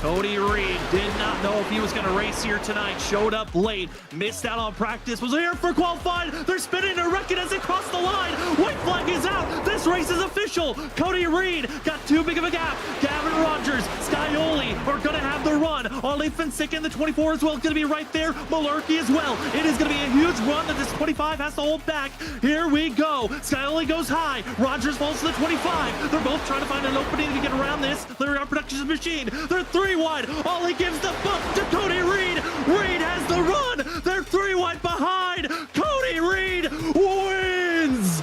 Cody Reed did not know if he was going to race here tonight. Showed up late, missed out on practice, was here for qualifying. They're spinning a record as they cross the line. White flag is out. This race is official. Cody Reed got too big of a gap. Gavin Rogers, Scioli are going to have the run. Ollie Finsick in the 24 as well is going to be right there. Malarkey as well. It is going to be a huge run that this 25 has to hold back. Here we go. Scioli goes high. Rogers falls to the 25. They're both trying to find an opening to get around this. They're on Productions machine. They're 3 wide. Ollie gives the bump to Cody Reed. Reed has the run. They're 3 wide behind. Cody Reed wins.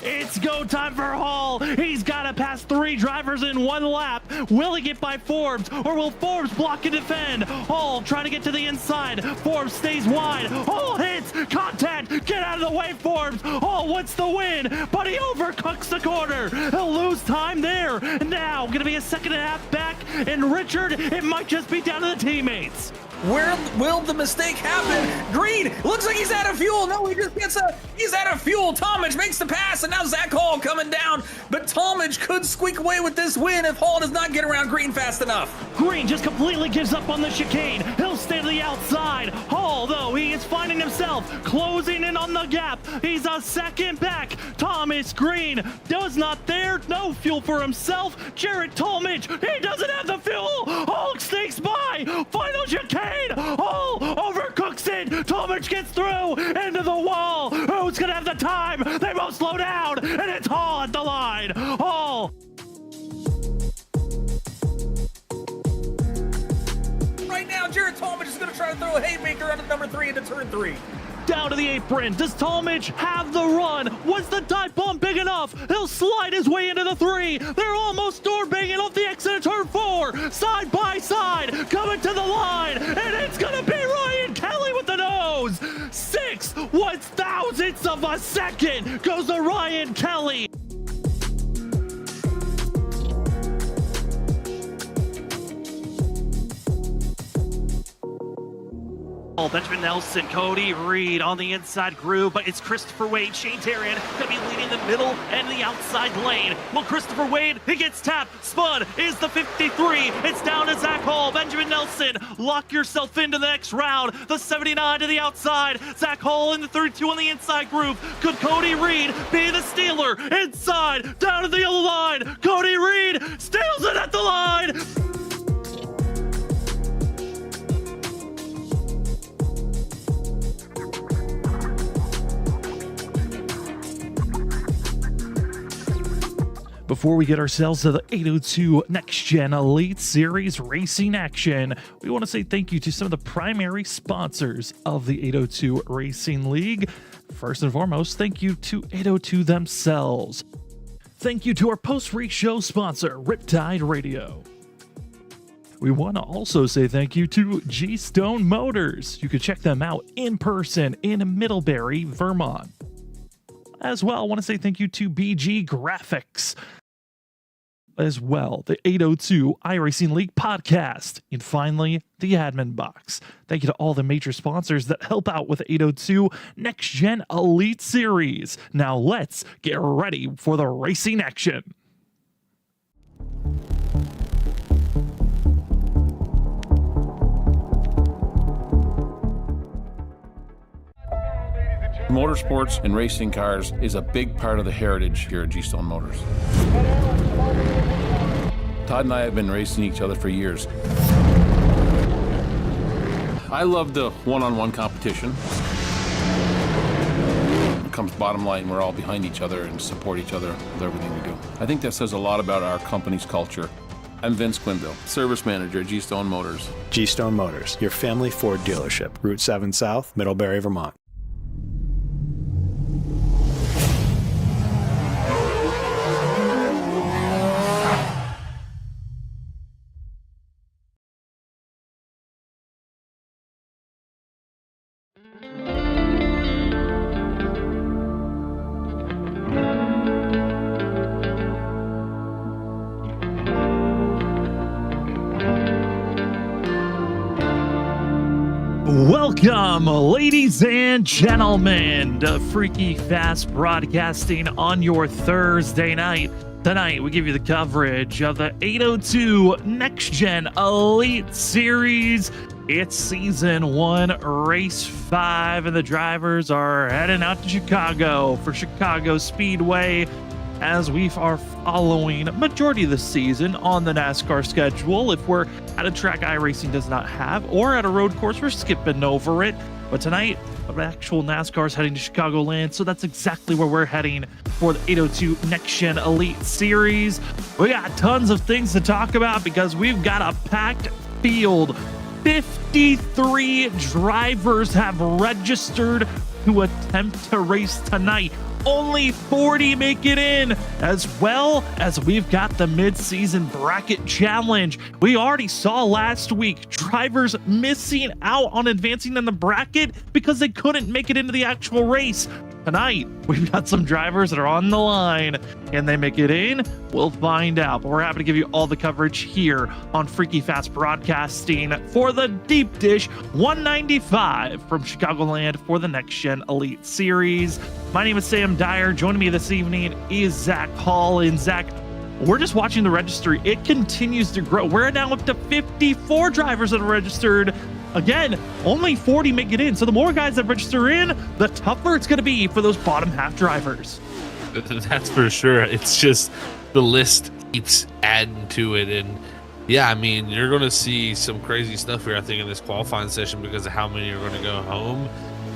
It's go time for Hall. He's got to pass 3 drivers in 1 lap. Will he get by Forbes, or will Forbes block and defend? Hall trying to get to the inside. Forbes stays wide. Hall hits. Contact. Get out of the way, Forbes. Hall wants the win, but he overcooks the corner. He'll lose time there. Now, going to be a 2.5 back, and Richard, it might just be down to the teammates. Where will the mistake happen? Green, looks like he's out of fuel. No, he just gets he's out of fuel. Talmadge makes the pass, and now Zach Hall coming down. But Talmadge could squeak away with this win if Hall does not get around Green fast enough. Green just completely gives up on the chicane. He'll stay to the outside. Hall, though, he is finding himself closing in on the gap. He's a second back. Thomas Green does not there. No fuel for himself. Jared Talmadge, he doesn't have the fuel. Hall sneaks by. Final chicane. Hall overcooks it. Talmadge gets through into the wall. Who's gonna have the time? They both slow down, and it's Hall at the line. Hall. Right now, Jared Talmadge is gonna try to throw a haymaker under number 3 into turn 3. Down to the apron. Does Talmadge have the run? Was the dive bomb big enough? He'll slide his way into the 3. They're almost door banging off the exit of turn 4. Side by side, coming to the line, and it's gonna be Ryan Kelly with the nose. 6/1000ths of a second goes to Ryan Kelly. Benjamin Nelson, Cody Reed on the inside groove, but it's Christopher Wade, Shane Terrian gonna be leading the middle and the outside lane. Well, Christopher Wade, he gets tapped, spun, is the 53. It's down to Zach Hall, Benjamin Nelson, lock yourself into the next round. The 79 to the outside, Zach Hall in the 32 on the inside groove. Could Cody Reed be the stealer? Inside, down to the yellow line, Cody Reed steals it at the line. Before we get ourselves to the 802 Next Gen Elite Series racing action, we want to say thank you to some of the primary sponsors of the 802 Racing League. First and foremost, thank you to 802 themselves. Thank you to our post-race show sponsor, Riptide Radio. We want to also say thank you to G-Stone Motors. You can check them out in person in Middlebury, Vermont. As well, I want to say thank you to BG Graphics. As well, the 802 iRacing League podcast, and finally, the admin box. Thank you to all the major sponsors that help out with the 802 Next Gen Elite Series. Now let's get ready for the racing action. Motorsports and racing cars is a big part of the heritage here at G-Stone Motors. Todd and I have been racing each other for years. I love the one-on-one competition. It comes bottom line, we're all behind each other and support each other with everything we do. I think that says a lot about our company's culture. I'm Vince Quinville, Service Manager at G-Stone Motors. G-Stone Motors, your family Ford dealership, Route 7 South, Middlebury, Vermont. Welcome, ladies and gentlemen, to Freaky Fast Broadcasting on your Thursday night. Tonight, we give you the coverage of the 802 Next Gen Elite Series. It's Season 1, Race 5, and the drivers are heading out to Chicago for Chicago Speedway, as we are following majority of the season on the NASCAR schedule. If we're at a track iRacing does not have, or at a road course, we're skipping over it. But tonight, the actual NASCAR is heading to Chicagoland, so that's exactly where we're heading for the 802 Next Gen Elite Series. We got tons of things to talk about because we've got a packed field. 53 drivers have registered to attempt to race tonight. Only 40 make it in, as well as we've got the mid-season bracket challenge. We already saw last week drivers missing out on advancing in the bracket because they couldn't make it into the actual race. Tonight, we've got some drivers that are on the line. Can they make it in? We'll find out. But we're happy to give you all the coverage here on Freaky Fast Broadcasting for the Deep Dish 195 from Chicagoland for the Next Gen Elite Series. My name is Sam Dyer. Joining me this evening is Zach Hall. And Zach, we're just watching the registry. It continues to grow. We're now up to 54 drivers that are registered. Again, only 40 make it in. So the more guys that register in, the tougher it's going to be for those bottom half drivers. That's for sure. It's just the list keeps adding to it. And yeah, I mean, you're going to see some crazy stuff here, I think, in this qualifying session because of how many are going to go home.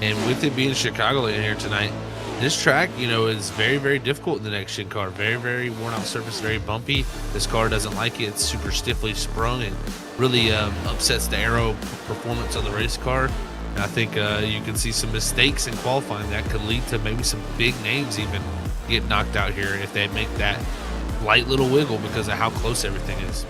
And with it being Chicagoland here tonight, this track, you know, is very, very difficult in the next gen car. Very, very worn out surface, very bumpy. This car doesn't like it. It's super stiffly sprung and really upsets the aero performance of the race car. And I think you can see some mistakes in qualifying that could lead to maybe some big names even get knocked out here if they make that light little wiggle because of how close everything is.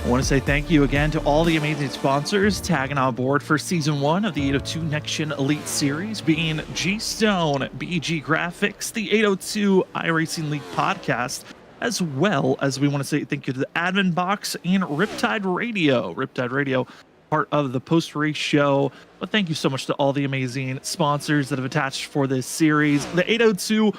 I want to say thank you again to all the amazing sponsors tagging on board for Season 1 of the 802 Next Gen Elite Series, being G-Stone, BG Graphics, the 802 iRacing League podcast, as well as we want to say thank you to the Admin Box and Riptide Radio. Riptide Radio, part of the post-race show. But thank you so much to all the amazing sponsors that have attached for this series. The 802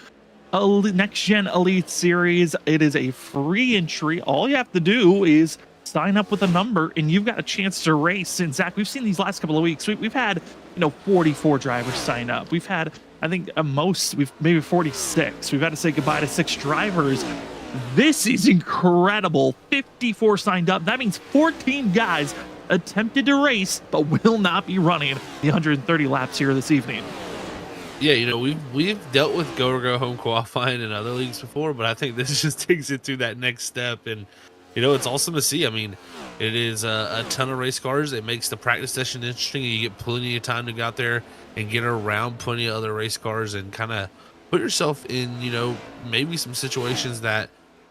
Next Gen Elite Series, it is a free entry. All you have to do is sign up with a number and you've got a chance to race. And Zach, we've seen these last couple of weeks, we've had 44 drivers sign up. We've had, I think, we've maybe 46. We've had to say goodbye to 6 drivers. This is incredible. 54 signed up. That means 14 guys attempted to race but will not be running the 130 laps here this evening. Yeah, you know, we've dealt with go home qualifying in other leagues before, but I think this just takes it to that next step. And you know, it's awesome to see. I mean, it is a ton of race cars. It makes the practice session interesting. You get plenty of time to go out there and get around plenty of other race cars and kind of put yourself in, you know, maybe some situations that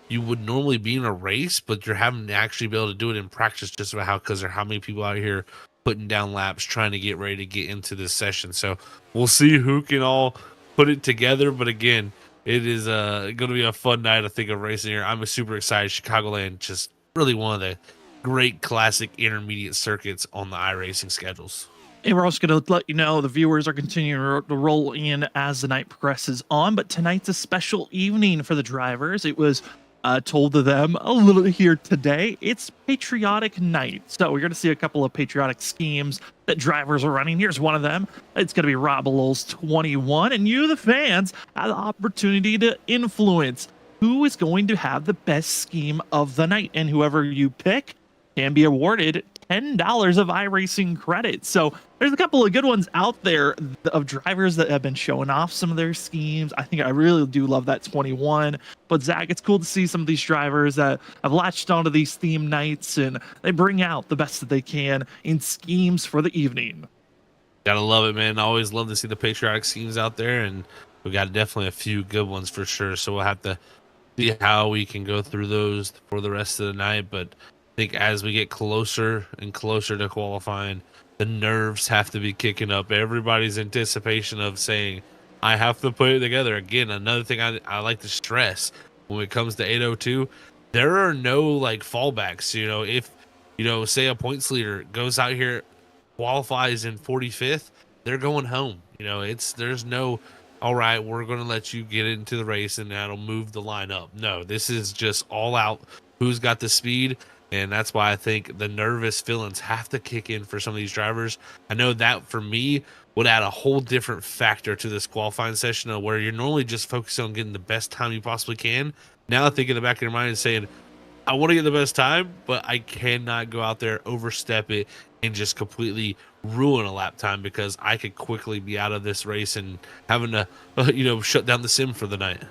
you would normally be in a race, but you're having to actually be able to do it in practice just about because there are how many people out here putting down laps trying to get ready to get into this session. So we'll see who can all put it together. But again, it is going to be a fun night, I think, of racing here. I'm super excited. Chicagoland, just really one of the great classic intermediate circuits on the iRacing schedules. And we're also going to let you know the viewers are continuing to roll in as the night progresses on. But tonight's a special evening for the drivers. It was told to them a little here today. It's patriotic night. So we're going to see a couple of patriotic schemes that drivers are running. Here's one of them. It's going to be Rob Lowell's 21. And you, the fans, have the opportunity to influence who is going to have the best scheme of the night. And whoever you pick can be awarded $10 of iRacing credit. So there's a couple of good ones out there of drivers that have been showing off some of their schemes. I think I really do love that 21. But Zach, it's cool to see some of these drivers that have latched onto these theme nights and they bring out the best that they can in schemes for the evening. Gotta love it, man. I always love to see the patriotic schemes out there, and we got definitely a few good ones for sure. So we'll have to see how we can go through those for the rest of the night. But I think as we get closer and closer to qualifying, the nerves have to be kicking up. Everybody's anticipation of saying, I have to put it together. Again, another thing I like to stress when it comes to 802, there are no like fallbacks. You know, if, you know, say a points leader goes out here qualifies in 45th, they're going home. You know, there's no, all right, we're going to let you get into the race and that'll move the line up. No, this is just all out who's got the speed. And that's why I think the nervous feelings have to kick in for some of these drivers. I know that for me would add a whole different factor to this qualifying session of where you're normally just focused on getting the best time you possibly can. Now I think in the back of your mind and saying, I want to get the best time, but I cannot go out there, overstep it, and just completely ruin a lap time because I could quickly be out of this race and having to, shut down the sim for the night.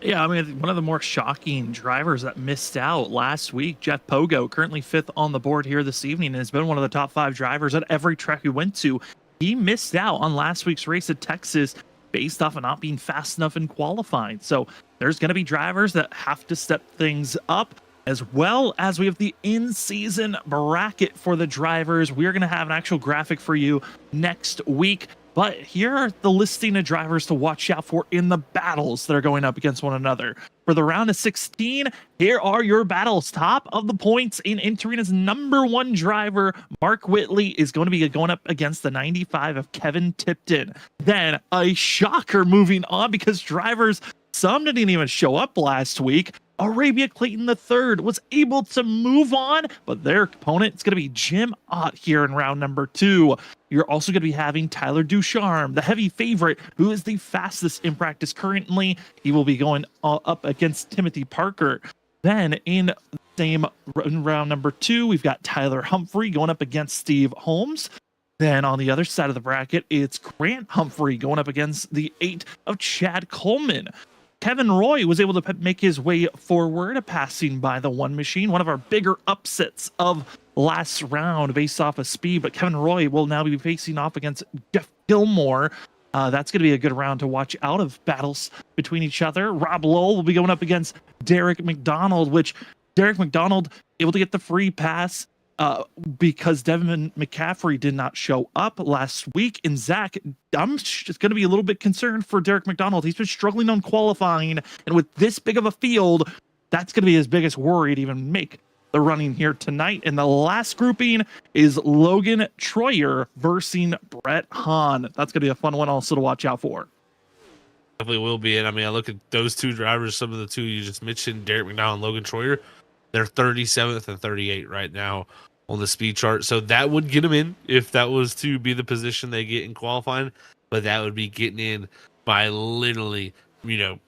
Yeah, I mean, one of the more shocking drivers that missed out last week, Jeff Pogo, currently 5th on the board here this evening, and has been one of the top 5 drivers at every track he went to. He missed out on last week's race at Texas based off of not being fast enough in qualifying. So there's going to be drivers that have to step things up, as well as we have the in-season bracket for the drivers. We're going to have an actual graphic for you next week. But here are the listing of drivers to watch out for in the battles that are going up against one another. For the round of 16, here are your battles. Top of the points in entering as number 1 driver, Mark Whitley, is going to be going up against the 95 of Kevin Tipton. Then a shocker moving on because drivers, some didn't even show up last week. Arabia Clayton III was able to move on, but their opponent is going to be Jim Ott here in round number 2. You're also going to be having Tyler Ducharme, the heavy favorite, who is the fastest in practice currently. He will be going up against Timothy Parker. Then in round number 2, we've got Tyler Humphrey going up against Steve Holmes. Then on the other side of the bracket, it's Grant Humphrey going up against the 8 of Chad Coleman. Kevin Roy was able to make his way forward, passing by the One Machine, one of our bigger upsets of last round based off of speed. But Kevin Roy will now be facing off against Jeff Gilmore. That's going to be a good round to watch out of battles between each other. Rob Lowell will be going up against Derek McDonald, which Derek McDonald able to get the free pass because Devin McCaffrey did not show up last week. And Zach, I'm just going to be a little bit concerned for Derek McDonald. He's been struggling on qualifying, and with this big of a field, that's going to be his biggest worry to even make the running here tonight. And the last grouping is Logan Troyer versus Brett Hahn. That's going to be a fun one also to watch out for. Definitely will be. And I mean, I look at those two drivers, some of the two you just mentioned, Derek McDonald and Logan Troyer, they're 37th and 38 right now on the speed chart. So that would get them in if that was to be the position they get in qualifying. But that would be getting in by literally,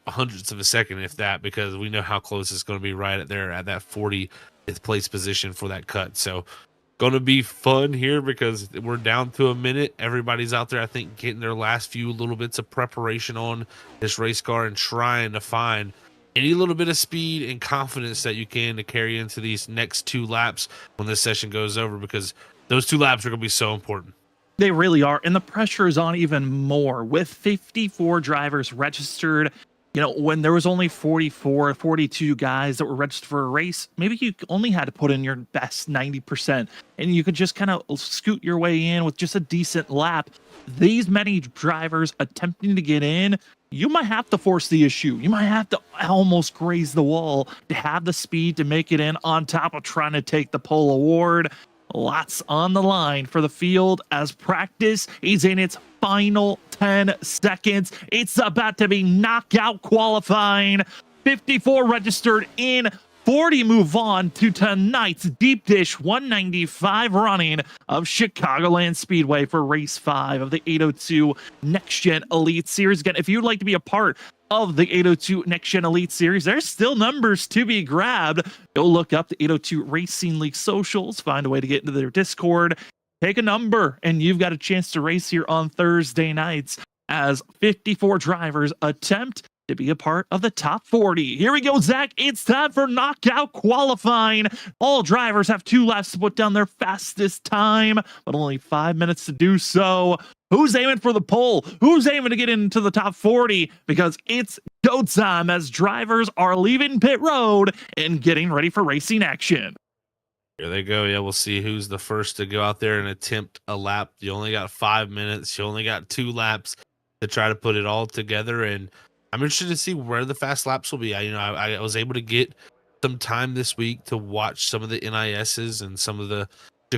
hundredths of a second, if that, because we know how close it's going to be right at there at that 40th place position for that cut. So going to be fun here because we're down to a minute. Everybody's out there, I think, getting their last few little bits of preparation on this race car and trying to find any little bit of speed and confidence that you can to carry into these next 2 laps when this session goes over, because those 2 laps are going to be so important. They really are. And the pressure is on even more with 54 drivers registered. When there was only 44, 42 guys that were registered for a race, maybe you only had to put in your best 90% and you could just kind of scoot your way in with just a decent lap. These many drivers attempting to get in, you might have to force the issue. You might have to almost graze the wall to have the speed to make it in, on top of trying to take the pole award. Lots on the line for the field as practice is in its final 10 seconds. It's about to be knockout qualifying. 54 registered in, 40 move on to tonight's deep dish 195 running of Chicagoland Speedway for race 5 of the 802 Next Gen Elite Series. Again, if you'd like to be a part of the 802 Next Gen Elite Series, there's still numbers to be grabbed. Go look up the 802 Racing League socials, find a way to get into their Discord, take a number, and you've got a chance to race here on Thursday nights as 54 drivers attempt to be a part of the top 40. Here we go, Zach. It's time for knockout qualifying. All drivers have 2 laps to put down their fastest time, but only 5 minutes to do so. Who's aiming for the pole? Who's aiming to get into the top 40? Because it's go time as drivers are leaving pit road and getting ready for racing action. Here they go. Yeah, we'll see who's the first to go out there and attempt a lap. You only got 5 minutes. You only got 2 laps to try to put it all together. And I'm interested to see where the fast laps will be. I was able to get some time this week to watch some of the NISs and some of the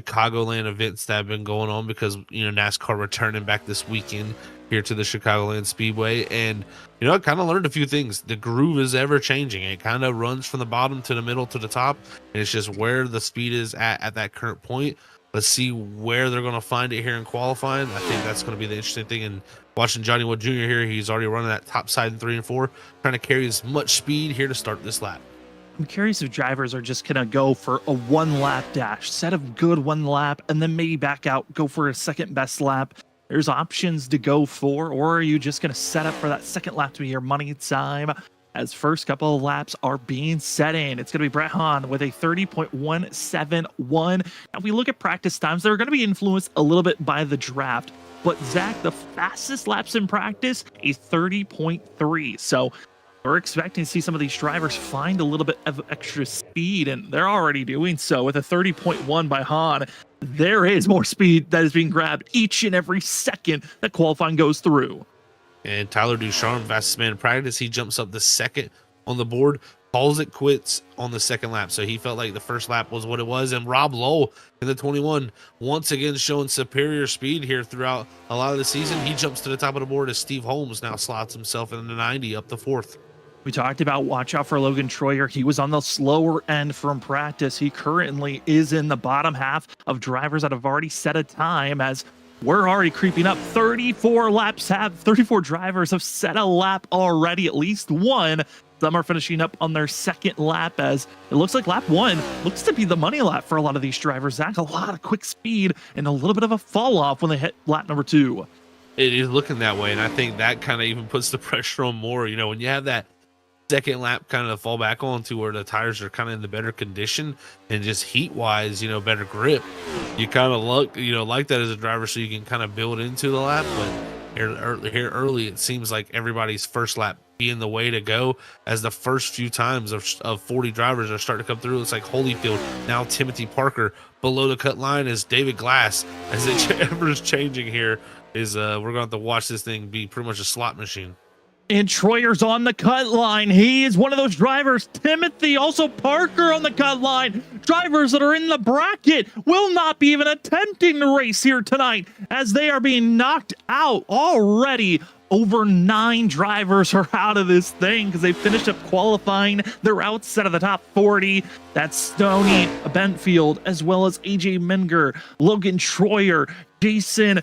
Chicagoland events that have been going on, because NASCAR returning back this weekend here to the Chicagoland Speedway. And I kind of learned a few things. The groove is ever changing. It kind of runs from the bottom to the middle to the top, and it's just where the speed is at that current point. Let's see where they're going to find it here in qualifying. I think that's going to be the interesting thing. And watching Johnny Wood Jr. here, he's already running that top side in 3 and 4, trying to carry as much speed here to start this lap. I'm curious if drivers are just going to go for a 1-lap dash, set a good 1 lap, and then maybe back out, go for a second best lap. There's options to go for, or are you just going to set up for that second lap to be your money time? As first couple of laps are being set in, it's going to be Brett Hahn with a 30.171. Now, if we look at practice times, they're going to be influenced a little bit by the draft. But Zach, the fastest laps in practice, a 30.3. So we're expecting to see some of these drivers find a little bit of extra speed, and they're already doing so with a 30.1 by Hahn. There is more speed that is being grabbed each and every second that qualifying goes through. And Tyler Ducharme, fastest man in practice, he jumps up the second on the board, calls it quits on the second lap. So he felt like the first lap was what it was. And Rob Lowe in the 21, once again showing superior speed here throughout a lot of the season. He jumps to the top of the board as Steve Holmes now slots himself in the 90 up the 4th. We talked about watch out for Logan Troyer. He was on the slower end from practice. He currently is in the bottom half of drivers that have already set a time, as we're already creeping up. 34 drivers have set a lap already, at least one. Some are finishing up on their second lap, as it looks like lap 1 looks to be the money lap for a lot of these drivers. Zach, a lot of quick speed and a little bit of a fall off when they hit lap number 2. It is looking that way, and I think that kind of even puts the pressure on more. When you have that second lap kind of fall back on to where the tires are kind of in the better condition and just heat wise, better grip, you kind of like that as a driver, so you can kind of build into the lap. But here early, it seems like everybody's first lap being the way to go, as the first few times of 40 drivers are starting to come through. It's like Holyfield, now Timothy Parker. Below the cut line is David Glass. As it ever is changing here, is we're going to have to watch this thing be pretty much a slot machine. And Troyer's on the cut line. He is one of those drivers. Timothy, also Parker on the cut line. Drivers that are in the bracket will not be even attempting to race here tonight, as they are being knocked out already. Over 9 drivers are out of this thing because they finished up qualifying. They're outside of the top 40. That's Stoney Bentfield, as well as AJ Menger, Logan Troyer, Jason,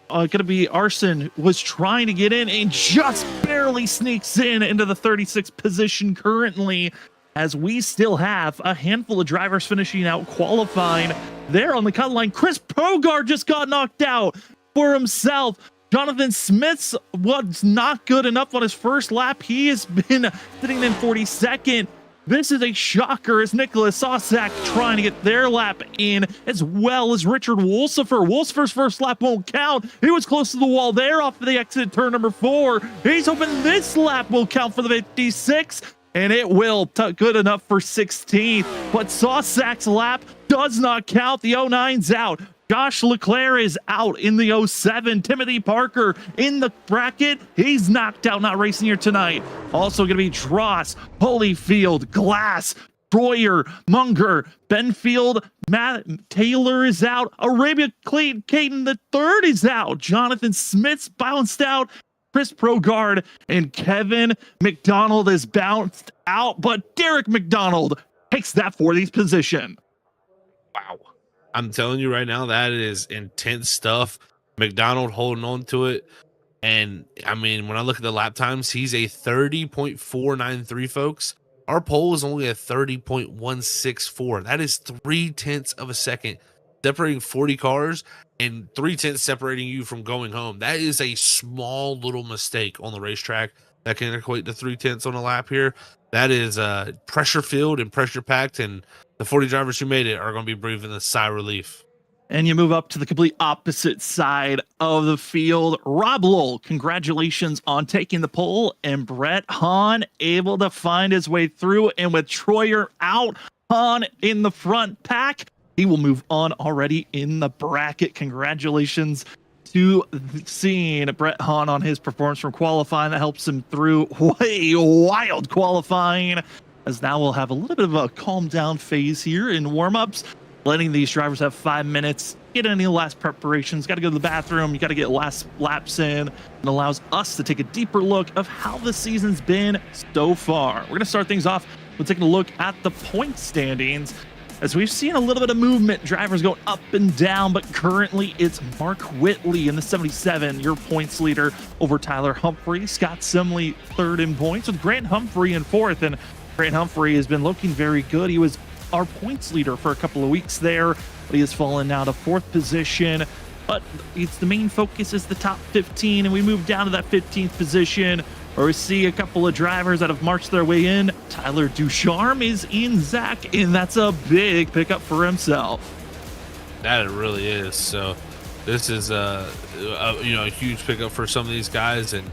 gonna be Arson, was trying to get in and just barely sneaks into the 36th position currently, as we still have a handful of drivers finishing out qualifying. There on the cut line, Chris Progard just got knocked out for himself. Jonathan Smith was not good enough on his first lap. He has been sitting in 42nd. This is a shocker, as Nicholas Sosak trying to get their lap in, as well as Richard Wolsifer. Wolsifer's first lap won't count. He was close to the wall there off of the exit turn number 4. He's hoping this lap will count for the 56, and it will. Good enough for 16th, but Sosak's lap does not count. The 09's out. Josh Leclerc is out in the 07. Timothy Parker in the bracket. He's knocked out, not racing here tonight. Also going to be Dross, Holyfield, Glass, Troyer, Munger, Benfield, Matt Taylor is out. Arabia Caden the third is out. Jonathan Smith's bounced out. Chris Progard and Kevin McDonald is bounced out, but Derek McDonald takes that 40th position. Wow. I'm telling you right now, that is intense stuff. McDonald holding on to it. And I mean, when I look at the lap times, he's a 30.493, folks. Our pole is only a 30.164. That is 0.3 of a second separating 40 cars and 0.3 separating you from going home. That is a small little mistake on the racetrack that can equate to 0.3 on a lap here. That is pressure filled and pressure packed, and the 40 drivers who made it are going to be breathing a sigh of relief. And you move up to the complete opposite side of the field. Rob Lowell, congratulations on taking the pole, and Brett Hahn able to find his way through. And with Troyer out, Hahn in the front pack, he will move on already in the bracket. Congratulations to seeing Brett Hahn on his performance from qualifying. That helps him through way wild qualifying, as now we'll have a little bit of a calm down phase here in warm-ups. letting these drivers have 5 minutes, get any last preparations, got to go to the bathroom, you got to get last laps in, and allows us to take a deeper look of how the season's been so far. We're going to start things off with taking a look at the point standings, as we've seen a little bit of movement, drivers going up and down, but currently it's Mark Whitley in the 77, your points leader over Tyler Humphrey. Scott Simley third in points, with Grant Humphrey in fourth, and Grant Humphrey has been looking very good. He was our points leader for a couple of weeks there, but he has fallen now to fourth position. But it's the main focus is the top 15, and we move down to that 15th position, where we see a couple of drivers that have marched their way in. Tyler Ducharme is in Zach, and that's a big pickup for himself. That it really is. So this is a huge pickup for some of these guys, and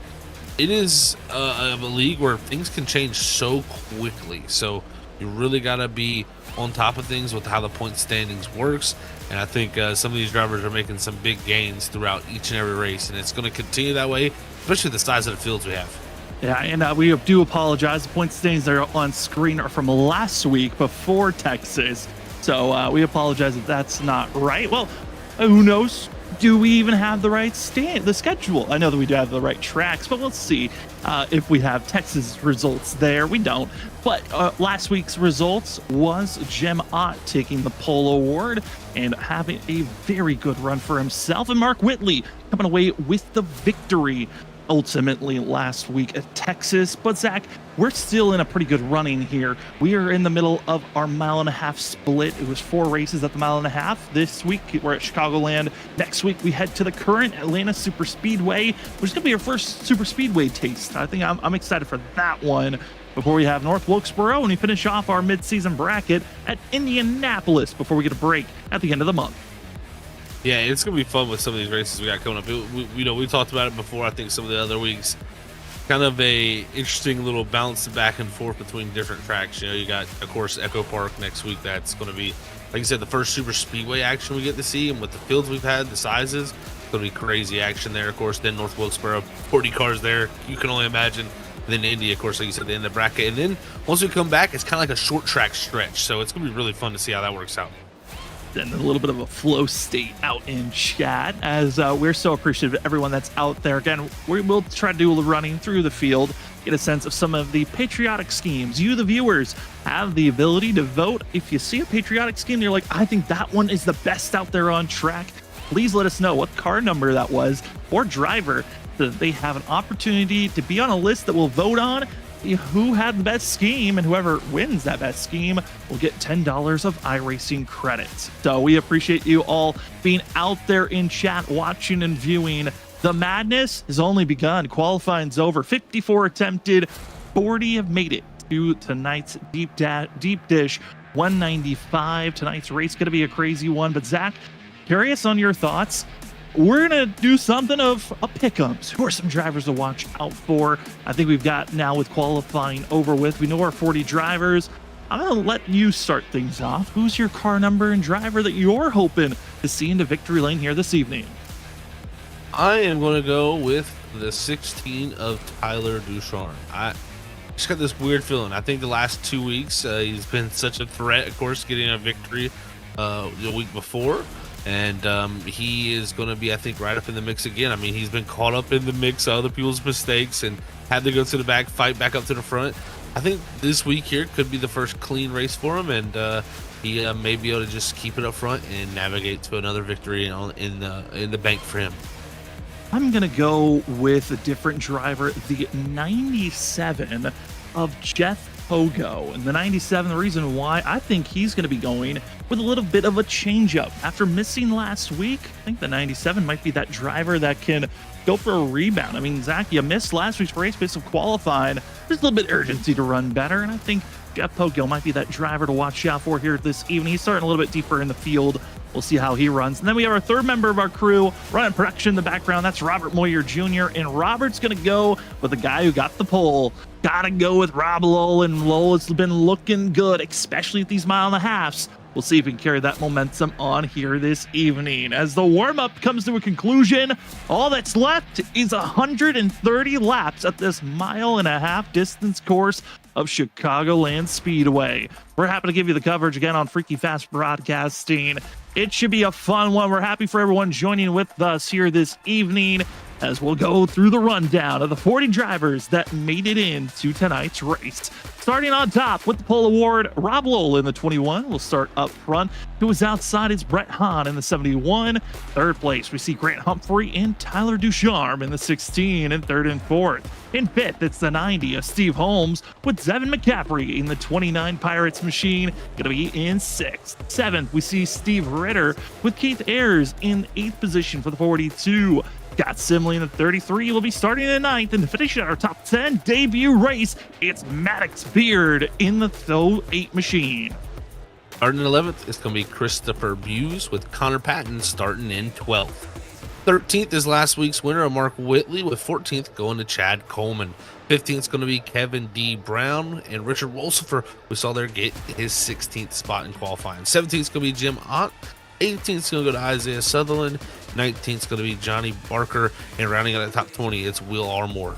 it is a league where things can change so quickly. So you really got to be on top of things with how the point standings works. And I think some of these drivers are making some big gains throughout each and every race, and it's going to continue that way, especially the size of the fields we have. Yeah, and we do apologize. The point standings that are on screen are from last week before Texas. So we apologize if that's not right. Well, who knows? Do we even have the right the schedule? I know that we do have the right tracks, but we'll see if we have Texas results there. We don't. But last week's results was Jem Ott taking the pole award and having a very good run for himself, and Mark Whitley coming away with the victory ultimately last week at Texas. But Zach, we're still in a pretty good running here. We are in the middle of our mile-and-a-half split. It was 4 races at the mile-and-a-half. This week we're at Chicagoland. Next week we head to the current Atlanta Super Speedway, which is going to be our first Super Speedway taste. I think I'm excited for that one, before we have North Wilkesboro, and we finish off our mid-season bracket at Indianapolis before we get a break at the end of the month. Yeah, it's going to be fun with some of these races we got coming up. We talked about it before, I think, some of the other weeks. Kind of a interesting little balance back and forth between different tracks. You got, of course, Echo Park next week. That's going to be, like you said, the first Super Speedway action we get to see. And with the fields we've had, the sizes, it's going to be crazy action there. Of course, then North Wilkesboro, 40 cars there. You can only imagine. And then Indy, of course, like you said, in the bracket. And then once we come back, it's kind of like a short track stretch. So it's going to be really fun to see how that works out. And a little bit of a flow state out in chat, as we're so appreciative of everyone that's out there. Again, we will try to do a little running through the field, get a sense of some of the patriotic schemes. You, the viewers, have the ability to vote. If you see a patriotic scheme, you're like, I think that one is the best out there on track, please let us know what car number that was or driver, so that they have an opportunity to be on a list that we'll vote on who had the best scheme, and whoever wins that best scheme will get $10 of iRacing credits. So we appreciate you all being out there in chat, watching and viewing. The madness has only begun. Qualifying's over. 54 attempted, 40 have made it to tonight's deep dish 195. Tonight's race going to be a crazy one. But Zach, curious on your thoughts. We're going to do something of a pick'ems. Who are some drivers to watch out for? I think we've got, now with qualifying over with, we know our 40 drivers. I'm going to let you start things off. Who's your car number and driver that you're hoping to see into victory lane here this evening? I am going to go with the 16 of Tyler Ducharme. I just got this weird feeling. I think the last 2 weeks, he's been such a threat, of course, getting a victory the week before. And he is going to be, I think, right up in the mix again. I mean, he's been caught up in the mix of other people's mistakes and had to go to the back, fight back up to the front. I think this week here could be the first clean race for him, and he may be able to just keep it up front and navigate to another victory in the bank for him. I'm going to go with a different driver, the 97 of Jeff Pogo. And the 97, the reason why I think he's going to be going with a little bit of a changeup. After missing last week, I think the 97 might be that driver that can go for a rebound. I mean, Zach, you missed last week's race based on qualifying. There's a little bit of urgency to run better, and I think Jeff Pogo might be that driver to watch out for here this evening. He's starting a little bit deeper in the field. We'll see how he runs. And then we have our third member of our crew running production in the background. That's Robert Moyer Jr. And Robert's going to go with the guy who got the pole. Got to go with Rob Lowell. And Lowell has been looking good, especially at these mile-and-a-halves. We'll see if we can carry that momentum on here this evening. As the warm-up comes to a conclusion, all that's left is 130 laps at this mile-and-a-half distance course of Chicagoland Speedway. We're happy to give you the coverage again on Freaky Fast Broadcasting. It should be a fun one. We're happy for everyone joining with us here this evening as we'll go through the rundown of the 40 drivers that made it into tonight's race. Starting on top with the pole award, Rob Lowell in the 21 will start up front. To his outside is Brett Hahn in the 71. Third place, we see Grant Humphrey and Tyler Ducharme in the 16 and third and fourth. In fifth, it's the 90 of Steve Holmes with Devin McCaffrey in the 29 Pirates machine, gonna be in sixth. Seventh, we see Steve Ritter with Keith Ayers in eighth position for the 42. Scott Simley in the 33 will be starting in ninth, and to finish our top 10 debut race, it's Maddox Beard in the 08 machine. Starting in 11th, it's going to be Christopher Buse with Connor Patton starting in 12th. 13th is last week's winner, Mark Whitley, with 14th going to Chad Coleman. 15th is going to be Kevin D. Brown, and Richard Wolsifer, we saw there, get his 16th spot in qualifying. 17th is going to be Jim Ott. 18th is going to go to Isaiah Sutherland. 19th is going to be Johnny Barker. And rounding out the top 20, it's Will Armour.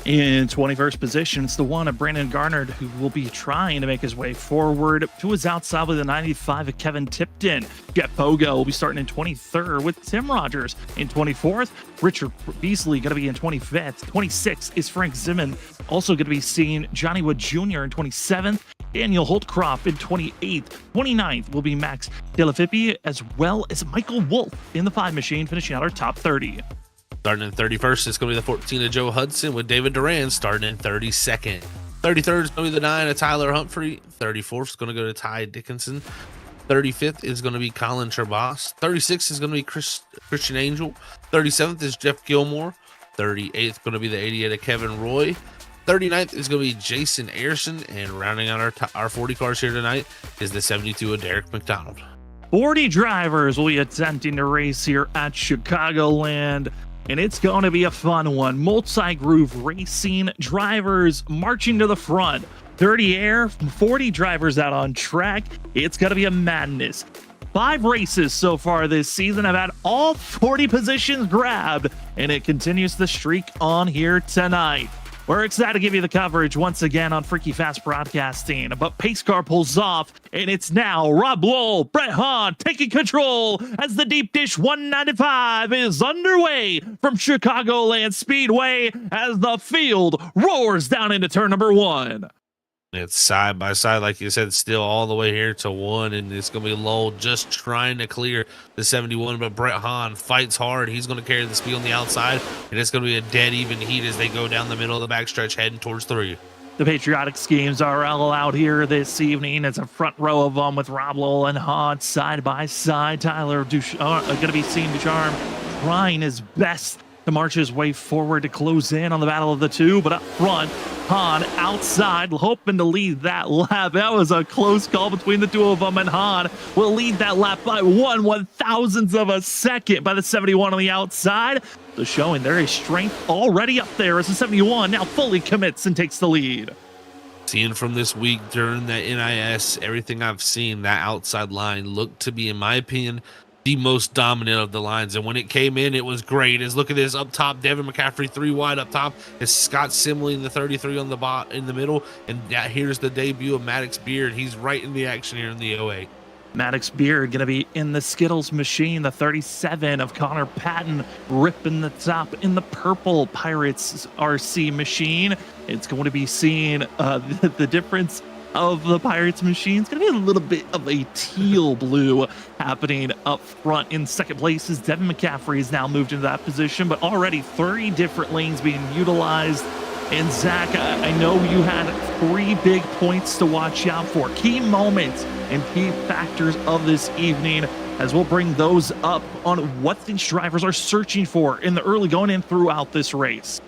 In 21st position, it's the one of Brandon Garnard, who will be trying to make his way forward. To his outside with the 95 of Kevin Tipton. Jeff Fogo will be starting in 23rd with Tim Rogers in 24th. Richard Beasley going to be in 25th. 26th is Frank Zimmern. Also going to be seeing Johnny Wood Jr. in 27th. Daniel Holtcroft in 28th. 29th will be Max Delafippi, as well as Michael Wolf in the 5 machine, finishing out our top 30. Starting in 31st, it's going to be the 14 of Joe Hudson with David Duran starting in 32nd. 33rd is going to be the 9 of Tyler Humphrey. 34th is going to go to Ty Dickinson. 35th is going to be Colin Trabas. 36th is going to be Christian Angel. 37th is Jeff Gilmore. 38th going to be the 88 of Kevin Roy. 39th is going to be Jason Ayerson, and rounding out our 40 cars here tonight is the 72 of Derek McDonald. 40 drivers will be attempting to race here at Chicagoland, and it's going to be a fun one. Multi-groove racing drivers marching to the front. 30 air, 40 drivers out on track. It's going to be a madness. 5 races so far this season have had all 40 positions grabbed, and it continues the streak on here tonight. We're excited to give you the coverage once again on Freaky Fast Broadcasting, but pace car pulls off, and it's now Rob Lowell, Brett Hahn taking control as the Deep Dish 195 is underway from Chicagoland Speedway as the field roars down into turn number 1. It's side by side, like you said, still all the way here to 1, and it's going to be Lowell just trying to clear the 71, but Brett Hahn fights hard. He's going to carry the speed on the outside, and it's going to be a dead even heat as they go down the middle of the backstretch heading towards 3. The Patriotic Schemes are all out here this evening. It's a front row of them with Rob Lowell and Hahn side by side. Tyler going to be seeing Ducharme trying his best to march his way forward to close in on the battle of the 2, but up front, Hahn outside, hoping to lead that lap. That was a close call between the 2 of them, and Hahn will lead that lap by 1/1000th of a second by the 71 on the outside. So showing there is strength already up there as the 71 now fully commits and takes the lead. Seeing from this week during the NIS, everything I've seen, that outside line looked to be, in my opinion, the most dominant of the lines, and when it came in, it was great. As look at this up top, Devin McCaffrey 3 wide up top. Is Scott Simley in the 33 on the in the middle, and here's the debut of Maddox Beard. He's right in the action here in the 08. Maddox Beard going to be in the Skittles machine, the 37 of Connor Patton ripping the top in the purple Pirates RC machine. It's going to be seeing the difference of the Pirates machine. It's going to be a little bit of a teal blue happening up front. In second place is Devin McCaffrey is now moved into that position, but already 30 different lanes being utilized. And Zach, I know you had 3 big points to watch out for, key moments and key factors of this evening, as we'll bring those up on what these drivers are searching for in the early going in throughout this race.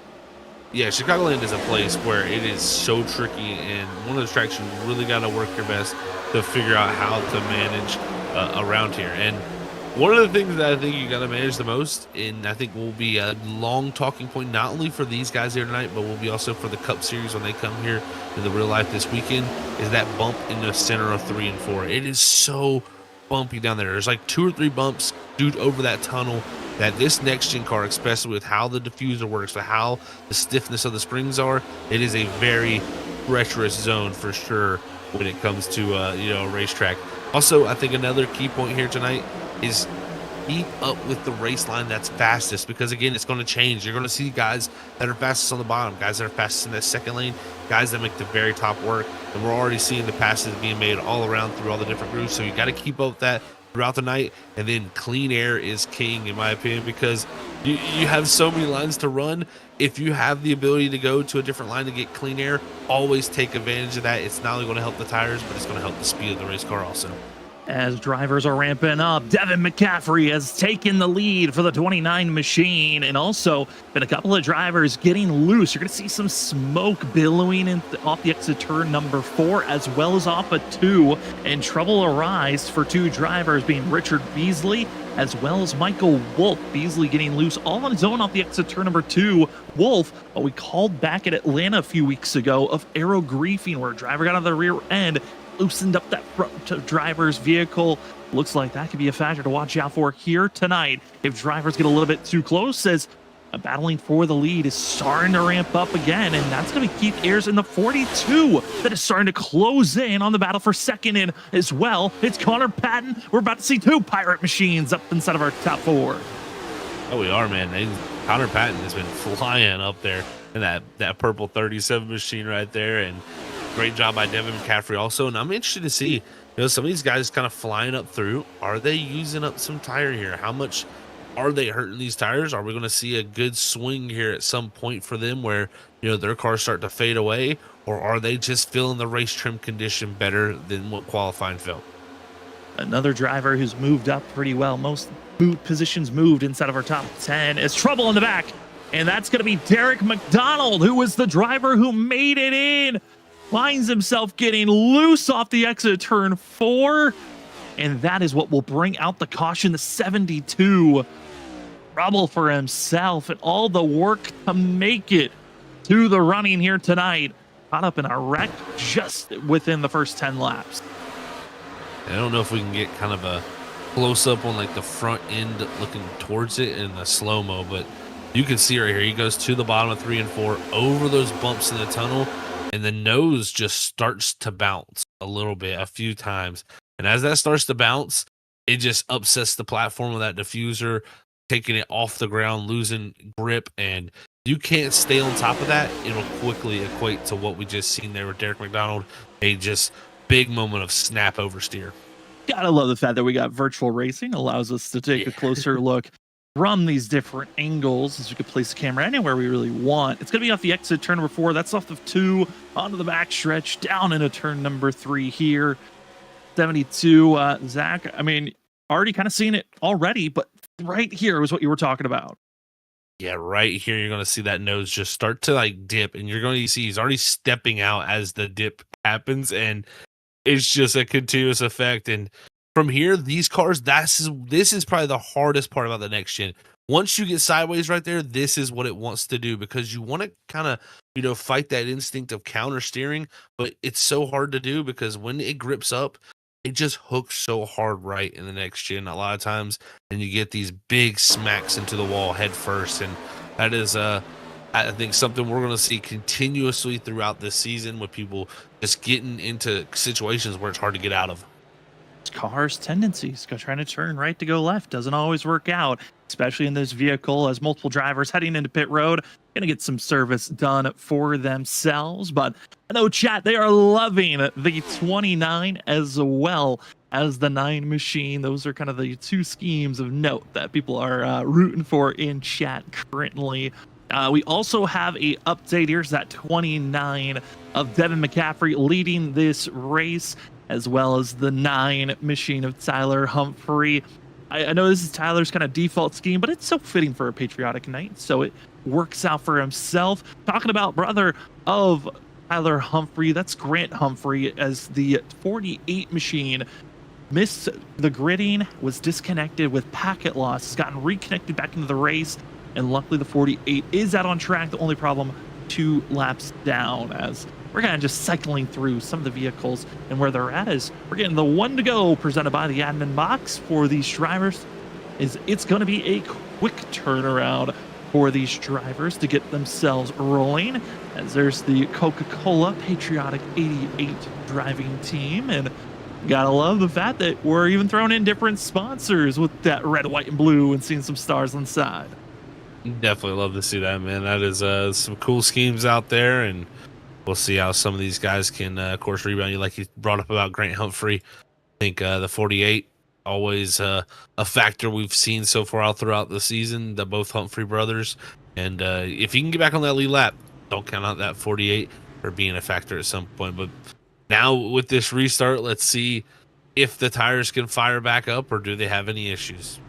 Yeah, Chicagoland is a place where it is so tricky, and one of those tracks you really got to work your best to figure out how to manage around here. And one of the things that I think you got to manage the most, and I think will be a long talking point not only for these guys here tonight, but will be also for the Cup Series when they come here in the real life this weekend, is that bump in the center of 3 and 4. It is so bumpy down there. There's like 2 or 3 bumps due over that tunnel that this next gen car, especially with how the diffuser works, with how the stiffness of the springs are, it is a very treacherous zone for sure when it comes to a racetrack. Also, I think another key point here tonight is keep up with the race line that's fastest, because again, it's going to change. You're going to see guys that are fastest on the bottom, guys that are fastest in that second lane, guys that make the very top work, and we're already seeing the passes being made all around through all the different groups. So you got to keep up with that throughout the night. And then clean air is king, in my opinion, because you have so many lines to run. If you have the ability to go to a different line to get clean air, always take advantage of that. It's not only going to help the tires, but it's going to help the speed of the race car also. As drivers are ramping up, Devin McCaffrey has taken the lead for the 29 machine, and also been a couple of drivers getting loose. You're going to see some smoke billowing off the exit turn number 4, as well as off of 2, and trouble arise for 2 drivers, being Richard Beasley as well as Michael Wolf. Beasley getting loose all on his own off the exit turn number 2. Wolf, what we called back at Atlanta a few weeks ago of aero griefing, where a driver got on the rear end, loosened up that front driver's vehicle. Looks like that could be a factor to watch out for here tonight if drivers get a little bit too close, as battling for the lead is starting to ramp up again, and that's going to be Keith Ayers in the 42 that is starting to close in on the battle for second in as well. It's Connor Patton. We're about to see 2 pirate machines up inside of our top 4. Oh, we are, man. Connor Patton has been flying up there in that purple 37 machine right there, and great job by Devin McCaffrey also. And I'm interested to see, some of these guys kind of flying up through. Are they using up some tire here? How much are they hurting these tires? Are we going to see a good swing here at some point for them where, their cars start to fade away? Or are they just feeling the race trim condition better than what qualifying felt? Another driver who's moved up pretty well. Most positions moved inside of our top 10 is trouble in the back. And that's going to be Derek McDonald, who was the driver who made it in. Finds himself getting loose off the exit turn 4, and that is what will bring out the caution. The 72 trouble for himself, and all the work to make it to the running here tonight. Caught up in a wreck just within the first 10 laps. I don't know if we can get kind of a close up on like the front end looking towards it in the slow-mo, but you can see right here, he goes to the bottom of 3 and 4 over those bumps in the tunnel, and the nose just starts to bounce a little bit, a few times. And as that starts to bounce, it just upsets the platform of that diffuser, taking it off the ground, losing grip. And you can't stay on top of that. It'll quickly equate to what we just seen there with Derek McDonald, a just big moment of snap oversteer. Gotta love the fact that we got virtual racing. Allows us to take a closer look from these different angles, as we could place the camera anywhere we really want. It's going to be off the exit turn number 4. That's off of 2 onto the back stretch, down into turn number 3 here. 72, Zach, I mean, already kind of seen it already, but right here was what you were talking about. Yeah, right here, you're going to see that nose just start to like dip, and you're going to see he's already stepping out as the dip happens, and it's just a continuous effect. And from here, these cars, this is probably the hardest part about the next gen. Once you get sideways right there, this is what it wants to do, because you want to kind of, fight that instinct of counter steering, but it's so hard to do because when it grips up, it just hooks so hard right in the next gen a lot of times, and you get these big smacks into the wall head first. And that is, I think, something we're going to see continuously throughout this season, with people just getting into situations where it's hard to get out of. Car's tendencies, trying to turn right to go left, doesn't always work out, especially in this vehicle, as multiple drivers heading into pit road gonna get some service done for themselves. But I know chat, they are loving the 29 as well as the 9 machine. Those are kind of the 2 schemes of note that people are rooting for in chat currently. We also have a update. Here's that 29 of Devin McCaffrey leading this race, as well as the 9 machine of Tyler Humphrey. I know this is Tyler's kind of default scheme, but it's so fitting for a patriotic night, so it works out for himself. Talking about brother of Tyler Humphrey, that's Grant Humphrey, as the 48 machine missed the gridding, was disconnected with packet loss, has gotten reconnected back into the race, and luckily the 48 is out on track. The only problem, 2 laps down, as we're kind of just cycling through some of the vehicles, and where they're at is we're getting the 1 to go presented by the admin box for these drivers. It's going to be a quick turnaround for these drivers to get themselves rolling, as there's the Coca-Cola Patriotic 88 driving team. And gotta love the fact that we're even throwing in different sponsors with that red, white, and blue and seeing some stars on the side. Definitely love to see that, man. That is some cool schemes out there, and we'll see how some of these guys can, of course, rebound. You like you brought up about Grant Humphrey. I think the 48 always a factor we've seen so far out throughout the season. The both Humphrey brothers, and if you can get back on that lead lap, don't count out that 48 for being a factor at some point. But now with this restart, let's see if the tires can fire back up, or do they have any issues.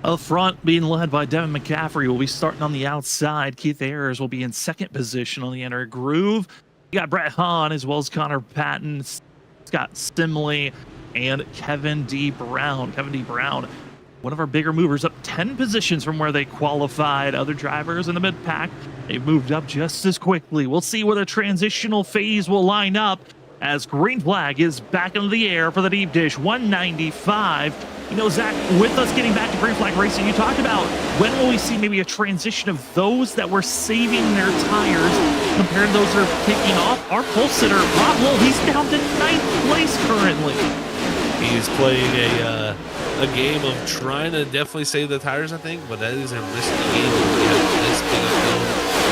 Up front, being led by Devin McCaffrey, will be starting on the outside. Keith Ayers will be in second position on the inner groove. You got Brett Hahn as well as Connor Patton, Scott Stimley, and Kevin D. Brown. Kevin D. Brown, one of our bigger movers, up 10 positions from where they qualified. Other drivers in the mid-pack, they've moved up just as quickly. We'll see where the transitional phase will line up as green flag is back into the air for the deep dish. 195. You know, Zach, with us getting back to green flag racing, you talked about when will we see maybe a transition of those that were saving their tires compared to those that are kicking off. Our pole sitter, Rob Wool, he's down to 9th place currently. He's playing a game of trying to definitely save the tires, I think, but that is a risky game when we have this big of film,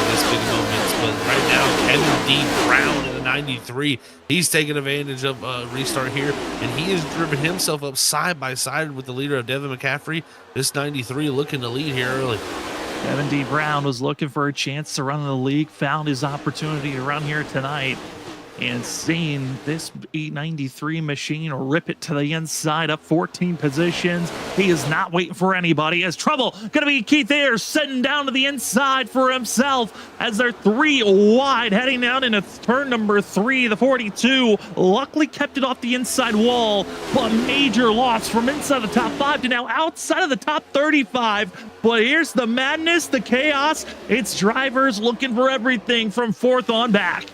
this big moments. But right now, Kevin D. Brown in the 93, he's taking advantage of restart here, and he has driven himself up side by side with the leader of Devin McCaffrey. This 93 looking to lead here early. Kevin D. Brown was looking for a chance to run in the league, found his opportunity to run here tonight, and seeing this 893 machine rip it to the inside, up 14 positions. He is not waiting for anybody, as trouble gonna be Keith Ayers sitting down to the inside for himself as they're 3 wide heading down into turn number 3. The 42 luckily kept it off the inside wall, but major loss from inside the top 5 to now outside of the top 35. But here's the madness, the chaos. It's drivers looking for everything from 4th on back.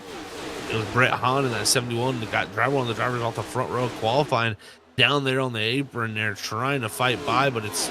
It was Brett Hahn in that 71 that got one of the drivers off the front row qualifying down there on the apron there trying to fight by, but it's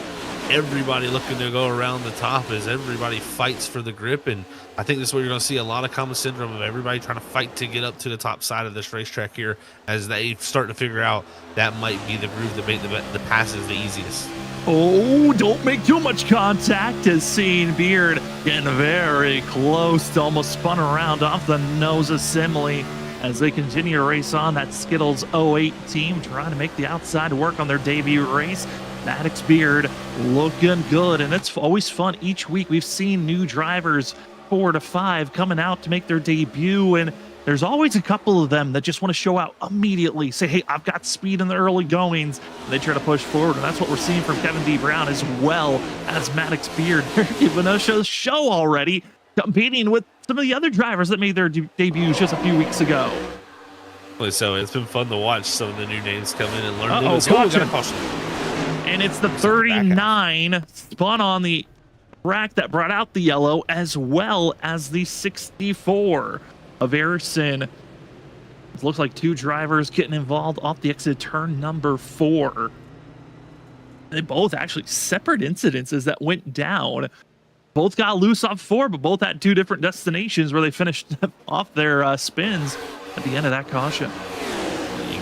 everybody looking to go around the top as everybody fights for the grip. And I think this is where you're going to see a lot of common syndrome of everybody trying to fight to get up to the top side of this racetrack here as they start to figure out that might be the groove that make the passes the easiest. Oh, don't make too much contact, as seen Beard getting very close to almost spun around off the nose of Simley as they continue to race on. That Skittles 08 team trying to make the outside work on their debut race. Maddox Beard looking good, and it's always fun. Each week we've seen new drivers 4 to 5 coming out to make their debut, and there's always a couple of them that just want to show out immediately, say, hey, I've got speed in the early goings, and they try to push forward. And that's what we're seeing from Kevin D. Brown as well as Maddox Beard. They're giving us a show already, competing with some of the other drivers that made their debuts just a few weeks ago. So it's been fun to watch some of the new names come in and learn. Caution. And it's the 39 spun on the track that brought out the yellow, as well as the 64 of Harrison. It looks like 2 drivers getting involved off the exit turn number 4. They both actually separate incidences that went down. Both got loose off 4, but both had 2 different destinations where they finished off their spins at the end of that caution.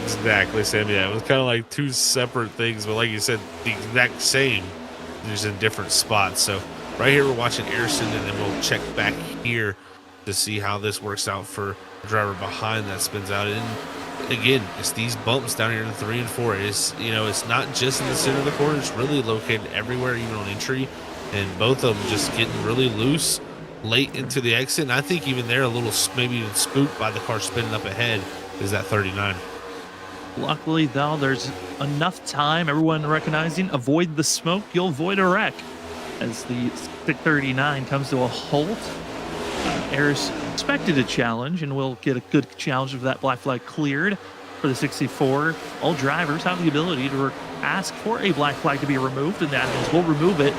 Exactly, Sam. Yeah, it was kind of like 2 separate things, but like you said, the exact same, just in different spots. So right here we're watching Harrison, and then we'll check back here to see how this works out for the driver behind that spins out. And again, it's these bumps down here in 3 and 4. It's, you know, it's not just in the center of the corner, it's really located everywhere, even on entry, and both of them just getting really loose late into the exit. And I think even they're a little maybe even spooked by the car spinning up ahead, is that 39. Luckily though, there's enough time, everyone recognizing avoid the smoke, you'll avoid a wreck, as the 639 comes to a halt. Ayers expected a challenge, and we'll get a good challenge of that black flag cleared for the 64. All drivers have the ability to ask for a black flag to be removed, and the admins will remove it.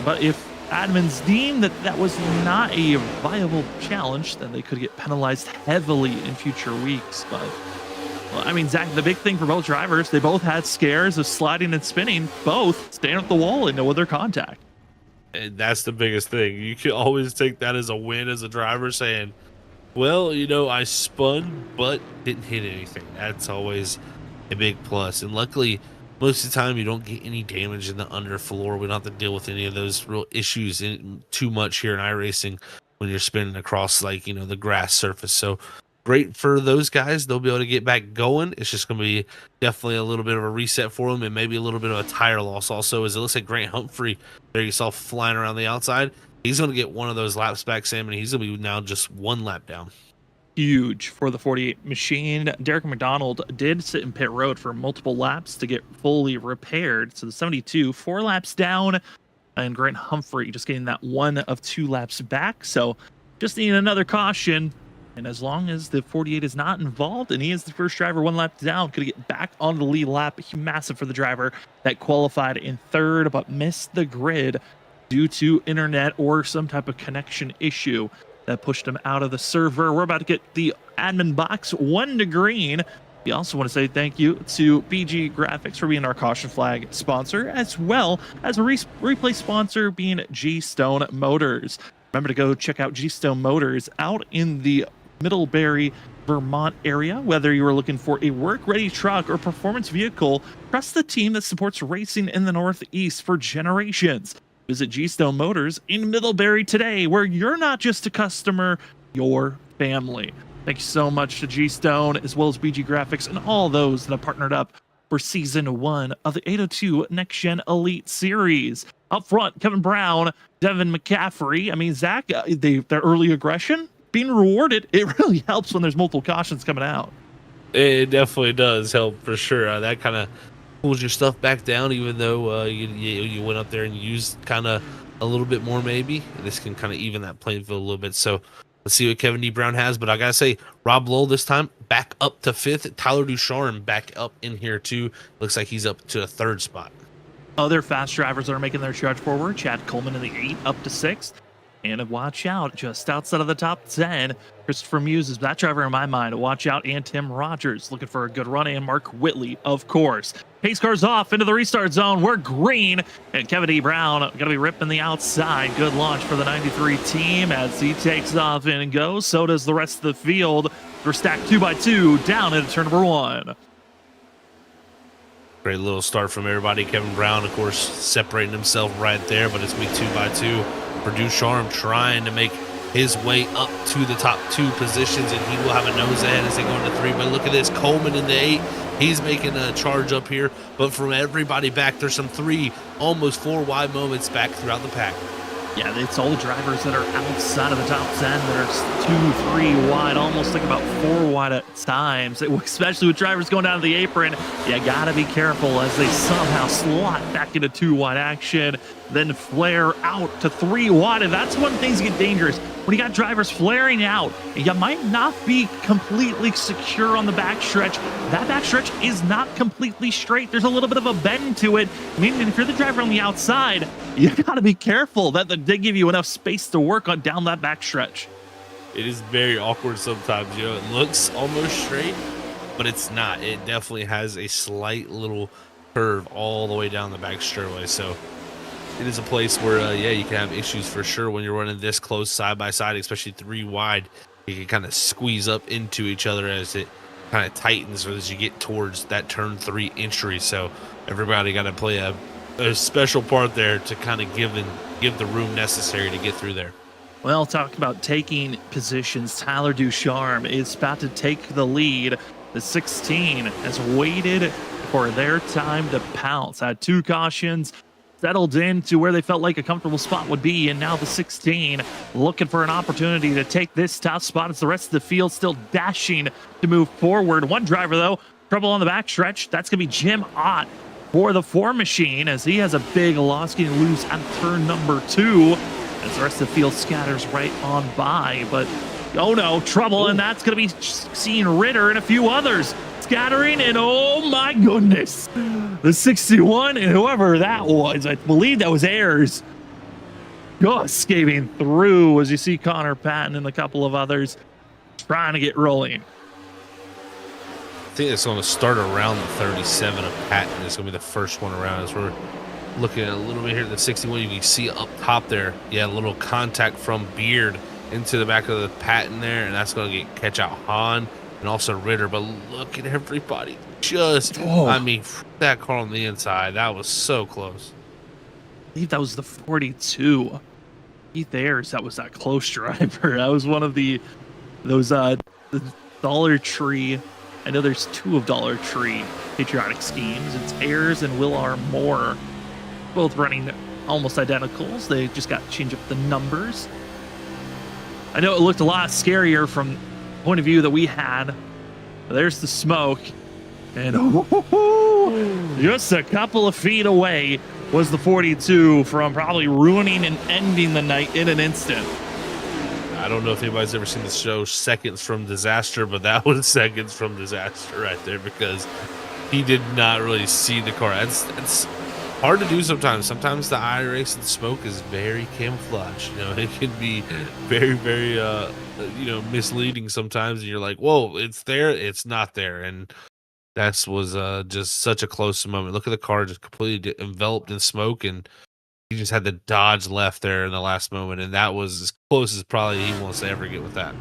But if admins deem that that was not a viable challenge, then they could get penalized heavily in future weeks. But, well, I mean, Zach, the big thing for both drivers, they both had scares of sliding and spinning, both staying at the wall and no other contact. And that's the biggest thing. You can always take that as a win as a driver, saying, well, you know, I spun but didn't hit anything. That's always a big plus. And luckily, most of the time you don't get any damage in the underfloor. We don't have to deal with any of those real issues too much here in iRacing when you're spinning across, like, you know, the grass surface. So great for those guys. They'll be able to get back going. It's just going to be definitely a little bit of a reset for them, and maybe a little bit of a tire loss also, as it looks like Grant Humphrey, there you saw flying around the outside. He's going to get one of those laps back, Sam, and he's going to be now just one lap down. Huge for the 48 machine. Derek McDonald did sit in pit road for multiple laps to get fully repaired. So the 72, 4 laps down, and Grant Humphrey just getting that 1 of 2 laps back. So just needing another caution. And as long as the 48 is not involved and he is the first driver 1 lap down, could get back on the lead lap. Massive for the driver that qualified in 3rd but missed the grid due to internet or some type of connection issue that pushed him out of the server. We're about to get the admin box 1 to green. We also want to say thank you to BG Graphics for being our caution flag sponsor, as well as a replay sponsor being G-Stone Motors. Remember to go check out G-Stone Motors out in the Middlebury, Vermont area. Whether you are looking for a work-ready truck or performance vehicle, trust the team that supports racing in the Northeast for generations. Visit G-Stone Motors in Middlebury today, where you're not just a customer, you're family. Thank you so much to G-Stone, as well as BG Graphics, and all those that have partnered up for Season 1 of the 802 Next Gen Elite Series. Up front, Kevin Brown, Devin McCaffrey. I mean, Zach, their early aggression being rewarded. It really helps when there's multiple cautions coming out. It definitely does help for sure. That kind of pulls your stuff back down, even though you went up there and used kind of a little bit more maybe. This can kind of even that playing field a little bit. So let's see what Kevin D. Brown has. But I got to say, Rob Lowell this time back up to 5th. Tyler Ducharme back up in here too. Looks like he's up to a 3rd spot. Other fast drivers that are making their charge forward. Chad Coleman in the 8 up to 6th. And watch out, just outside of the top 10, Christopher Muse is that driver in my mind. Watch out, and Tim Rogers looking for a good run, and Mark Whitley, of course. Pace cars off into the restart zone. We're green, and Kevin D. Brown going to be ripping the outside. Good launch for the 93 team as he takes off and goes. So does the rest of the field. We're stacked 2x2 down into turn number 1. Great little start from everybody. Kevin Brown, of course, separating himself right there, but it's going to be 2x2. For Ducharme trying to make his way up to the top 2 positions, and he will have a nose ahead as they go into 3. But look at this, Coleman in the 8. He's making a charge up here, but from everybody back, there's some 3, almost 4 wide moments back throughout the pack. Yeah, it's all the drivers that are outside of the top 10 that are 2, 3 wide, almost like about 4 wide at times, especially with drivers going down to the apron. You gotta be careful as they somehow slot back into 2 wide action, then flare out to 3 wide. And that's when things get dangerous. When you got drivers flaring out, you might not be completely secure on the backstretch. That backstretch is not completely straight. There's a little bit of a bend to it. Meaning if you're the driver on the outside, you gotta be careful that they give you enough space to work on down that backstretch. It is very awkward sometimes. You know, it looks almost straight, but it's not. It definitely has a slight little curve all the way down the back straightaway. So it is a place where, yeah, you can have issues for sure when you're running this close side by side, especially 3 wide. You can kind of squeeze up into each other as it kind of tightens or as you get towards that turn 3 entry. So everybody got to play a special part there to kind of give the room necessary to get through there. Well, talk about taking positions. Tyler Ducharme is about to take the lead. The 16 has waited for their time to pounce. Had 2 cautions, settled into where they felt like a comfortable spot would be, and now the 16 looking for an opportunity to take this top spot as the rest of the field still dashing to move forward. One driver, though, trouble on the backstretch. That's going to be Jim Ott for the 4 machine as he has a big loss getting loose on turn number 2 as the rest of the field scatters right on by. But, oh no, trouble, and that's going to be seeing Ritter and a few others scattering, and oh my goodness, the 61 and whoever that was, I believe that was Ayers, just skating through as you see Connor Patton and a couple of others trying to get rolling. I think it's going to start around the 37 of Patton. It's going to be the first one around as we're Looking at a little bit here at the 61, you can see up top there, yeah, a little contact from Beard into the back of the patent there, and that's going to catch out Hahn and also Ritter. But look at everybody. I mean, that car on the inside, that was so close. I believe that was the 42. Keith Ayers, that was that close driver. That was one of those the Dollar Tree. I know there's two of Dollar Tree patriotic schemes. It's Ayers and Will R. Moore, both running almost identicals. They just got to change up the numbers. I know it looked a lot scarier from the point of view that we had. There's the smoke. And just a couple of feet away was the 42 from probably ruining and ending the night in an instant. I don't know if anybody's ever seen the show Seconds from Disaster, but that was Seconds from Disaster right there, because he did not really see the car. It's hard to do sometimes. Sometimes the iRace and smoke is very camouflage. You know, it can be very, very, misleading sometimes. And you're like, whoa, it's there, it's not there. And that was just such a close moment. Look at the car just completely enveloped in smoke, and he just had the dodge left there in the last moment, and that was as close as probably he wants to ever get with that.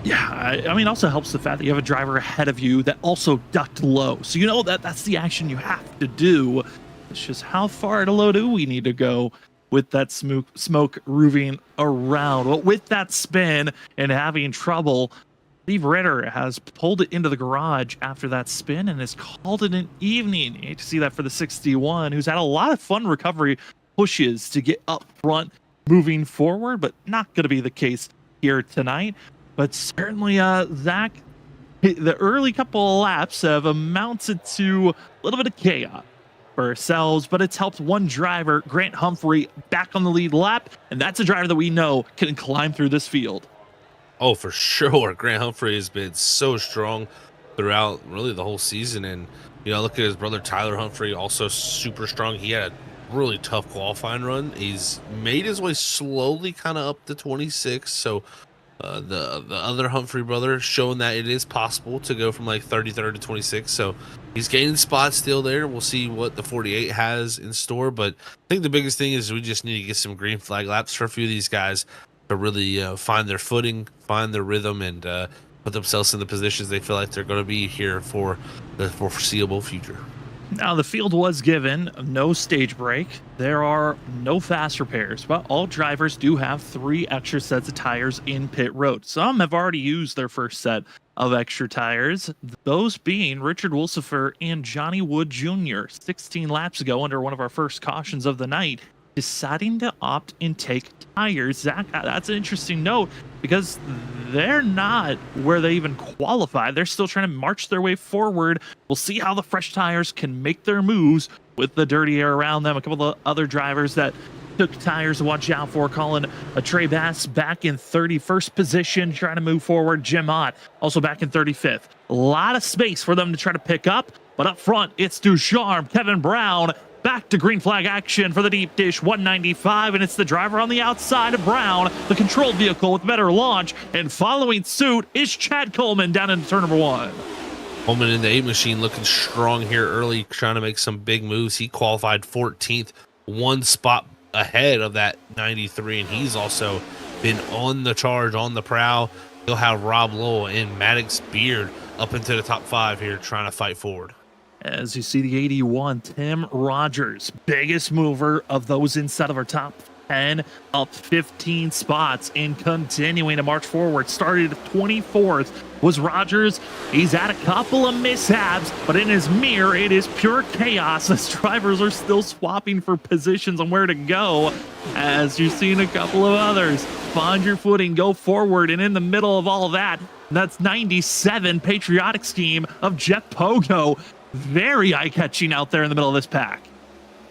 Yeah, I mean, also helps the fact that you have a driver ahead of you that also ducked low. So you know that's the action you have to do. It's just how far to low do we need to go with that smoke roving around? Well, with that spin and having trouble, Steve Ritter has pulled it into the garage after that spin and has called it an evening. You hate to see that for the 61, who's had a lot of fun recovery pushes to get up front moving forward, but not going to be the case here tonight. But certainly, Zach, the early couple of laps have amounted to a little bit of chaos for ourselves, but it's helped one driver, Grant Humphrey, back on the lead lap, and that's a driver that we know can climb through this field. Oh, for sure. Grant Humphrey has been so strong throughout really the whole season. And, look at his brother Tyler Humphrey, also super strong. He had a really tough qualifying run. He's made his way slowly kind of up to 26. So the other Humphrey brother showing that it is possible to go from like 33rd to 26. So he's gaining spots still there. We'll see what the 48 has in store. But I think the biggest thing is we just need to get some green flag laps for a few of these guys to really find their footing, find their rhythm, and put themselves in the positions they feel like they're going to be here for the foreseeable future. Now, the field was given no stage break. There are no fast repairs, but all drivers do have 3 extra sets of tires in pit road. Some have already used their first set of extra tires, those being Richard Wilsifer and Johnny Wood Jr. 16 laps ago, under one of our first cautions of the night, deciding to opt and take tires. Zach, that's an interesting note because they're not where they even qualify. They're still trying to march their way forward. We'll see how the fresh tires can make their moves with the dirty air around them. A couple of other drivers that took tires to watch out for. Colin Trey Bass back in 31st position, trying to move forward. Jim Ott also back in 35th. A lot of space for them to try to pick up, but up front, it's Ducharme, Kevin Brown, back to green flag action for the deep dish 195, and it's the driver on the outside of Brown, the controlled vehicle with better launch, and following suit is Chad Coleman down into turn number 1. Coleman in the 8 machine looking strong here early, trying to make some big moves. He qualified 14th, 1 spot ahead of that 93, and he's also been on the charge, on the prowl. He'll have Rob Lowell and Maddox Beard up into the top 5 here trying to fight forward. As you see the 81, Tim Rogers, biggest mover of those inside of our top 10, up 15 spots and continuing to march forward. Started 24th was Rogers. He's had a couple of mishaps, but in his mirror, it is pure chaos as drivers are still swapping for positions on where to go. As you're seeing a couple of others find your footing, go forward, and in the middle of all that, that's 97 patriotic scheme of Jeff Pogo. Very eye-catching out there in the middle of this pack.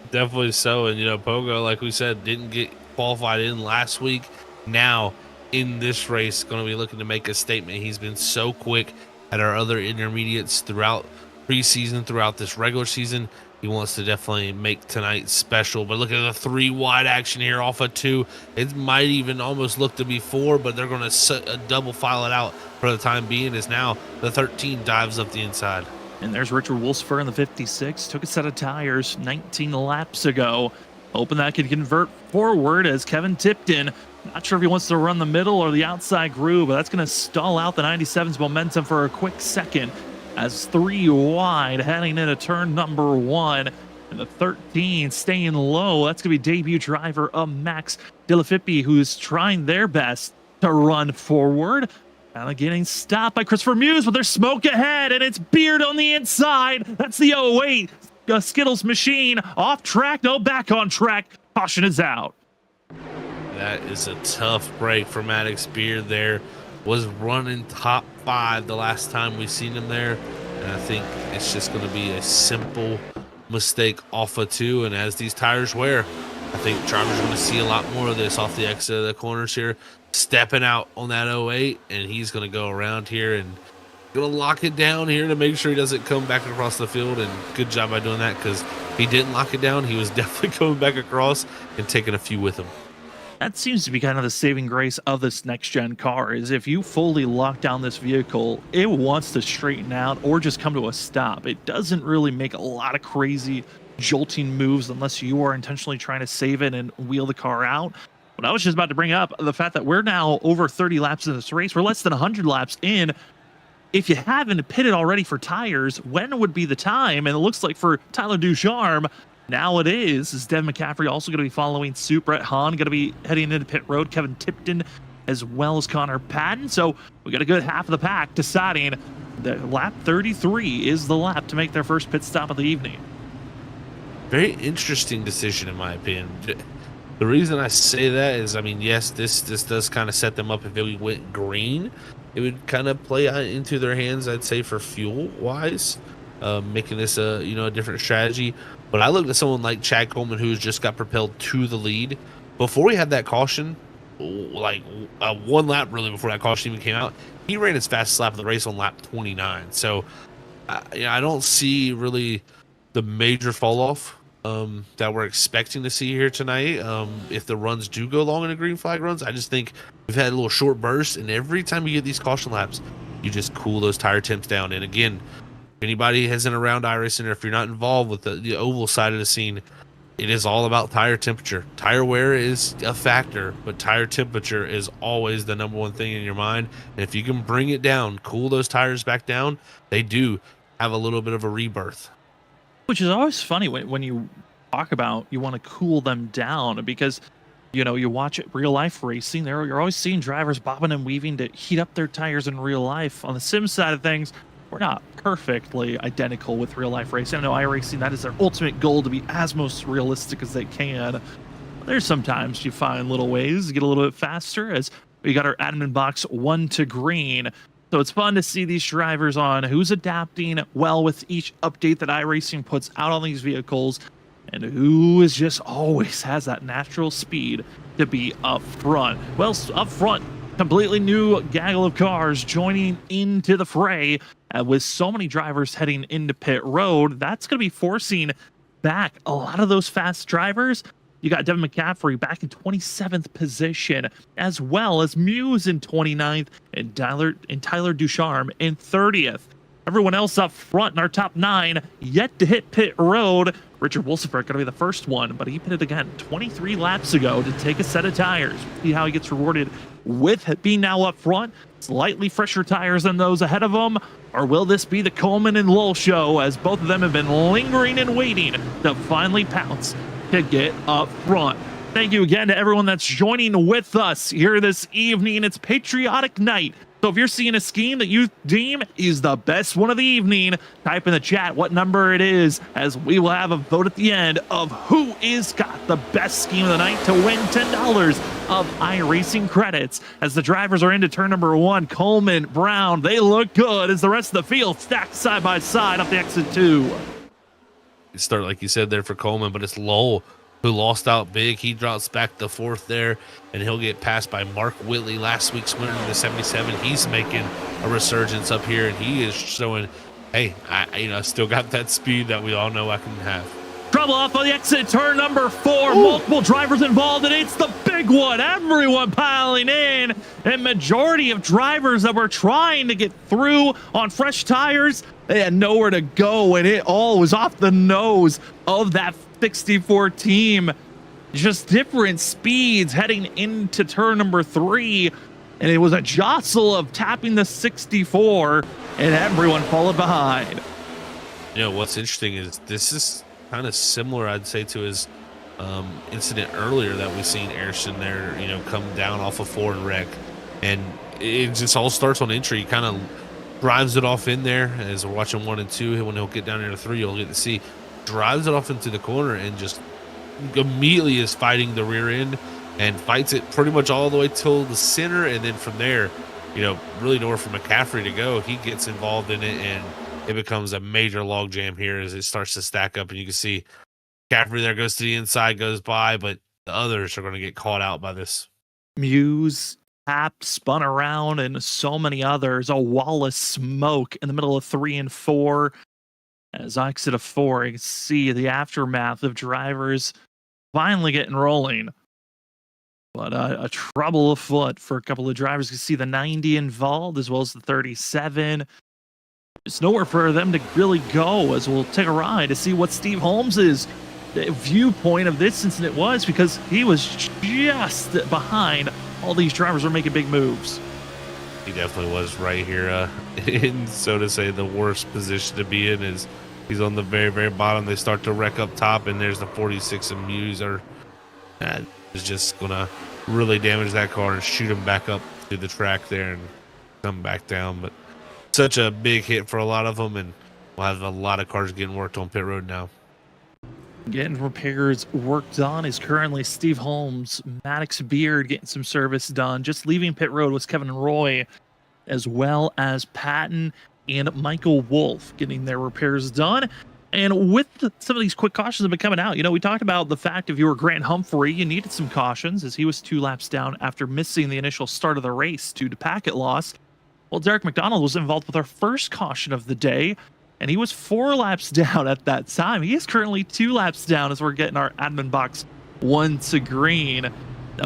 Definitely so. And, Pogo, like we said, didn't get qualified in last week. Now, in this race, going to be looking to make a statement. He's been so quick at our other intermediates throughout preseason, throughout this regular season. He wants to definitely make tonight special. But look at the 3 wide action here off of 2. It might even almost look to be 4, but they're going to double file it out for the time being, as now the 13 dives up the inside. And there's Richard Wolfsfer in the 56. Took a set of tires 19 laps ago. Hoping that could convert forward as Kevin Tipton. Not sure if he wants to run the middle or the outside groove, but that's going to stall out the 97's momentum for a quick second as 3 wide heading into turn number 1. And the 13 staying low. That's going to be debut driver of Max Delafippi, who's trying their best to run forward. Kind of getting stopped by Christopher Muse, but there's smoke ahead, and it's Beard on the inside. That's the 08 Skittles machine. Off track, no, back on track. Caution is out. That is a tough break for Maddox Beard there. Was running top 5 the last time we seen him there. And I think it's just going to be a simple mistake off of 2. And as these tires wear, I think drivers are going to see a lot more of this off the exit of the corners here. Stepping out on that 08, and he's going to go around here and going to lock it down here to make sure he doesn't come back across the field. And good job by doing that, because if he didn't lock it down, he was definitely coming back across and taking a few with him. That seems to be kind of the saving grace of this next-gen car, is if you fully lock down this vehicle, it wants to straighten out or just come to a stop. It doesn't really make a lot of crazy jolting moves unless you are intentionally trying to save it and wheel the car out. But I was just about to bring up the fact that we're now over 30 laps in this race. We're less than 100 laps in. If you haven't pitted already for tires, when would be the time? And it looks like for Tyler Ducharme, now it is. Is Devin McCaffrey also going to be following suit? Brett Hahn going to be heading into pit road. Kevin Tipton as well as Connor Patton. So we got a good half of the pack deciding that lap 33 is the lap to make their first pit stop of the evening. Very interesting decision, in my opinion. The reason I say that is, I mean, yes, this does kind of set them up. If it went green, it would kind of play into their hands, I'd say, for fuel-wise, making this a different strategy. But I looked at someone like Chad Coleman, who's just got propelled to the lead. Before he had that caution, like 1 lap really before that caution even came out, he ran his fastest lap of the race on lap 29. So I don't see really the major fall-off that we're expecting to see here tonight. If the runs do go long in the green flag runs, I just think we've had a little short burst, and every time you get these caution laps, you just cool those tire temps down. And again, if anybody hasn't around iRacing, or if you're not involved with the oval side of the scene, it is all about tire temperature. Tire wear is a factor, but tire temperature is always the number one thing in your mind. And if you can bring it down, cool those tires back down, they do have a little bit of a rebirth. Which is always funny when you talk about you want to cool them down, because you watch it real life racing. You're always seeing drivers bobbing and weaving to heat up their tires in real life. On the sim side of things, we're not perfectly identical with real life racing. I know iRacing, that is their ultimate goal, to be as most realistic as they can. There's sometimes you find little ways to get a little bit faster, as we got our admin box 1 to green. So it's fun to see these drivers on who's adapting well with each update that iRacing puts out on these vehicles, and who is just always has that natural speed to be up front. Well, up front, completely new gaggle of cars joining into the fray. With so many drivers heading into pit road, that's going to be forcing back a lot of those fast drivers. You got Devin McCaffrey back in 27th position, as well as Muse in 29th, and Tyler Ducharme in 30th. Everyone else up front in our top 9 yet to hit pit road. Richard Wolfsfer going to be the first one, but he pitted again 23 laps ago to take a set of tires. See how he gets rewarded with being now up front. Slightly fresher tires than those ahead of him. Or will this be the Coleman and Lowell show, as both of them have been lingering and waiting to finally pounce to get up front? Thank you again to everyone that's joining with us here this evening. It's Patriotic Night. So if you're seeing a scheme that you deem is the best one of the evening, type in the chat what number it is, as we will have a vote at the end of who is got the best scheme of the night to win $10 of iRacing credits. As the drivers are into turn number 1, Coleman, Brown, they look good as the rest of the field stacked side by side up the exit 2. Start like you said there for Coleman, but it's Lowell who lost out big. He drops back to 4th there, and he'll get passed by Mark Whitley, last week's winner in the 77. He's making a resurgence up here, and he is showing, hey, I still got that speed that we all know I can have. Trouble off on the exit turn number 4. Multiple drivers involved, and it's the big one. Everyone piling in, and majority of drivers that were trying to get through on fresh tires, they had nowhere to go, and it all was off the nose of that 64 team. Just different speeds heading into turn number 3, and it was a jostle of tapping the 64, and everyone followed behind. You know, what's interesting is this is kind of similar, I'd say, to his incident earlier that we've seen Ayrton there, you know, come down off of 4 and wreck. And it just all starts on entry. He kind of drives it off in there as we're watching 1 and 2. When he'll get down into 3, you'll get to see, drives it off into the corner and just immediately is fighting the rear end and fights it pretty much all the way till the center. And then from there, you know, really nowhere for McCaffrey to go. He gets involved in it, and it becomes a major log jam here as it starts to stack up. And you can see McCaffrey there goes to the inside, goes by, but the others are going to get caught out by this. Muse, Hap spun around, and so many others. A wall of smoke in the middle of 3 and 4. As I exit a 4, you can see the aftermath of drivers finally getting rolling. But a trouble afoot for a couple of drivers. You can see the 90 involved as well as the 37. There's nowhere for them to really go, as we'll take a ride to see what Steve Holmes's viewpoint of this incident was, because he was just behind all these drivers were making big moves. He definitely was right here in, so to say, the worst position to be in. Is he's on the very, very bottom. They start to wreck up top, and there's the 46 and Muse is just gonna really damage that car and shoot him back up to the track there and come back down. But such a big hit for a lot of them, and we'll have a lot of cars getting worked on pit road now. Getting repairs worked on is currently Steve Holmes, Maddox Beard getting some service done. Just leaving pit road was Kevin Roy, as well as Patton and Michael Wolf getting their repairs done. And with some of these quick cautions have been coming out, you know, we talked about the fact if you were Grant Humphrey, you needed some cautions as he was 2 laps down after missing the initial start of the race due to packet loss. Well, Derek McDonald was involved with our first caution of the day, and he was 4 laps down at that time. He is currently 2 laps down as we're getting our admin box 1 to green.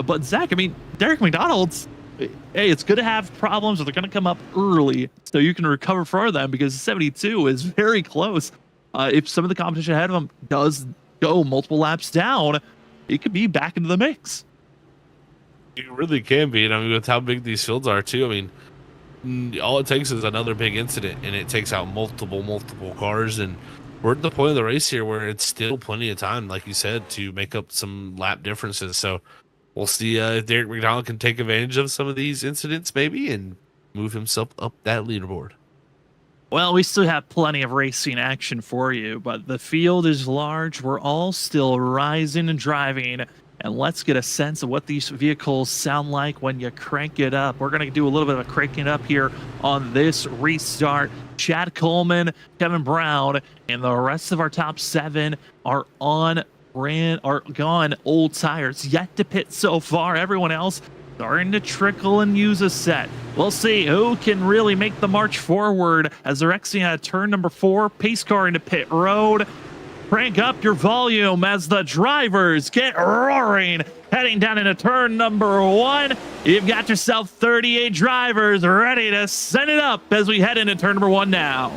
But Zach, I mean, Derek McDonald's, hey, it's good to have problems, but they're going to come up early so you can recover for them, because 72 is very close. If some of the competition ahead of him does go multiple laps down, it could be back into the mix. It really can be. And I mean, with how big these fields are too, I mean, all it takes is another big incident and it takes out multiple cars. And we're at the point of the race here where it's still plenty of time, like you said, to make up some lap differences. So we'll see if Derek McDonald can take advantage of some of these incidents maybe and move himself up that leaderboard. Well, we still have plenty of racing action for you, but the field is large. We're all still rising and driving, and let's get a sense of what these vehicles sound like when you crank it up. We're going to do a little bit of a cranking up here on this restart. Chad Coleman, Kevin Brown, and the rest of our top 7 are gone old tires. Yet to pit so far. Everyone else starting to trickle and use a set. We'll see who can really make the march forward as they're exiting out of turn number 4. Pace car into pit road. Crank up your volume as the drivers get roaring. Heading down into turn number 1. You've got yourself 38 drivers ready to send it up as we head into turn number 1 now.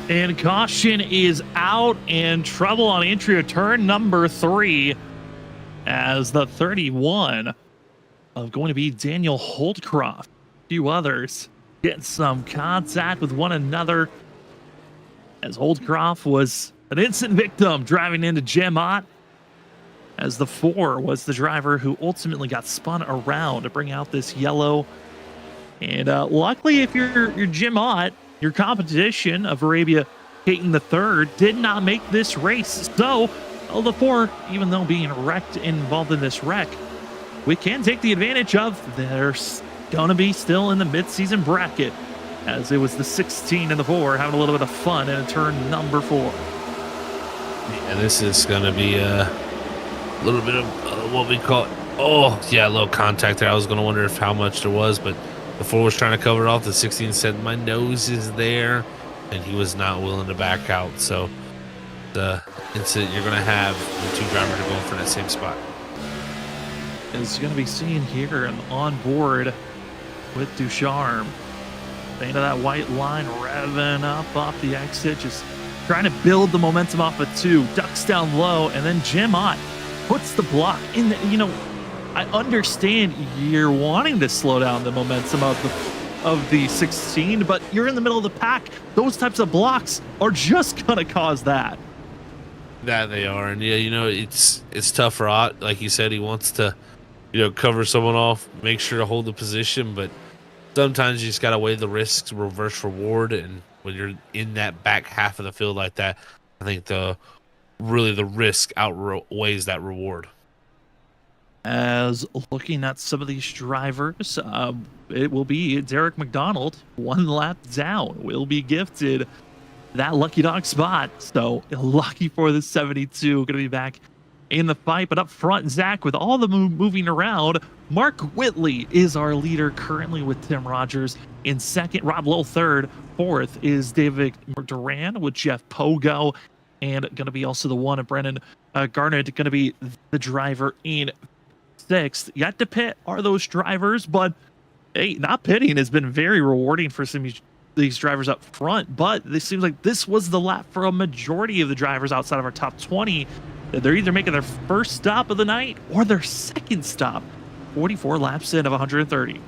And caution is out, and trouble on entry of turn number 3 as the 31 of going to be Daniel Holdcroft. A few others getting some contact with one another as Holdcroft was an instant victim driving into Jim Ott, as the 4 was the driver who ultimately got spun around to bring out this yellow. And luckily, if you're Jim Ott, your competition of Arabia Caton III did not make this race. So, the 4, even though being wrecked involved in this wreck, we can take the advantage of. They're going to be still in the mid-season bracket, as it was the 16 and the 4 having a little bit of fun in turn number 4. Yeah, this is going to be a little bit of what we call, a little contact there. I was going to wonder if how much there was, but the 4 was trying to cover it off. The 16 said, my nose is there, and he was not willing to back out. So the incident you're going to have when 2 drivers are going for that same spot is going to be seen here and on board with Ducharme. The end of that white line, revving up off the exit, just trying to build the momentum off of 2, ducks down low, and then Jim Ott puts the block in the, I understand you're wanting to slow down the momentum of the 16, but you're in the middle of the pack. Those types of blocks are just gonna cause that. That they are, and it's tough for Ott. Like you said, he wants to, cover someone off, make sure to hold the position, but sometimes you just gotta weigh the risks, reverse reward, and when you're in that back half of the field like that, I think the risk outweighs that reward. As looking at some of these drivers, it will be Derek McDonald, 1 lap down, will be gifted that lucky dog spot. So lucky for the 72, going to be back in the fight. But up front, Zach, with all the moving around, Mark Whitley is our leader currently with Tim Rogers in second, Rob Lowe third, fourth is David Duran with Jeff Pogo, and going to be also the one of Brennan Garnett, going to be the driver in sixth. Yet to pit are those drivers, but hey, not pitting has been very rewarding for some of these drivers up front. But it seems like this was the lap for a majority of the drivers outside of our top 20. They're either making their first stop of the night or their second stop. 44 laps in of 130.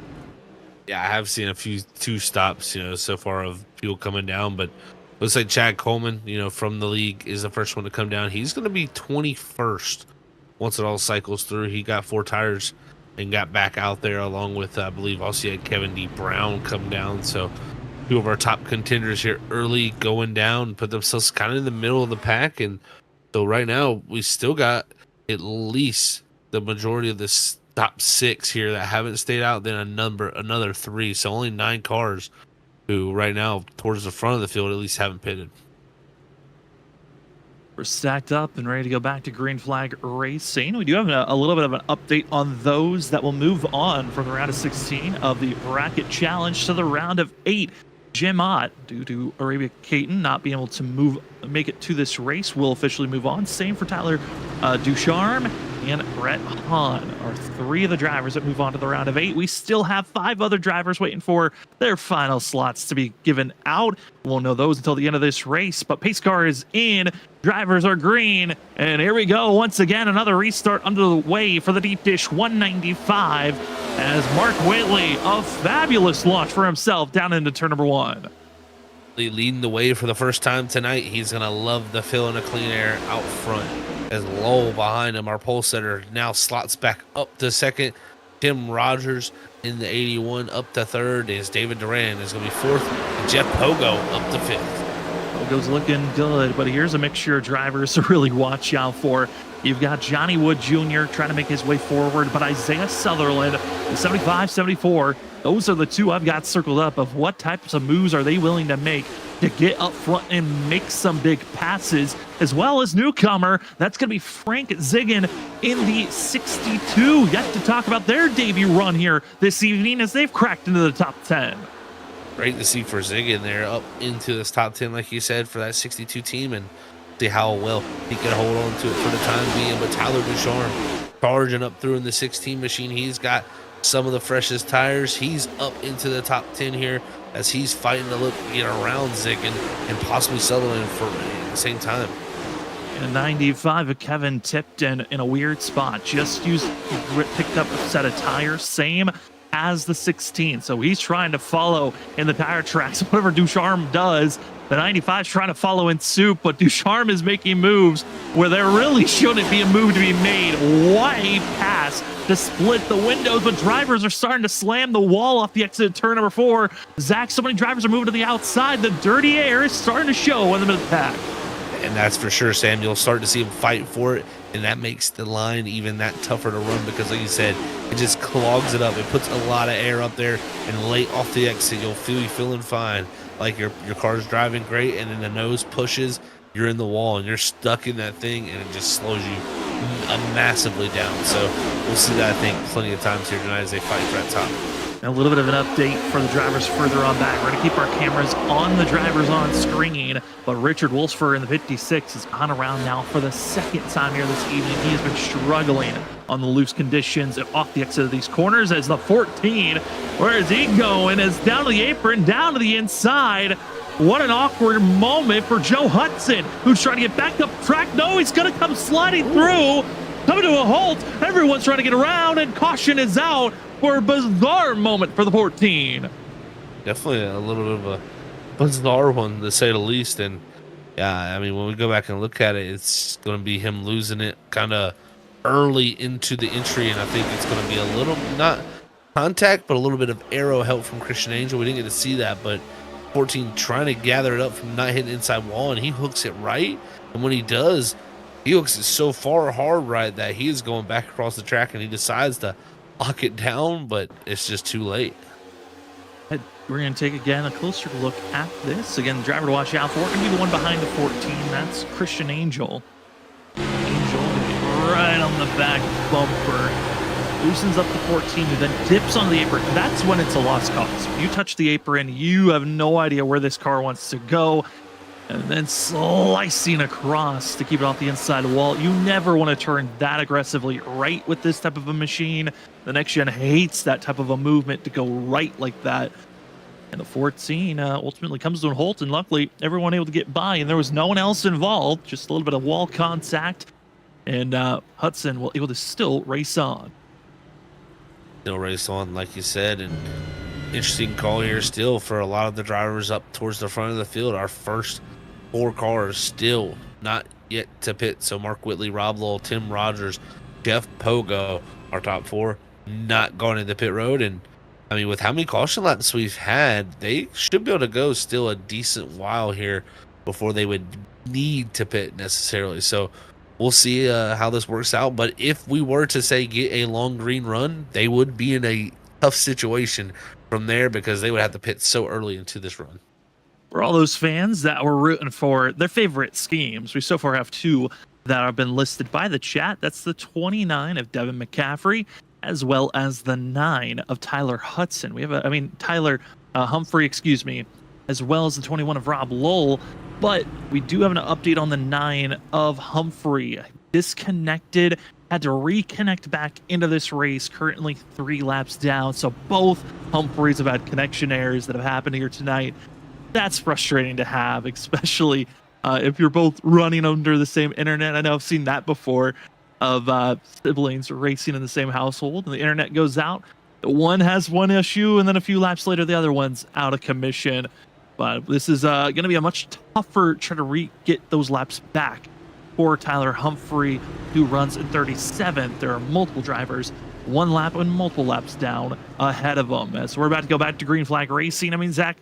Yeah, I have seen a few 2 stops, so far of people coming down, but looks like Chad Coleman, from the league is the first one to come down. He's going to be 21st. Once it all cycles through, he got 4 tires and got back out there, along with, I believe, also you had Kevin D. Brown come down. So 2 of our top contenders here early going down, put themselves kind of in the middle of the pack. And so right now, we still got at least the majority of the top 6 here that haven't stayed out, then another 3. So only 9 cars who right now, towards the front of the field, at least haven't pitted. We're stacked up and ready to go back to green flag racing. We do have a little bit of an update on those that will move on from the round of 16 of the bracket challenge to the round of 8. Jim Ott, due to Arabia Caton not being able to make it to this race, will officially move on. Same for Tyler Ducharme and Brett Hahn are 3 of the drivers that move on to the round of 8. We still have 5 other drivers waiting for their final slots to be given out. We won't know those until the end of this race, but pace car is in, drivers are green, and here we go once again. Another restart under the way for the deep dish 195 as Mark Whitley, a fabulous launch for himself down into turn number 1. Leading the way for the first time tonight. He's going to love the fill in a clean air out front. As Lowell behind him, our pole setter, now slots back up to second. Tim Rogers in the 81 up to third is David Duran is going to be fourth. And Jeff Pogo up to fifth. Pogo's looking good, but here's a mixture of drivers to really watch out for. You've got Johnny Wood Jr. trying to make his way forward, but Isaiah Sutherland, the 75, 74, those are the 2 I've got circled up of what types of moves are they willing to make to get up front and make some big passes, as well as newcomer. That's going to be Frank Ziggin in the 62. Yet to talk about their debut run here this evening as they've cracked into the top 10. Great to see for Ziggin there up into this top 10, like you said, for that 62 team, and see how well he can hold on to it for the time being. But Tyler Ducharme charging up through in the 16 machine. He's got some of the freshest tires. He's up into the top 10 here as he's fighting to get around Zick and possibly Sutherland for at the same time. In 95 of Kevin Tipton in a weird spot. Just picked up a set of tires, same as the 16. So he's trying to follow in the tire tracks. Whatever Ducharme does, the 95 is trying to follow in suit, but Ducharme is making moves where there really shouldn't be a move to be made. Way past to split the windows, but drivers are starting to slam the wall off the exit of turn number 4. Zach, so many drivers are moving to the outside. The dirty air is starting to show in the middle of the pack. And that's for sure, Sam. You'll start to see him fight for it, and that makes the line even that tougher to run because, like you said, it just clogs it up. It puts a lot of air up there, and late off the exit, you'll feel you feeling fine, like your car's driving great, and then the nose pushes, you're in the wall, and you're stuck in that thing, and it just slows you massively down. So we'll see that, I think, plenty of times here tonight as they fight for that top. A little bit of an update for the drivers further on back. We're going to keep our cameras on the drivers on screen, but Richard Wolfsfer in the 56 is on around now for the second time here this evening. He has been struggling on the loose conditions off the exit of these corners as the 14. Where is he going? Is down to the apron, down to the inside. What an awkward moment for Joe Hudson, who's trying to get back up track. No, he's going to come sliding through, coming to a halt. Everyone's trying to get around, and caution is out for a bizarre moment for the 14. Definitely a little bit of a bizarre one, to say the least. And yeah, I mean, when we go back and look at it, it's going to be him losing it kind of early into the entry, and I think it's going to be a little, not contact, but a little bit of arrow help from Christian Angel. We didn't get to see that, but 14 trying to gather it up from not hitting the inside wall, and he hooks it right. And when he does, he hooks it so far hard right that he is going back across the track, and he decides to lock it down, but it's just too late. We're going to take again a closer look at this. Again, the driver to watch out for. We're going to be the one behind the 14. That's Christian Angel. Angel right on the back bumper. Loosens up the 14, who then dips on the apron. That's when it's a lost cause. If you touch the apron, you have no idea where this car wants to go. And then slicing across to keep it off the inside wall. You never want to turn that aggressively right with this type of a machine. The next gen hates that type of a movement to go right like that. And the 14 ultimately comes to a halt, and luckily everyone able to get by, and there was no one else involved. Just a little bit of wall contact, and Hudson will able to still race on. Still race on, like you said, and interesting call here still for a lot of the drivers up towards the front of the field. Our first 4 cars still not yet to pit. So Mark Whitley, Rob Lowell, Tim Rogers, Jeff Pogo, our top 4, not going into pit road. And I mean, with how many caution laps we've had, they should be able to go still a decent while here before they would need to pit necessarily. So we'll see how this works out. But if we were to say get a long green run, they would be in a tough situation from there because they would have to pit so early into this run. For all those fans that were rooting for their favorite schemes, we so far have 2 that have been listed by the chat. That's the 29 of Devin McCaffrey, as well as the 9 of Tyler Hudson. We have Tyler Humphrey, excuse me, as well as the 21 of Rob Lowell. But we do have an update on the 9 of Humphrey. Disconnected, had to reconnect back into this race, currently 3 laps down. So both Humphreys have had connection errors that have happened here tonight. That's frustrating to have, especially if you're both running under the same internet. I know I've seen that before of siblings racing in the same household, and the internet goes out. One has one issue, and then a few laps later, the other one's out of commission. But this is going to be a much tougher try to get those laps back for Tyler Humphrey, who runs in 37th. There are multiple drivers, 1 lap and multiple laps down ahead of them. As we're about to go back to green flag racing, I mean, Zach,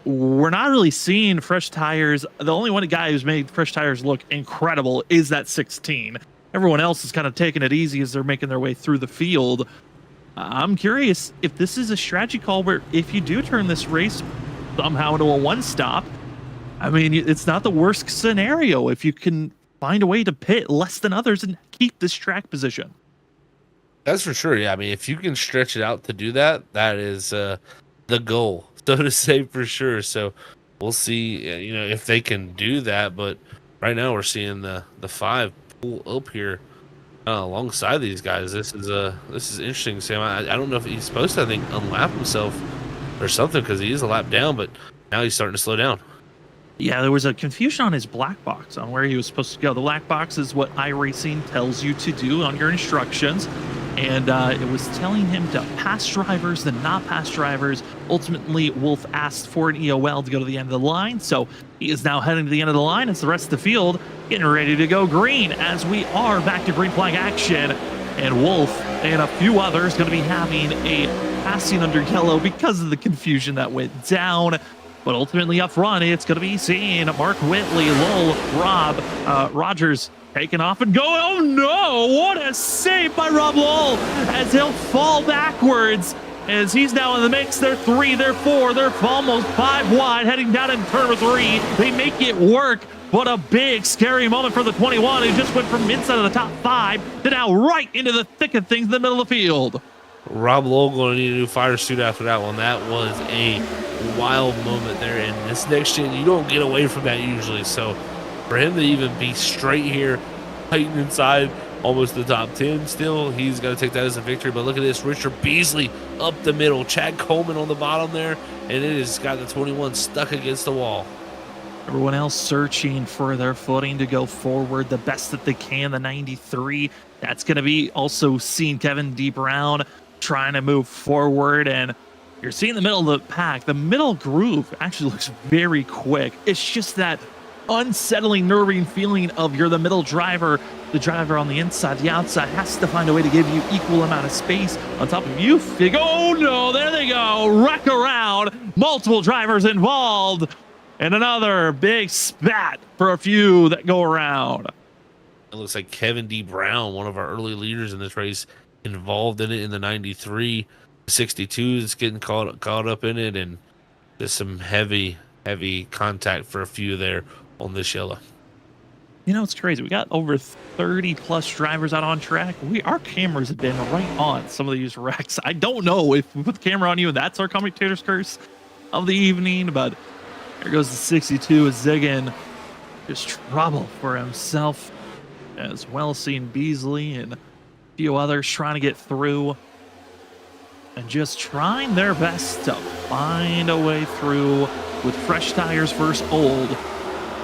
we're not really seeing fresh tires. The only one guy who's made fresh tires look incredible is that 16. Everyone else is kind of taking it easy as they're making their way through the field. I'm curious if this is a strategy call where if you do turn this race somehow into a 1-stop, I mean, it's not the worst scenario if you can find a way to pit less than others and keep this track position. That's for sure. Yeah, I mean, if you can stretch it out to do that, that is the goal, so to say, for sure. So we'll see, if they can do that. But right now we're seeing the 5 pull up here alongside these guys. This is interesting, Sam. I don't know if he's supposed to, I think, unlap himself or something because he is a lap down, but now he's starting to slow down. Yeah, there was a confusion on his black box on where he was supposed to go. The black box is what iRacing tells you to do on your instructions. And it was telling him to pass drivers, then not pass drivers. Ultimately, Wolf asked for an EOL to go to the end of the line. So he is now heading to the end of the line as the rest of the field getting ready to go green as we are back to green flag action. And Wolf and a few others going to be having a passing under yellow because of the confusion that went down. But ultimately up front, it's going to be seen Mark Whitley, Lowell, Rob, Rogers taking off and going. Oh no, what a save by Rob Lowell as he'll fall backwards as he's now in the mix. They're 3, they're 4, they're almost 5 wide heading down in turn 3. They make it work. What a big, scary moment for the 21 who just went from inside of the top 5 to now right into the thick of things in the middle of the field. Rob Lowell going to need a new fire suit after that one. That was a wild moment there. And this next gen, you don't get away from that usually. So for him to even be straight here, fighting inside almost the top 10 still, he's got to take that as a victory. But look at this, Richard Beasley up the middle, Chad Coleman on the bottom there, and it has got the 21 stuck against the wall. Everyone else searching for their footing to go forward the best that they can. The 93, that's going to be also seeing Kevin D. Brown trying to move forward, and you're seeing the middle of the pack. The middle groove actually looks very quick. It's just that unsettling, nerving feeling of you're the middle driver. The driver on the inside, the outside has to find a way to give you equal amount of space on top of you. Oh no, there they go. Wreck around. Multiple drivers involved. And another big spat for a few that go around. It looks like Kevin D. Brown, one of our early leaders in this race, involved in it in the 93. 62 is getting caught up in it, and there's some heavy contact for a few there on this yellow. You know, it's crazy. We got over 30 plus drivers out on track. Our cameras have been right on some of these wrecks. I don't know if we put the camera on you and that's our commentator's curse of the evening, but there goes the 62 Ziggin. Just trouble for himself, as well, seeing Beasley and a few others trying to get through and just trying their best to find a way through with fresh tires versus old.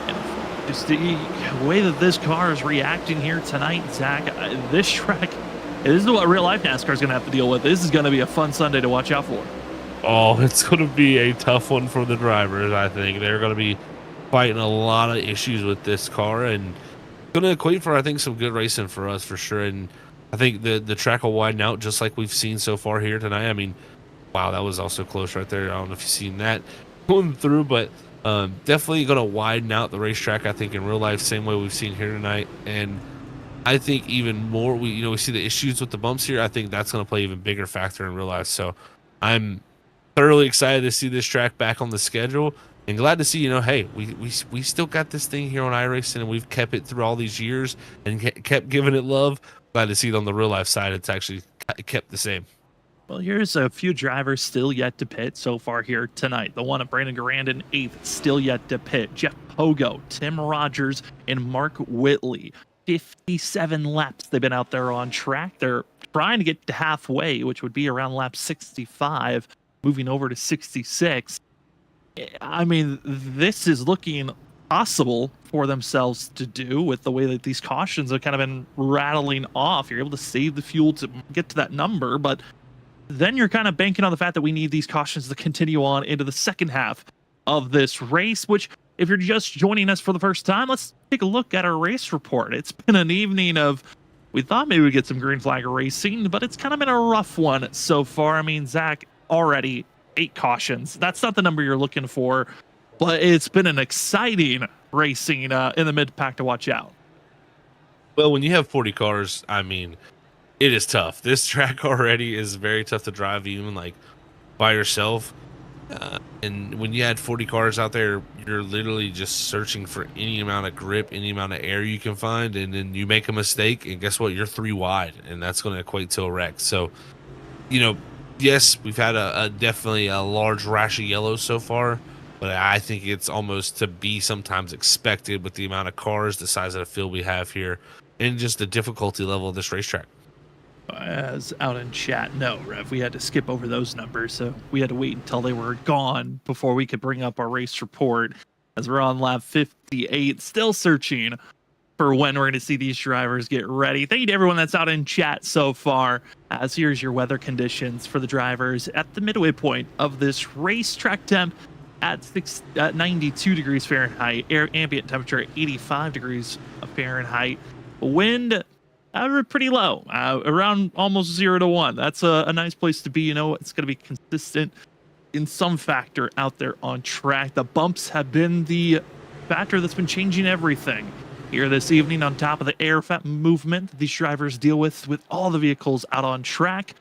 And just the way that this car is reacting here tonight, Zach, this track, this is what real life NASCAR is going to have to deal with. This is going to be a fun Sunday to watch out for. Oh, it's going to be a tough one for the drivers, I think. They're going to be fighting a lot of issues with this car, and going to equate for, I think, some good racing for us for sure. And I think the track will widen out just like we've seen so far here tonight. I mean, wow, that was also close right there. I don't know if you've seen that going through, but definitely going to widen out the racetrack, I think, in real life, same way we've seen here tonight. And I think even more, we see the issues with the bumps here. I think that's going to play even bigger factor in real life. So I'm thoroughly excited to see this track back on the schedule, and glad to see, hey, we still got this thing here on iRacing, and we've kept it through all these years and kept giving it love. Glad to see it on the real life side. It's actually kept the same. Well, here's a few drivers still yet to pit so far here tonight. The one of Brandon Garand 8th, still yet to pit. Jeff Pogo, Tim Rogers, and Mark Whitley. 57 laps they've been out there on track. They're trying to get to halfway, which would be around lap 65. Moving over to 66. I mean, this is looking possible for themselves to do with the way that these cautions have kind of been rattling off. You're able to save the fuel to get to that number, but then you're kind of banking on the fact that we need these cautions to continue on into the second half of this race, which, if you're just joining us for the first time, let's take a look at our race report. It's been an evening of, we thought maybe we'd get some green flag racing, but it's kind of been a rough one so far. I mean, Zach, already 8 cautions. That's not the number you're looking for, but it's been an exciting racing in the mid-pack to watch out. Well, when you have 40 cars, I mean, it is tough. This track already is very tough to drive, even like by yourself. And when you had 40 cars out there, you're literally just searching for any amount of grip, any amount of air you can find, and then you make a mistake, and guess what? You're 3 wide, and that's going to equate to a wreck. So, yes, we've had a definitely a large rash of yellows so far, but I think it's almost to be sometimes expected with the amount of cars, the size of the field we have here. and just the difficulty level of this racetrack. As out in chat, no, Rev, we had to skip over those numbers, so we had to wait until they were gone before we could bring up our race report. As we're on lap 58, still searching for when we're going to see these drivers get ready. Thank you to everyone that's out in chat so far. As here's your weather conditions for the drivers at the midway point of this racetrack. Temp at 92 degrees Fahrenheit, air ambient temperature at 85 degrees Fahrenheit. Wind pretty low, around almost 0 to 1. That's a nice place to be. You know, it's going to be consistent in some factor out there on track. The bumps have been the factor that's been changing everything here this evening, on top of the air movement these drivers deal with all the vehicles out on track.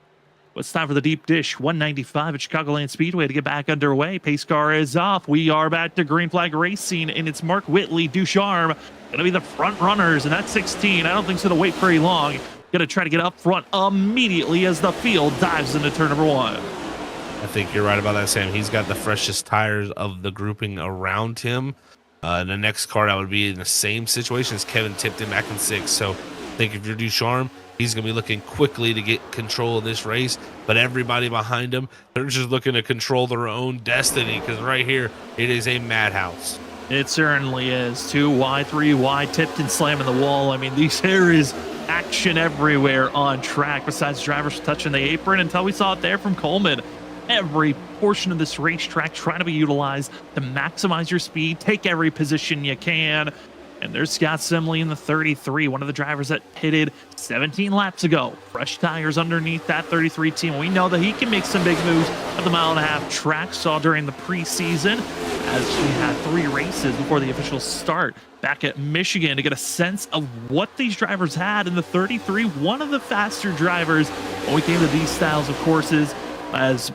It's time for the deep dish 195 at Chicagoland Speedway to get back underway. Pace car is off. We are back to green flag racing, and it's Mark Whitley, Ducharme, going to be the front runners, and that's 16. I don't think it's going to wait very long. Going to try to get up front immediately as the field dives into turn number 1. I think you're right about that, Sam. He's got the freshest tires of the grouping around him. The next car that would be in the same situation as Kevin Tipton back in 6th. So I think if you're Ducharme, he's going to be looking quickly to get control of this race. But everybody behind him, they're just looking to control their own destiny, because right here, it is a madhouse. It certainly is. 2 wide, 3 wide, Tipton slamming the wall. I mean, there is action everywhere on track, besides drivers touching the apron, until we saw it there from Coleman. Every portion of this racetrack trying to be utilized to maximize your speed, take every position you can. And there's Scott Simley in the 33, one of the drivers that pitted 17 laps ago. Fresh tires underneath that 33 team. We know that he can make some big moves at the mile-and-a-half track. Saw during the preseason, as we had 3 races before the official start back at Michigan, to get a sense of what these drivers had in the 33. One of the faster drivers when we came to these styles of courses, as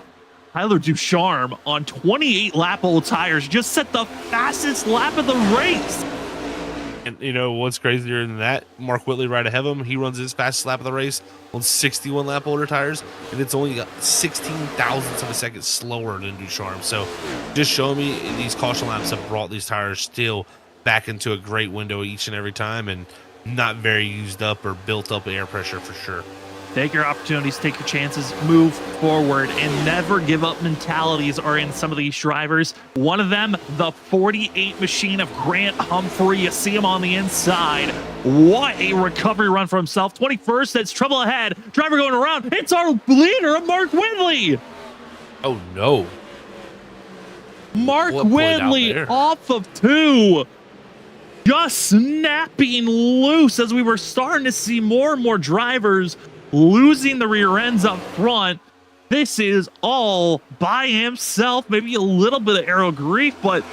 Tyler Ducharme on 28 lap old tires just set the fastest lap of the race. And you know what's crazier than that? Mark Whitley right ahead of him. He runs his fastest lap of the race on 61 lap older tires, and it's only got 16 thousandths of a second slower than Ducharme. So just show me these caution laps have brought these tires still back into a great window each and every time, and not very used up or built up air pressure for sure. Take your opportunities, take your chances, move forward, and never give up mentalities are in some of these drivers. One of them, the 48 machine of Grant Humphrey. You see him on the inside. What a recovery run for himself. 21st, that's trouble ahead. Driver going around. It's our leader, Mark Whitley. Oh, no. Mark Whitley off of 2. Just snapping loose as we were starting to see more and more drivers losing the rear ends up front. This is all by himself. Maybe a little bit of aero grief, but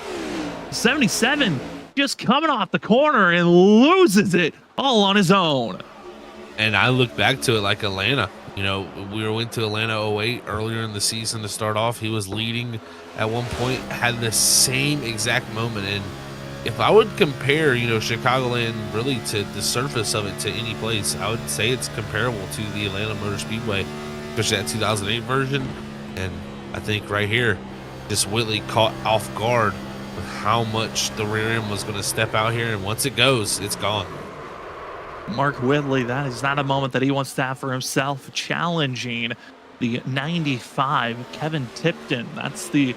77 just coming off the corner and loses it all on his own. And I look back to it like Atlanta. You know, we went to Atlanta 08 earlier in the season to start off. He was leading at one point, had the same exact moment. And if I would compare, you know, Chicagoland really to the surface of it to any place, I would say it's comparable to the Atlanta Motor Speedway, especially that 2008 version. And I think right here, just Whitley caught off guard with how much the rear end was going to step out here. And once it goes, it's gone. Mark Whitley, that is not a moment that he wants to have for himself, challenging the 95 Kevin Tipton. That's the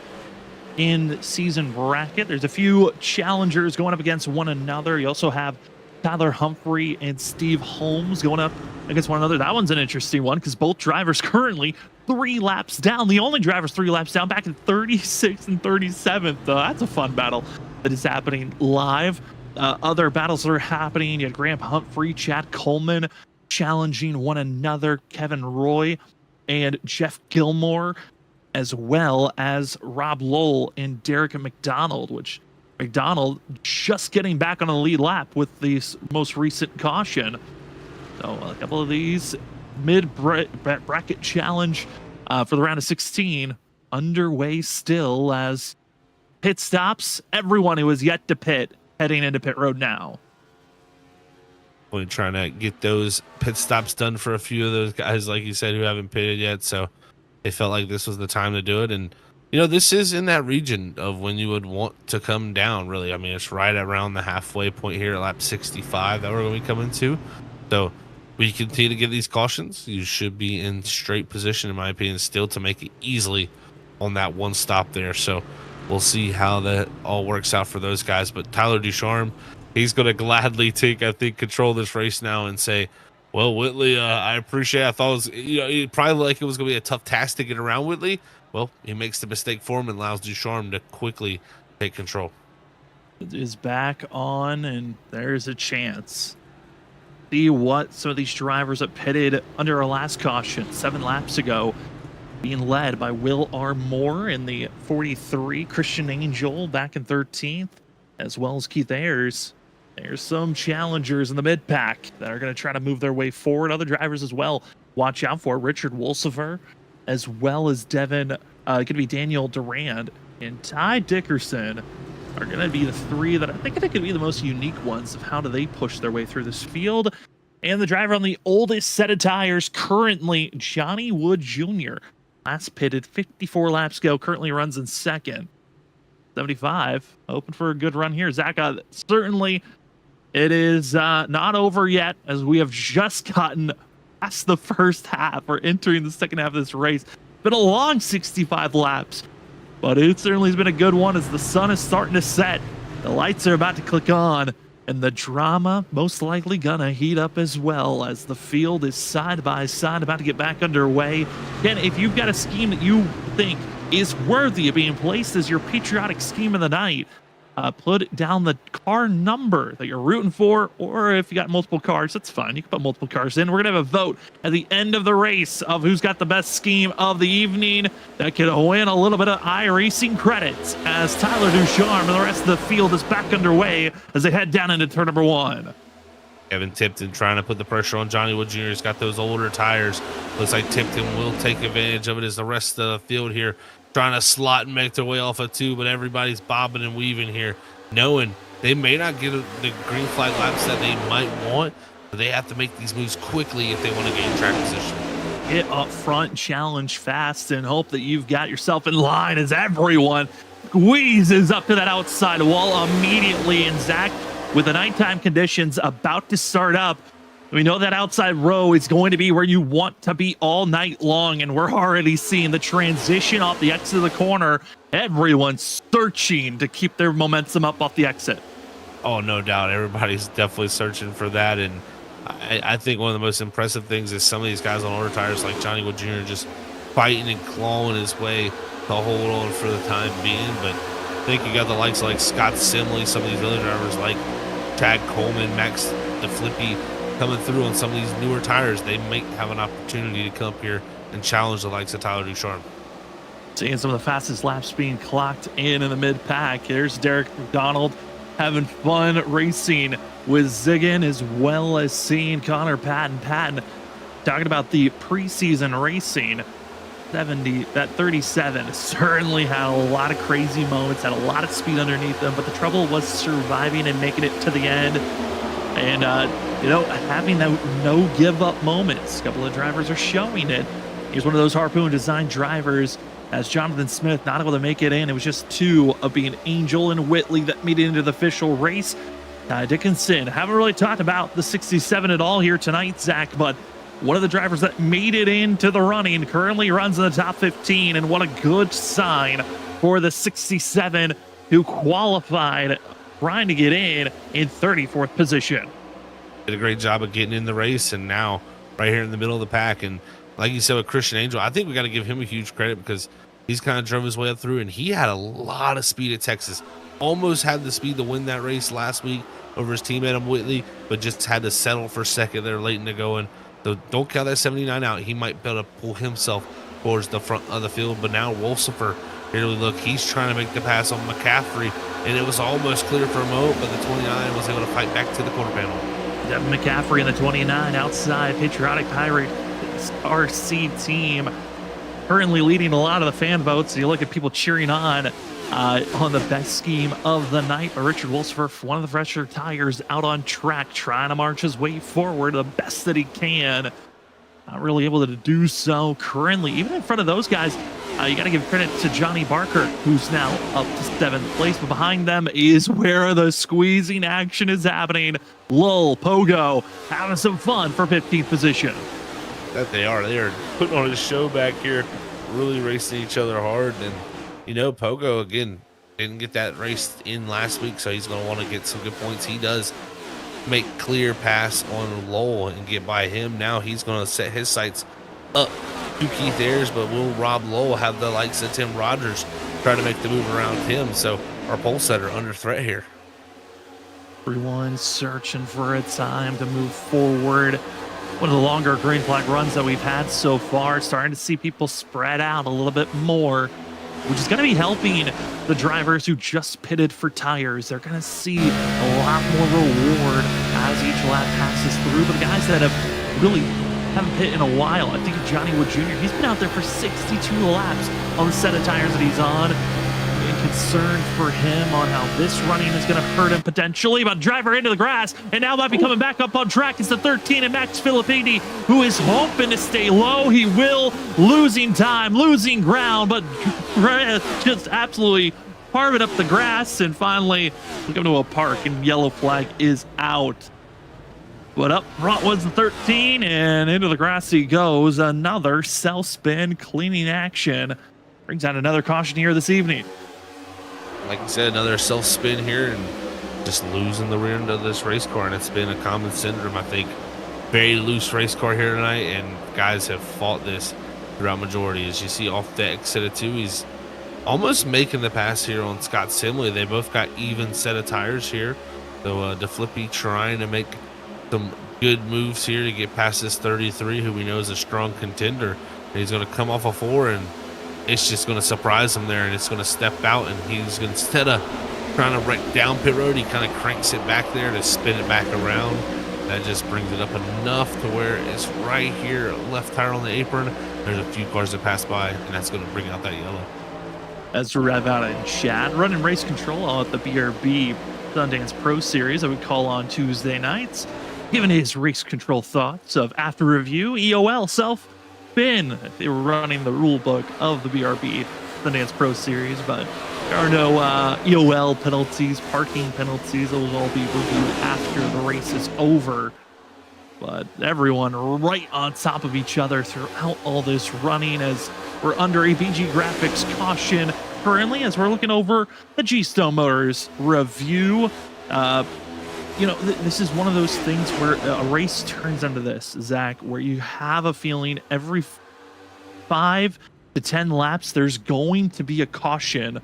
in-season bracket. There's a few challengers going up against one another. You also have Tyler Humphrey and Steve Holmes going up against one another. That one's an interesting one because both drivers currently 3 laps down. The only drivers 3 laps down back in 36th and 37th. That's a fun battle that is happening live. Other battles that are happening. You had Graham Humphrey, Chad Coleman challenging one another. Kevin Roy and Jeff Gilmore, as well as Rob Lowell and Derek McDonald, which McDonald just getting back on the lead lap with the most recent caution. So a couple of these mid-bracket challenge for the round of 16 underway still, as pit stops. Everyone who is yet to pit heading into pit road now. We're trying to get those pit stops done for a few of those guys, like you said, who haven't pitted yet. So they felt like this was the time to do it. And this is in that region of when you would want to come down, really. I mean, it's right around the halfway point here at lap 65 that we're going to be coming to. So we continue to get these cautions. You should be in straight position, in my opinion, still to make it easily on that one stop there. So we'll see how that all works out for those guys. But Tyler Ducharme, he's going to gladly take, I think, control of this race now and say, well, Whitley, I appreciate it. I thought it was, it probably like it was going to be a tough task to get around Whitley. Well, he makes the mistake for him and allows Ducharme to quickly take control. Is back on, and there's a chance. See what some of these drivers that pitted under our last caution 7 laps ago, being led by Will R. Moore in the 43, Christian Angel back in 13th, as well as Keith Ayers. There's some challengers in the mid-pack that are going to try to move their way forward. Other drivers as well. Watch out for Richard Wolsifer, as well as Devin, going to be Daniel Durand and Ty Dickerson are going to be the 3 that I think could be the most unique ones of how do they push their way through this field. And the driver on the oldest set of tires currently, Johnny Wood Jr. Last pitted 54 laps ago, currently runs in second. 75, hoping for a good run here. Zach, certainly it is not over yet, as we have just gotten past the first half. We're entering the second half of this race. Been a long 65 laps, but it certainly has been a good one as the sun is starting to set. The lights are about to click on, and the drama most likely gonna heat up as well as the field is side by side about to get back underway. Again, if you've got a scheme that you think is worthy of being placed as your patriotic scheme of the night, put down the car number that you're rooting for, or if you got multiple cars, that's fine. You can put multiple cars in. We're gonna have a vote at the end of the race of who's got the best scheme of the evening that could win a little bit of iRacing credits as Tyler Ducharme and the rest of the field is back underway as they head down into turn number 1. Kevin Tipton trying to put the pressure on Johnny Wood Jr. He's got those older tires. Looks like Tipton will take advantage of it as the rest of the field here trying to slot and make their way off of 2, but everybody's bobbing and weaving here, knowing they may not get the green flag laps that they might want, but they have to make these moves quickly if they want to gain track position. Get up front, challenge fast, and hope that you've got yourself in line as everyone squeezes up to that outside wall immediately. And Zach, with the nighttime conditions about to start up, we know that outside row is going to be where you want to be all night long, and we're already seeing the transition off the exit of the corner. Everyone's searching to keep their momentum up off the exit. Oh, no doubt. Everybody's definitely searching for that, and I think one of the most impressive things is some of these guys on older tires like Johnny Wood Jr. just fighting and clawing his way to hold on for the time being. But I think you got the likes like Scott Simley, some of these other drivers like Chad Coleman, Max DeFlippy, coming through on some of these newer tires. They might have an opportunity to come up here and challenge the likes of Tyler Ducharme. Seeing some of the fastest laps being clocked in the mid-pack. There's Derek McDonald having fun racing with Ziggin, as well as seeing Connor Patton. Patton talking about the preseason racing. 37 certainly had a lot of crazy moments, had a lot of speed underneath them, but the trouble was surviving and making it to the end. And, having that no give up moments. A couple of drivers are showing it. He's one of those Harpoon design drivers, as Jonathan Smith not able to make it in. It was just 2 of being Angel and Whitley that made it into the official race. Dickinson, haven't really talked about the 67 at all here tonight, Zach, but one of the drivers that made it into the running currently runs in the top 15, and what a good sign for the 67 who qualified trying to get in 34th position. Did a great job of getting in the race, and now right here in the middle of the pack. And like you said with Christian Angel, I think we got to give him a huge credit because he's kind of drove his way up through, and he had a lot of speed at Texas. Almost had the speed to win that race last week over his teammate Whitley, but just had to settle for second there late in the going. So don't count that 79 out. He might be able to pull himself towards the front of the field. But now Wolsifer, here we look, he's trying to make the pass on McCaffrey, and it was almost clear for a moment, but the 29 was able to fight back to the quarter panel. Devin McCaffrey in the 29 outside. Patriotic Pirate RC team currently leading a lot of the fan votes. You look at people cheering on the best scheme of the night. But Richard Wolsifer, one of the fresher tires, out on track, trying to march his way forward the best that he can. Not really able to do so currently. Even in front of those guys, You got to give credit to Johnny Barker, who's now up to 7th place, but behind them is where the squeezing action is happening. Lowell, Pogo, having some fun for 15th position. That they are. They are putting on a show back here, really racing each other hard. And, you know, Pogo, again, didn't get that race in last week, so he's going to want to get some good points. He does make clear pass on Lowell and get by him. Now he's going to set his sights up to Keith Ayers, but will Rob Lowell have the likes of Tim Rogers try to make the move around him? So our pole setter under threat here. Everyone searching for a time to move forward. One of the longer green flag runs that we've had so far, starting to see people spread out a little bit more, which is going to be helping the drivers who just pitted for tires. They're going to see a lot more reward as each lap passes through. But the guys that have really haven't pit in a while, I think of Johnny Wood Jr. He's been out there for 62 laps on the set of tires that he's on. Concerned for him on how this running is going to hurt him potentially, but driver into the grass, and now might be coming back up on track. It's the 13 and Max Filippini, who is hoping to stay low. He will, losing time, losing ground, but just absolutely carving up the grass, and finally we come to a park, and yellow flag is out. But up front was the 13, and into the grass he goes. Another self-spin cleaning action brings out another caution here this evening. Like I said, another self-spin here and just losing the rear end of this race car, and it's been a common syndrome, I think. Very loose race car here tonight, and guys have fought this throughout majority. As you see off the exit of 2, he's almost making the pass here on Scott Simley. They both got even set of tires here. So DeFlippy trying to make some good moves here to get past this 33, who we know is a strong contender. And he's going to come off a 4, and it's just going to surprise him there, and it's going to step out, and he's going to, instead of trying to wreck down pit road, he kind of cranks it back there to spin it back around. That just brings it up enough to where it's right here, left tire on the apron. There's a few cars that pass by, and that's going to bring out that yellow. As to rev out in chat, running race control at the BRB Sundance Pro Series that we call on Tuesday nights, giving his race control thoughts of after review, EOL self-spin. They were running the rule book of the BRB Sundance Pro Series, but there are no EOL penalties, parking penalties. Those will all be reviewed after the race is over. But everyone right on top of each other throughout all this running, as we're under a BG Graphics caution currently, as we're looking over the G-Stone Motors review. You know, this is one of those things where a race turns into this, Zach, where you have a feeling every 5 to 10 laps, there's going to be a caution.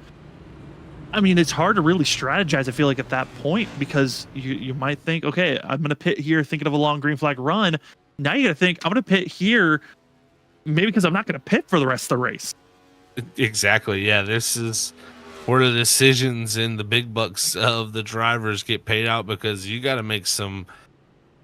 I mean, it's hard to really strategize, I feel like, at that point, because you might think, okay, I'm going to pit here thinking of a long green flag run. Now you got to think, I'm going to pit here maybe because I'm not going to pit for the rest of the race. Exactly. Yeah, this is where the decisions and the big bucks of the drivers get paid out, because you got to make some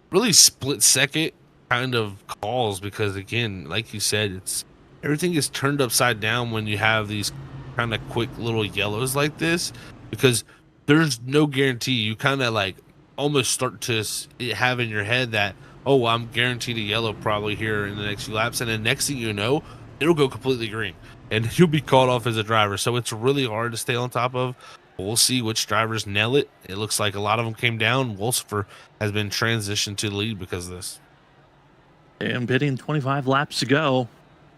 really split second kind of calls, because again, like you said, it's everything is turned upside down when you have these kind of quick little yellows like this, because there's no guarantee. You kind of like almost start to have in your head that, oh, I'm guaranteed a yellow probably here in the next few laps, and then next thing you know, it'll go completely green and you'll be called off as a driver. So it's really hard to stay on top of. We'll see which drivers nail it. It looks like a lot of them came down. Wolfsfer has been transitioned to the lead because of this. And bidding 25 laps to go.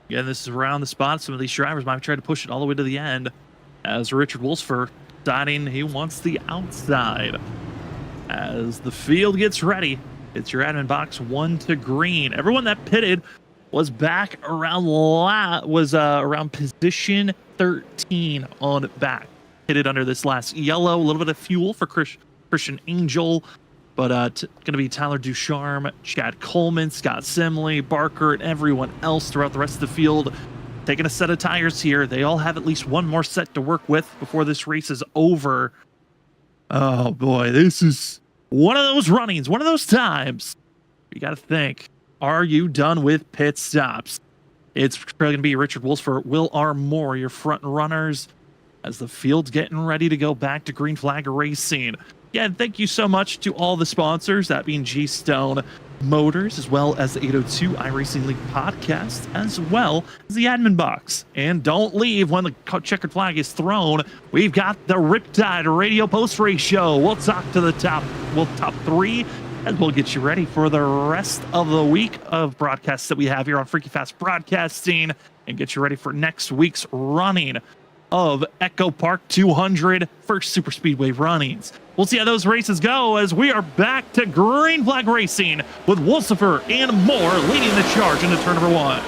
Again, this is around the spot. Some of these drivers might try to push it all the way to the end, as Richard Wolfsfer deciding he wants the outside. As the field gets ready, it's your admin box 1 to green. Everyone that pitted was back around around position 13 on back. Pitted under this last yellow. A little bit of fuel for Christian Angel, but going to be Tyler Ducharme, Chad Coleman, Scott Simley, Barker, and everyone else throughout the rest of the field taking a set of tires here. They all have at least one more set to work with before this race is over. Oh boy, this is one of those runnings, one of those times. You got to think, are you done with pit stops? It's probably going to be Richard Wolfsfer, Will R. Moore, your front runners, as the field's getting ready to go back to green flag racing. Yeah, thank you so much to all the sponsors, that being G-Stone, Motors, as well as the 802 iRacing League podcast, as well as the admin box. And don't leave when the checkered flag is thrown. We've got the Riptide Radio Post Race Show. We'll talk to the top 3, and we'll get you ready for the rest of the week of broadcasts that we have here on Freaky Fast Broadcasting, and get you ready for next week's running of Echo Park 200 First Super Speedway runnings. We'll see how those races go as we are back to green flag racing with Wolcifer and more leading the charge into turn number 1.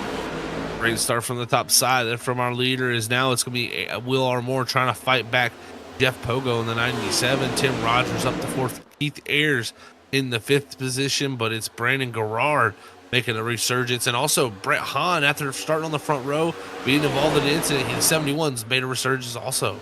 Great start from the top side. And from our leader is now it's going to be Will Armour trying to fight back Jeff Pogo in the 97. Tim Rogers up to 4th. Keith Ayers in the 5th position, but it's Brandon Garrard making a resurgence. And also Brett Hahn, after starting on the front row, being involved in the incident, his 71's made a resurgence also.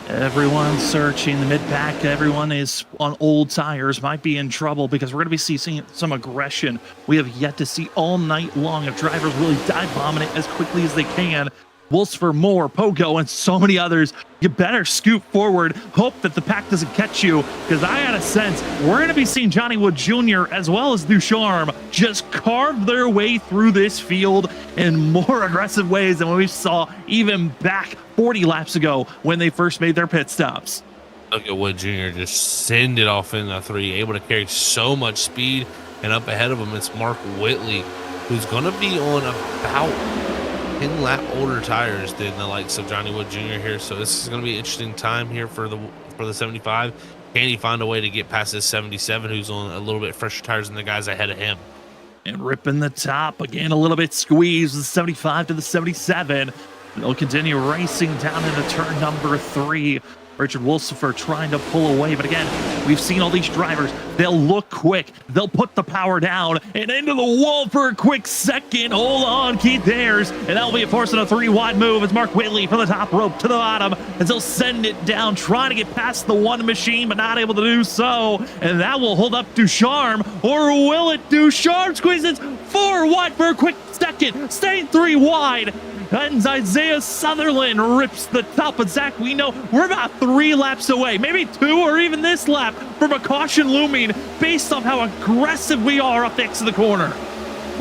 Everyone's searching the mid-pack. Everyone is on old tires. Might be in trouble because we're going to be seeing some aggression we have yet to see all night long of drivers really dive bombing it as quickly as they can. Wolfsfer, Moore, Pogo, and so many others. You better scoot forward. Hope that the pack doesn't catch you, because I got a sense we're going to be seeing Johnny Wood Jr. as well as Ducharme just carve their way through this field in more aggressive ways than we saw even back 40 laps ago when they first made their pit stops. Look at Wood Jr. just send it off in the 3, able to carry so much speed, and up ahead of him it's Mark Whitley, who's going to be on about 10 lap older tires than the likes of Johnny Wood Jr. here. So this is going to be an interesting time here for the 75. Can he find a way to get past this 77, who's on a little bit fresher tires than the guys ahead of him? And ripping the top again, a little bit squeezed with the 75 to the 77. They'll continue racing down into turn number 3. Richard Wolcifer trying to pull away, but again, we've seen all these drivers. They'll look quick. They'll put the power down and into the wall for a quick second. Hold on, Keith Ayers, and that'll be forcing a 3-wide move as Mark Whitley from the top rope to the bottom as they'll send it down, trying to get past the one machine, but not able to do so. And that will hold up Ducharme, or will it? Ducharme squeezes 4 wide for a quick second, staying 3 wide. And Isaiah Sutherland rips the top. But Zach, we know we're about 3 laps away, maybe 2 or even this lap, from a caution looming based on how aggressive we are up the exit of the corner.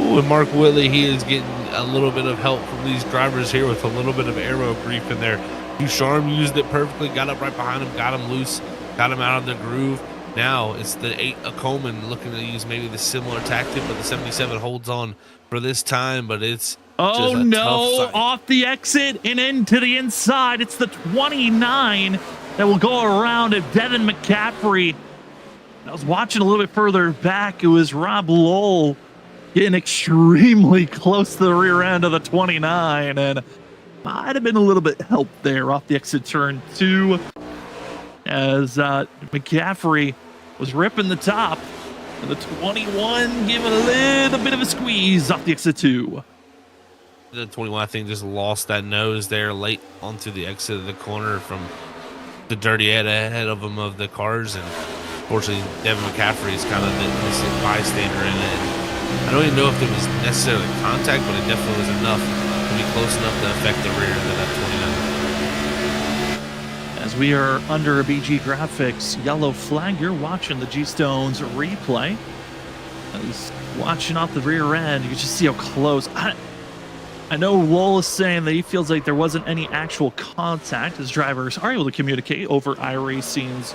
Ooh, and Mark Whitley, he is getting a little bit of help from these drivers here with a little bit of aero grief in there. Ducharme used it perfectly, got up right behind him, got him loose, got him out of the groove. Now it's the 8 Coleman looking to use maybe the similar tactic, but the 77 holds on for this time, but it's oh no, off the exit and into the inside. It's the 29 that will go around at Devin McCaffrey. I was watching a little bit further back. It was Rob Lowell getting extremely close to the rear end of the 29, and might have been a little bit help there off the exit turn 2 as McCaffrey was ripping the top, and the 21 giving a little bit of a squeeze off the exit 2. The 21, I think, just lost that nose there late onto the exit of the corner from the dirty head ahead of them of the cars, and fortunately Devin McCaffrey is kind of the innocent bystander in it. I don't even know if it was necessarily contact, but it definitely was enough to be close enough to affect the rear end of that 29. As we are under a BG Graphics yellow flag, you're watching the G-Stones replay. He's watching off the rear end. You can just see how close. I know Lowell is saying that he feels like there wasn't any actual contact as drivers are able to communicate over iRacing's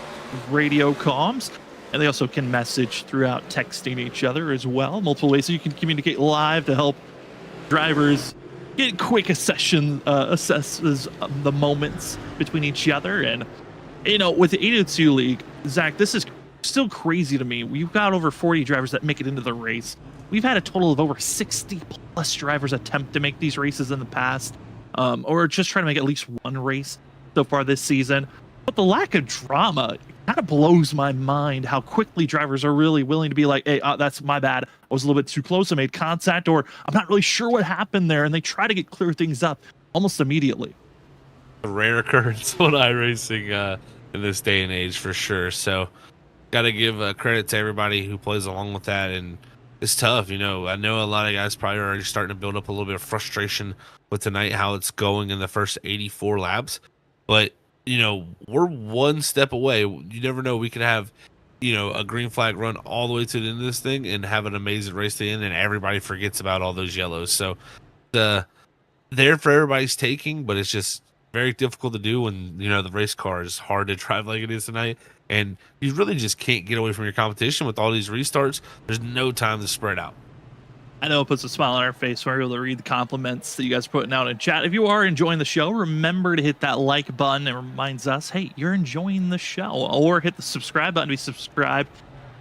radio comms, and they also can message throughout texting each other as well. Multiple ways so you can communicate live to help drivers get quick assesses the moments between each other. And, you know, with the 802 League, Zach, this is still crazy to me. We've got over 40 drivers that make it into the race. We've had a total of over 60 plus drivers attempt to make these races in the past, or just trying to make at least one race so far this season. But the lack of drama kind of blows my mind how quickly drivers are really willing to be like, hey, that's my bad. I was a little bit too close. I made contact, or I'm not really sure what happened there. And they try to clear things up almost immediately. A rare occurrence on iRacing in this day and age for sure. So got to give credit to everybody who plays along with that. And it's tough, you know. I know a lot of guys probably are already starting to build up a little bit of frustration with tonight, how it's going in the first 84 laps. But, you know, we're one step away. You never know. We could have a green flag run all the way to the end of this thing and have an amazing race to the end, and everybody forgets about all those yellows. So there for everybody's taking, but it's just very difficult to do when the race car is hard to drive like it is tonight, and you really just can't get away from your competition with all these restarts. There's no time to spread out. I know it puts a smile on our face when we're able to read the compliments that you guys are putting out in chat. If you are enjoying the show, remember to hit that like button. It reminds us, hey, you're enjoying the show. Or hit the subscribe button to be subscribed,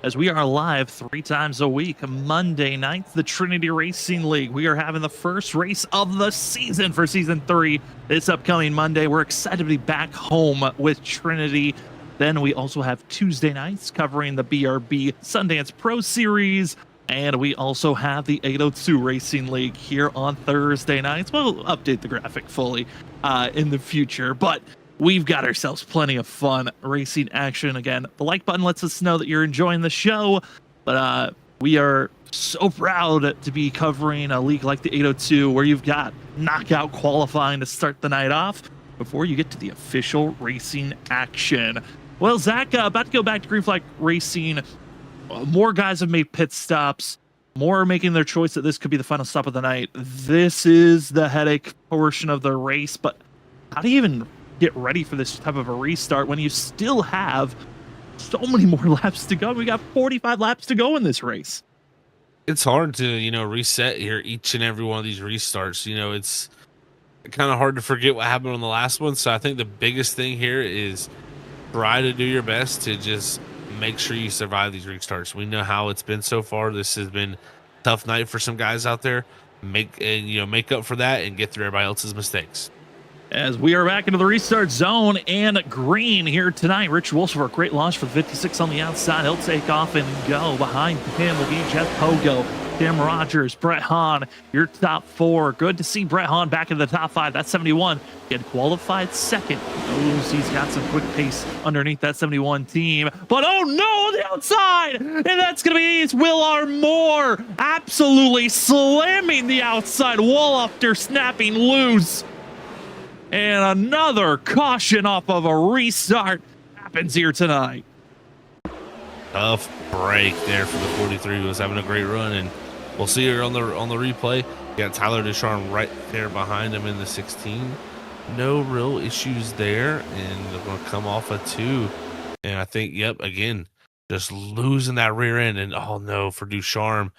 as we are live 3 times a week. Monday nights, the Trinity Racing League. We are having the first race of the season for Season 3 this upcoming Monday. We're excited to be back home with Trinity. Then we also have Tuesday nights covering the BRB Sundance Pro Series. And we also have the 802 Racing League here on Thursday nights. We'll update the graphic fully in the future, but we've got ourselves plenty of fun racing action. Again, the like button lets us know that you're enjoying the show, but we are so proud to be covering a league like the 802, where you've got knockout qualifying to start the night off before you get to the official racing action. Well, Zach, about to go back to Green Flag Racing. More guys have made pit stops. More are making their choice that this could be the final stop of the night. This is the headache portion of the race, but how do you even get ready for this type of a restart when you still have so many more laps to go? We got 45 laps to go in this race. It's hard to, reset here each and every one of these restarts. It's kind of hard to forget what happened on the last one. So I think the biggest thing here is try to do your best to just make sure you survive these restarts. We know how it's been so far. This has been a tough night for some guys out there. Make up for that and get through everybody else's mistakes. As we are back into the restart zone and green here tonight, Rich Wilson for a great launch for the 56 on the outside. He'll take off and go. Behind him will be Jeff Pogo, Tim Rogers, Brett Hahn, your top 4. Good to see Brett Hahn back in the top 5. That's 71. He had qualified second. Knows he's got some quick pace underneath that 71 team. But oh no, on the outside! And that's going to be Will R. Moore absolutely slamming the outside wall after snapping loose. And another caution off of a restart happens here tonight. Tough break there for the 43, who was having a great run, and we'll see her on the replay. You got Tyler Descharnes right there behind him in the 16. No real issues there, and they're going to come off a 2. And I think, again, just losing that rear end. And oh no, for Ducharme,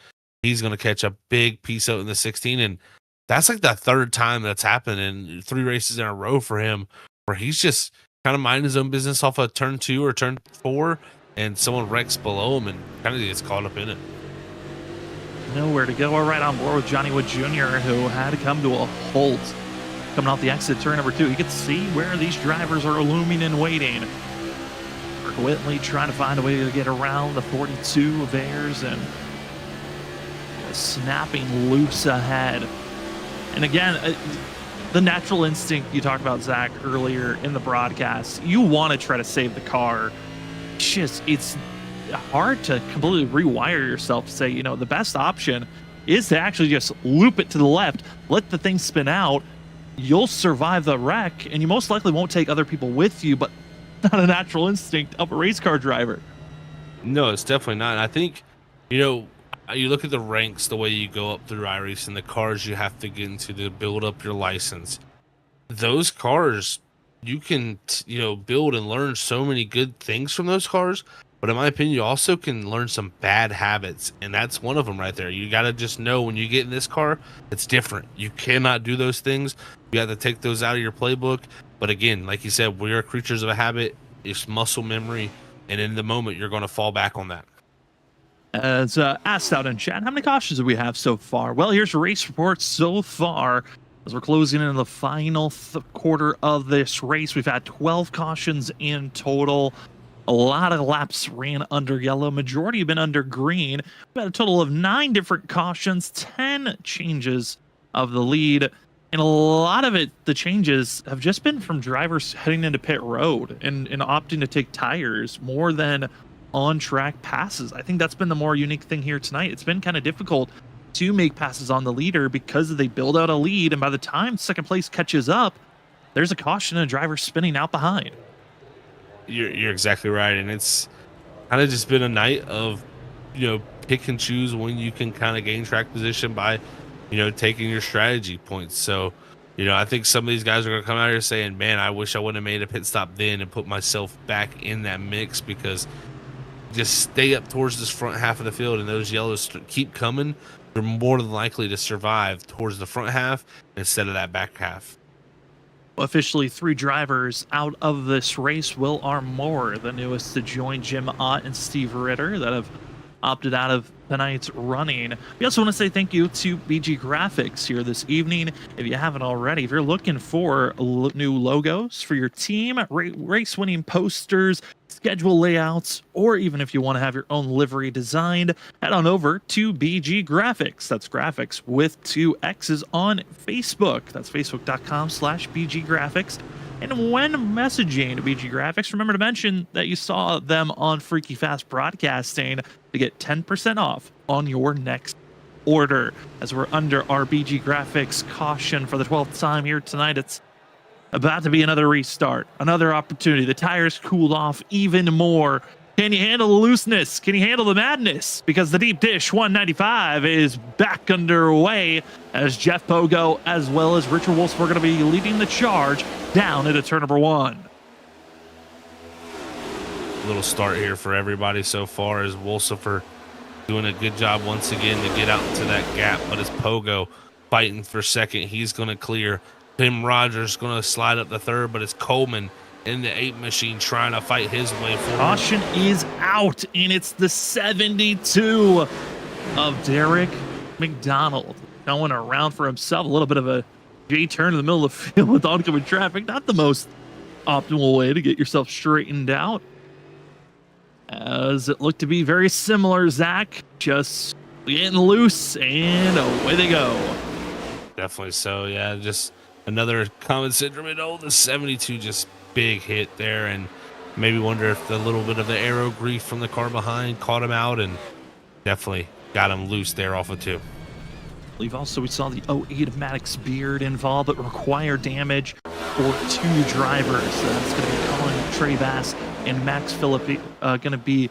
he's going to catch a big piece out in the 16. And that's like the 3rd time that's happened in 3 races in a row for him, where he's just kind of minding his own business off of turn 2 or turn 4, and someone wrecks below him and kind of gets caught up in it. Nowhere to go. We're right on board with Johnny Wood Jr., who had to come to a halt coming off the exit turn number 2. You can see where these drivers are looming and waiting. Mark Whitley trying to find a way to get around the 42 of theirs and snapping loose ahead. And again, the natural instinct you talked about, Zach, earlier in the broadcast, you want to try to save the car. It's hard to completely rewire yourself to say, the best option is to actually just loop it to the left, let the thing spin out. You'll survive the wreck, and you most likely won't take other people with you, but not a natural instinct of a race car driver. No, it's definitely not. And I think, you look at the ranks, the way you go up through iRace and the cars you have to get into to build up your license. Those cars, you can, build and learn so many good things from those cars. But in my opinion, you also can learn some bad habits. And that's one of them right there. You got to just know when you get in this car, it's different. You cannot do those things. You have to take those out of your playbook. But again, like you said, we are creatures of a habit. It's muscle memory. And in the moment, you're going to fall back on that. As asked out in chat, how many cautions do we have so far? Well, here's a race report so far. As we're closing in the final quarter of this race, we've had 12 cautions in total. A lot of laps ran under yellow. Majority have been under green. We've had a total of 9 different cautions, 10 changes of the lead. And a lot of it, the changes have just been from drivers heading into pit road and opting to take tires more than on-track passes. I think that's been the more unique thing here tonight. It's been kind of difficult to make passes on the leader because they build out a lead, and by the time second place catches up, there's a caution and a driver spinning out behind. You're exactly right, and it's kind of just been a night of, pick and choose when you can kind of gain track position by, taking your strategy points. So, I think some of these guys are going to come out here saying, man, I wish I wouldn't have made a pit stop then and put myself back in that mix, because just stay up towards this front half of the field and those yellows keep coming. They're more than likely to survive towards the front half instead of that back half. Officially, 3 drivers out of this race. Will Armour, the newest to join Jim Ott and Steve Ritter, that have opted out of tonight's running. We also want to say thank you to BG Graphics here this evening. If you haven't already, if you're looking for new logos for your team, race winning posters, schedule layouts, or even if you want to have your own livery designed, head on over to BG Graphics. That's graphics with 2 X's on Facebook. That's facebook.com/BG Graphics. And when messaging BG Graphics, remember to mention that you saw them on Freaky Fast Broadcasting to get 10% off on your next order. As we're under our BG Graphics caution for the 12th time here tonight, it's about to be another restart, another opportunity. The tires cooled off even more. Can you handle the looseness? Can you handle the madness? Because the Deep Dish 195 is back underway as Jeff Pogo as well as Richard Wolfsburg are going to be leading the charge down into turn number 1. Little start here for everybody so far, as Wolfsburg doing a good job once again to get out to that gap, but it's Pogo fighting for second. He's going to clear. Tim Rogers going to slide up the third, but it's Coleman in the 8 machine trying to fight his way forward. Caution is out, and it's the 72 of Derek McDonald going around for himself. A little bit of a J-turn in the middle of the field with oncoming traffic. Not the most optimal way to get yourself straightened out, as it looked to be very similar. Zach just getting loose, and away they go. Definitely so, yeah. Just another common syndrome. The 72 just big hit there, and maybe wonder if the little bit of the aero grief from the car behind caught him out and definitely got him loose there off of 2. I believe also we saw the 08 of Maddox Beard involved, but require damage for 2 drivers. That's going to be Colin Trey Bass and Max Philippi. Going to be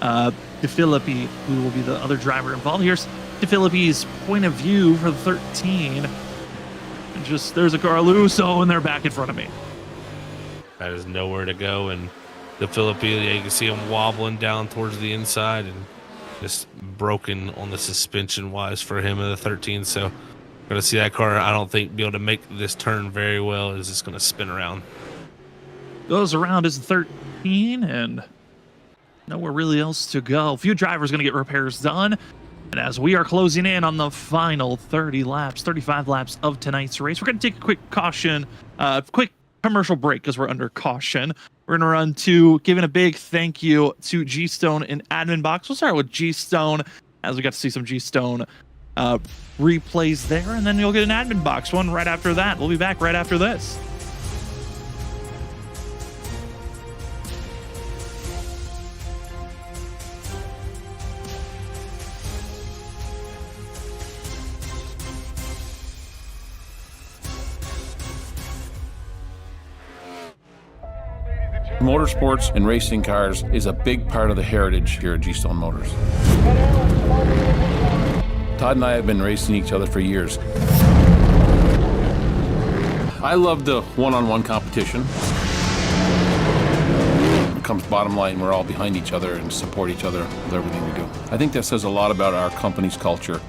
DeFilippi, who will be the other driver involved. Here's DeFilippi's point of view for the 13. And just there's a car loose, and they're back in front of me. That is nowhere to go, and DeFilippi, you can see him wobbling down towards the inside and just broken on the suspension wise for him in the 13. So going to see that car, I don't think, be able to make this turn very well, as it's going to spin around. Goes around as 13, and nowhere really else to go. A few drivers going to get repairs done. And as we are closing in on the final 35 laps of tonight's race, we're going to take a quick commercial break because we're under caution. We're going to run to giving a big thank you to G-Stone and Admin Box. We'll start with G-Stone, as we got to see some G-Stone replays there, and then you'll get an Admin Box one right after that. We'll be back right after this. Motorsports and racing cars is a big part of the heritage here at G-Stone Motors. Todd and I have been racing each other for years. I love the one-on-one competition. It comes bottom line, we're all behind each other and support each other with everything we do. I think that says a lot about our company's culture.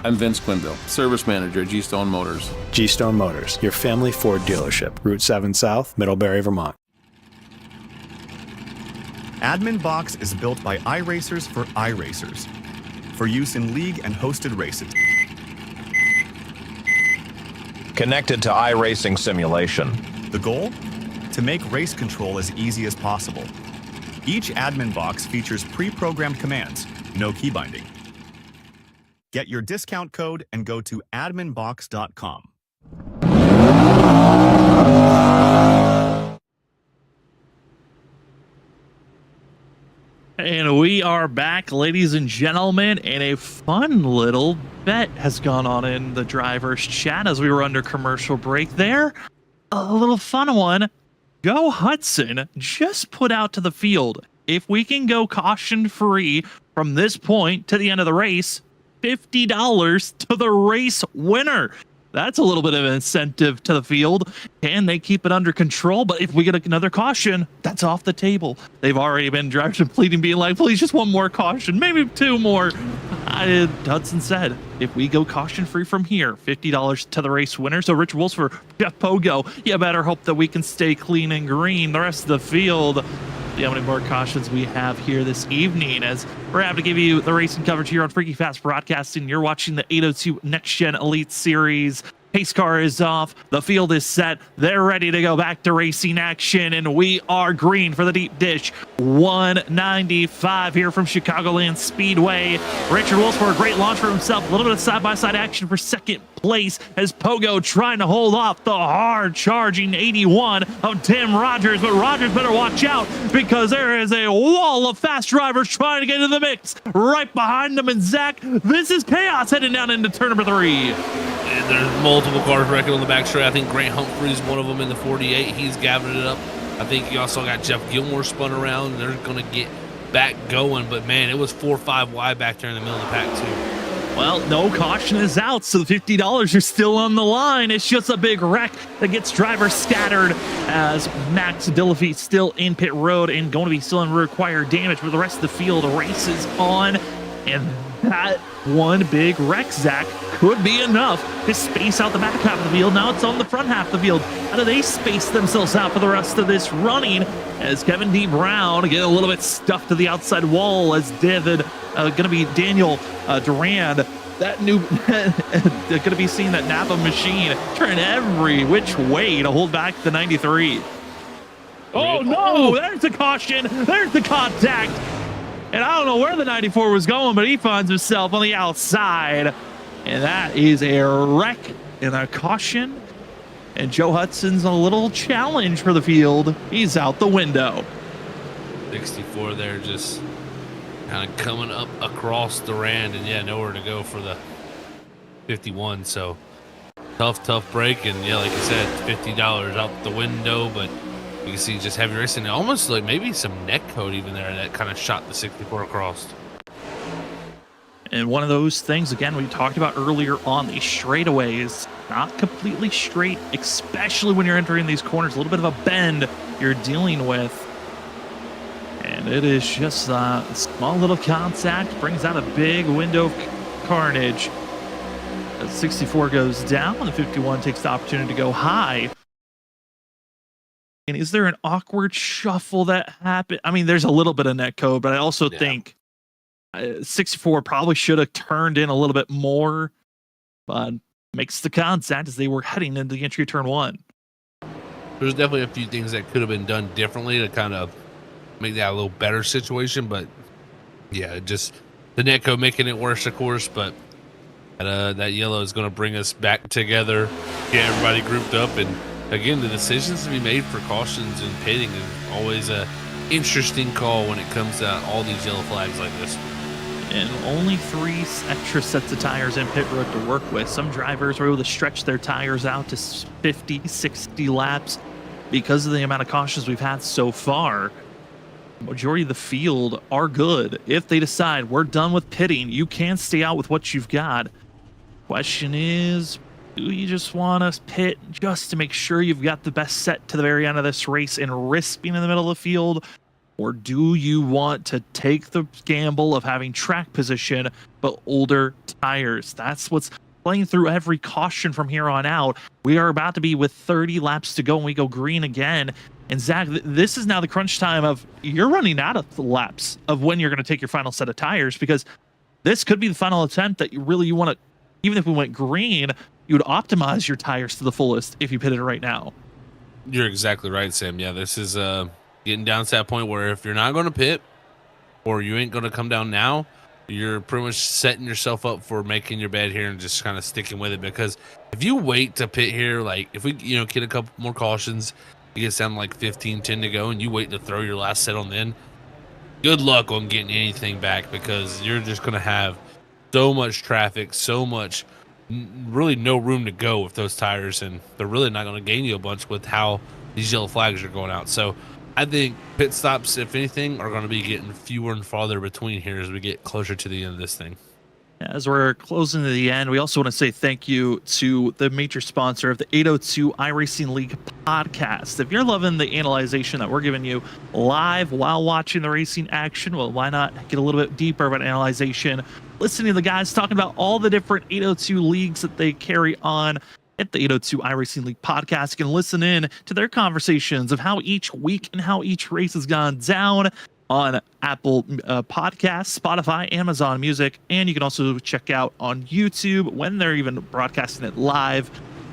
I'm Vince Quinville, Service Manager at G-Stone Motors. G-Stone Motors, your family Ford dealership. Route 7 South, Middlebury, Vermont. Admin Box is built by iRacers for iRacers, for use in league and hosted races. Connected to iRacing simulation. The goal? To make race control as easy as possible. Each Admin Box features pre-programmed commands, no key binding. Get your discount code and go to adminbox.com. And we are back, ladies and gentlemen, and a fun little bet has gone on in the driver's chat as we were under commercial break there. A little fun one. Joe Hudson just put out to the field if we can go caution free from this point to the end of the race, $50 to the race winner. That's a little bit of an incentive to the field. Can they keep it under control? But if we get another caution, that's off the table. They've already been drivers pleading, being like, please, just one more caution, maybe two more. Hudson said, if we go caution free from here, $50 to the race winner. So Richard Wolfsford, Jeff Pogo, you better hope that we can stay clean and green. The rest of the field, see how many more cautions we have here this evening, as we're happy to give you the racing coverage here on Freaky Fast Broadcasting. You're watching the 802 Next Gen Elite Series. Pace car is off. The field is set. They're ready to go back to racing action, and we are green for the deep dish. 195 here from Chicagoland Speedway. Richard Wolfsford, great launch for himself. A little bit of side-by-side action for second place as Pogo trying to hold off the hard-charging 81 of Tim Rogers. But Rogers better watch out, because there is a wall of fast drivers trying to get into the mix right behind them. And Zach, this is chaos heading down into turn number 3. And there's multiple cars wrecking on the back straight. I think Grant Humphrey's one of them in the 48. He's gathering it up. I think you also got Jeff Gilmore spun around. They're going to get back going. But, man, it was 4 or 5 wide back there in the middle of the pack, too. Well, no caution is out, so the $50 are still on the line. It's just a big wreck that gets drivers scattered, as Max Dillefeet still in pit road and going to be still in required damage, but the rest of the field races on. And that one big wreck, Zach, could be enough to space out the back half of the field. Now it's on the front half of the field. How do they space themselves out for the rest of this running, as Kevin D. Brown get a little bit stuffed to the outside wall, as David, going to be Daniel Durand, that new, going to be seeing that Napa machine turn every which way to hold back the 93. Oh no, there's the caution, there's the contact. And I don't know where the 94 was going, but he finds himself on the outside. And that is a wreck and a caution. And Joe Hudson's a little challenge for the field. He's out the window. 64 there, just kind of coming up across the Rand, and yeah, nowhere to go for the 51. So tough break. And yeah, like you said, $50 out the window, but you can see just heavy racing, almost like maybe some neck code even there that kind of shot the 64 across. And one of those things, again, we talked about earlier on the straightaways, not completely straight, especially when you're entering these corners. A little bit of a bend you're dealing with. And it is just a small little contact, brings out a big window of carnage. The 64 goes down, and the 51 takes the opportunity to go high. And is there an awkward shuffle that happened? I mean, there's a little bit of net code, but I also think 64 probably should have turned in a little bit more, but makes the contact as they were heading into the entry of turn 1. There's definitely a few things that could have been done differently to kind of make that a little better situation, but yeah, just the net code making it worse, of course. But that yellow is going to bring us back together, get everybody grouped up, and again, the decisions to be made for cautions and pitting is always a interesting call when it comes to all these yellow flags like this. And only 3 extra sets of tires in pit road to work with. Some drivers were able to stretch their tires out to 50, 60 laps because of the amount of cautions we've had so far. The majority of the field are good. If they decide we're done with pitting, you can stay out with what you've got. Question is, do you just want to pit just to make sure you've got the best set to the very end of this race and risk being in the middle of the field? Or do you want to take the gamble of having track position but older tires? That's what's playing through every caution from here on out. We are about to be with 30 laps to go and we go green again. And Zach, this is now the crunch time of you're running out of laps of when you're going to take your final set of tires, because this could be the final attempt that you want to, even if we went green, you would optimize your tires to the fullest if you pitted it right now. You're exactly right, Sam. Yeah, this is getting down to that point where if you're not going to pit or you ain't going to come down now, you're pretty much setting yourself up for making your bed here and just kind of sticking with it. Because if you wait to pit here, like if we get a couple more cautions, it gets down to like 15, 10 to go, and you wait to throw your last set on in, good luck on getting anything back, because you're just going to have so much traffic, so much, really no room to go with those tires, and they're really not going to gain you a bunch with how these yellow flags are going out. So I think pit stops, if anything, are going to be getting fewer and farther between here as we get closer to the end of this thing. As we're closing to the end, we also want to say thank you to the major sponsor of the 802 iRacing League podcast. If you're loving the analyzation that we're giving you live while watching the racing action, well, why not get a little bit deeper of an analyzation, listening to the guys talking about all the different 802 leagues that they carry on at the 802 iRacing League podcast. You can listen in to their conversations of how each week and how each race has gone down on Apple Podcasts, Spotify, Amazon Music, and you can also check out on YouTube when they're even broadcasting it live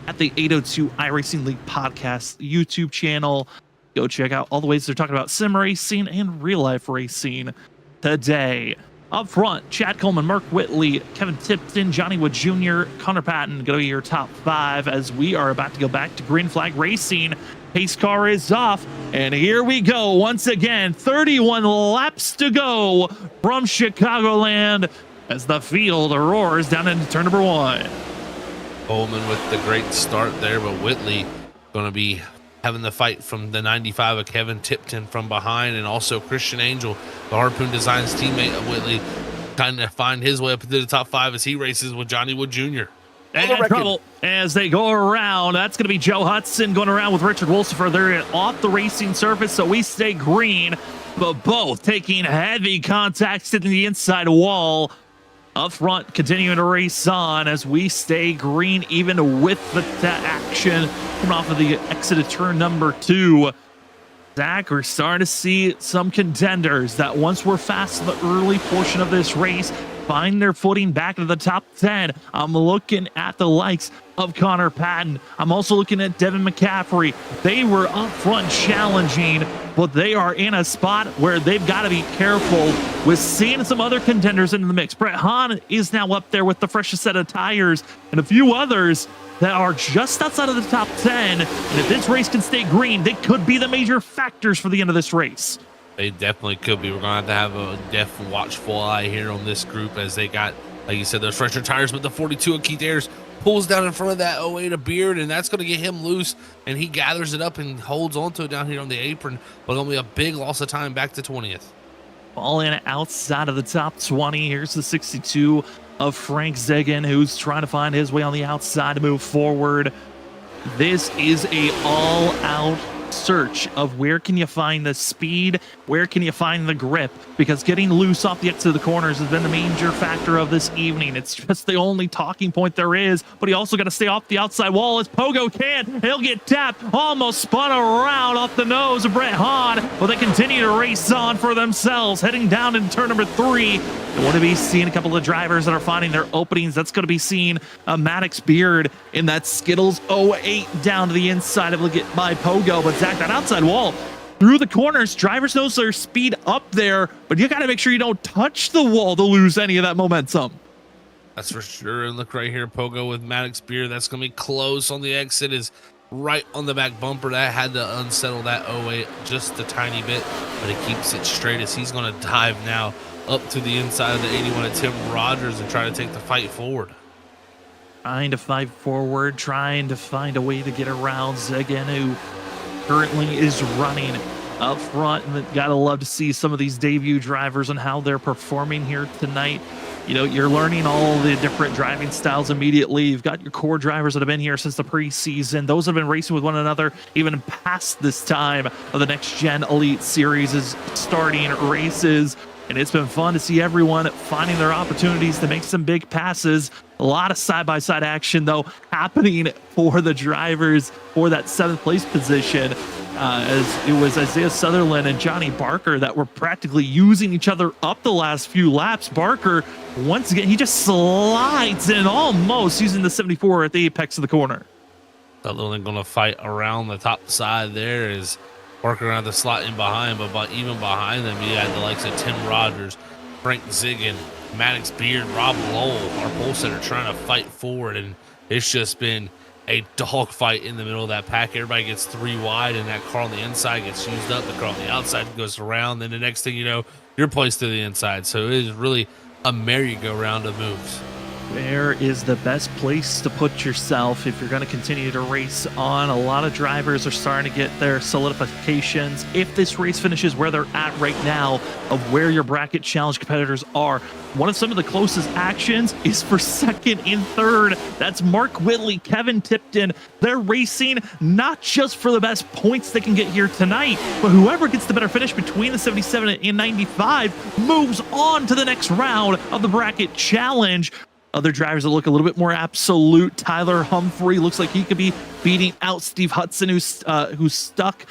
at the 802 iRacing League podcast YouTube channel. Go check out all the ways they're talking about sim racing and real life racing today. Up front, Chad Coleman, Mark Whitley, Kevin Tipton, Johnny Wood Jr., Connor Patton, going to be your top 5 as we are about to go back to green flag racing. Pace car is off, and here we go once again. 31 laps to go from Chicagoland as the field roars down into turn number 1. Coleman with the great start there, but Whitley going to be having the fight from the 95 of Kevin Tipton from behind, and also Christian Angel, the Harpoon Designs teammate of Whitley, trying to find his way up into the top 5 as he races with Johnny Wood Jr. And trouble as they go around. That's going to be Joe Hudson going around with Richard Wolsifer. They're off the racing surface, so we stay green, but both taking heavy contacts to the inside wall. Up front, continuing to race on as we stay green, even with the action coming off of the exit of turn number 2. Zach, we're starting to see some contenders that once were fast in the early portion of this race find their footing back into the top 10. I'm looking at the likes of Connor Patton. I'm also looking at Devin McCaffrey. They were up front challenging, but they are in a spot where they've got to be careful with seeing some other contenders into the mix. Brett Hahn is now up there with the freshest set of tires and a few others that are just outside of the top 10. And if this race can stay green, they could be the major factors for the end of this race. They definitely could be. We're going to have a definitely watchful eye here on this group as they got, like you said, those fresher tires, but the 42 of Keith Ayers pulls down in front of that 08 of Beard, and that's going to get him loose, and he gathers it up and holds onto it down here on the apron, but it'll be a big loss of time back to 20th. All in outside of the top 20. Here's the 62 of Frank Ziggin, who's trying to find his way on the outside to move forward. This is a all-out search of where can you find the speed, where can you find the grip, because getting loose off the exit of the corners has been the major factor of this evening. It's just the only talking point there is, but he also got to stay off the outside wall as Pogo can. He'll get tapped, almost spun around off the nose of Brett Hahn, but they continue to race on for themselves, heading down in turn number 3. They want to be seeing a couple of drivers that are finding their openings. That's going to be seeing Maddox Beard in that Skittles 08 down to the inside of get by Pogo, but Zach, that outside wall through the corners, drivers knows their speed up there, but you got to make sure you don't touch the wall to lose any of that momentum. That's for sure. And look right here, Pogo with Maddox Beard. That's going to be close on the exit, is right on the back bumper. That had to unsettle that 08 just a tiny bit, but he keeps it straight as he's going to dive now up to the inside of the 81 of Tim Rogers and try to take the fight forward. Trying to fight forward, trying to find a way to get around Ziggin, who currently is running up front. And gotta love to see some of these debut drivers and how they're performing here tonight. You know, you're learning all the different driving styles immediately. You've got your core drivers that have been here since the preseason. Those have been racing with one another even past this time of the Next Gen Elite Series is starting races. And it's been fun to see everyone finding their opportunities to make some big passes. A lot of side-by-side action, though, happening for the drivers for that 7th place position. As it was Isaiah Sutherland and Johnny Barker that were practically using each other up the last few laps. Barker, once again, he just slides in almost using the 74 at the apex of the corner. Sutherland going to fight around the top side there as Barker around the slot in behind, but even behind them, you had the likes of Tim Rogers, Frank Ziggin, Maddox Beard, Rob Lowell, our pole setter, trying to fight forward, and it's just been a dogfight in the middle of that pack. Everybody gets 3 wide, and that car on the inside gets used up. The car on the outside goes around, then the next thing you know, you're placed to the inside. So it is really a merry-go-round of moves. Where is the best place to put yourself if you're going to continue to race on? A lot of drivers are starting to get their solidifications. If this race finishes where they're at right now of where your bracket challenge competitors are, one of some of the closest actions is for second and third. That's Mark Whitley, Kevin Tipton. They're racing not just for the best points they can get here tonight, but whoever gets the better finish between the 77 and 95 moves on to the next round of the bracket challenge. Other drivers that look a little bit more absolute. Tyler Humphrey looks like he could be beating out Steve Hudson, who's stuck.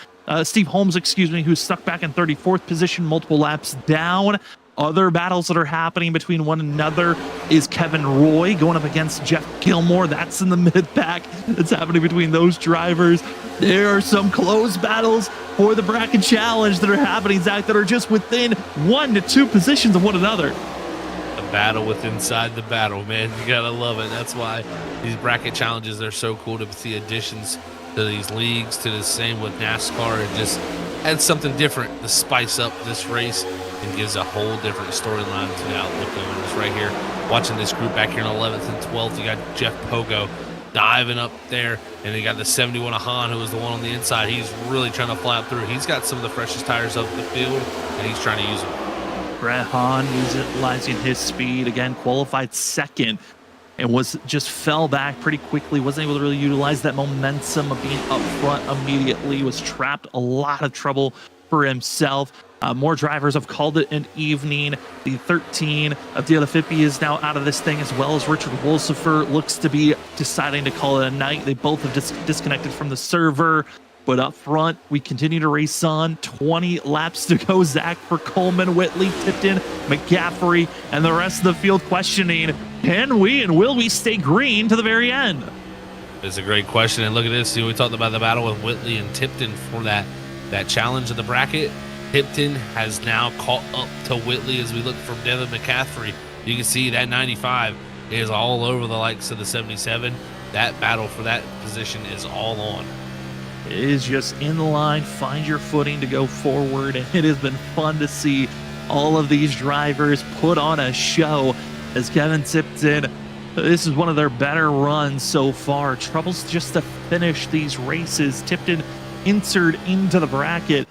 Steve Holmes, excuse me, who's stuck back in 34th position, multiple laps down. Other battles that are happening between one another is Kevin Roy going up against Jeff Gilmore. That's in the mid-pack. That's happening between those drivers. There are some close battles for the bracket challenge that are happening, Zach, that are just within 1 to 2 positions of one another. Battle with inside the battle, man. You gotta love it. That's why these bracket challenges are so cool to see additions to these leagues, to the same with NASCAR. It just adds something different to spice up this race and gives a whole different storyline to the outlook of it. Right here, watching this group back here in 11th and 12th, you got Jeff Pogo diving up there, and you got the 71 Han, who was the one on the inside. He's really trying to fly up through. He's got some of the freshest tires of the field, and he's trying to use them. Brett Hahn utilizing his speed again, qualified second, and fell back pretty quickly. Wasn't able to really utilize that momentum of being up front immediately. Was trapped a lot of trouble for himself. More drivers have called it an evening. The 13 of De La Filippi is now out of this thing, as well as Richard Wolsifer looks to be deciding to call it a night. They both have disconnected from the server. But up front, we continue to race on. 20 laps to go, Zach, for Coleman, Whitley, Tipton, McCaffrey, and the rest of the field questioning, can we and will we stay green to the very end? It's a great question. And look at this. We talked about the battle with Whitley and Tipton for that challenge of the bracket. Tipton has now caught up to Whitley as we look from Devin McCaffrey. You can see that 95 is all over the likes of the 77. That battle for that position is all on. It is just in the line, find your footing to go forward, and it has been fun to see all of these drivers put on a show. As Kevin Tipton, this is one of their better runs so far. Troubles just to finish these races. Tipton entered into the bracket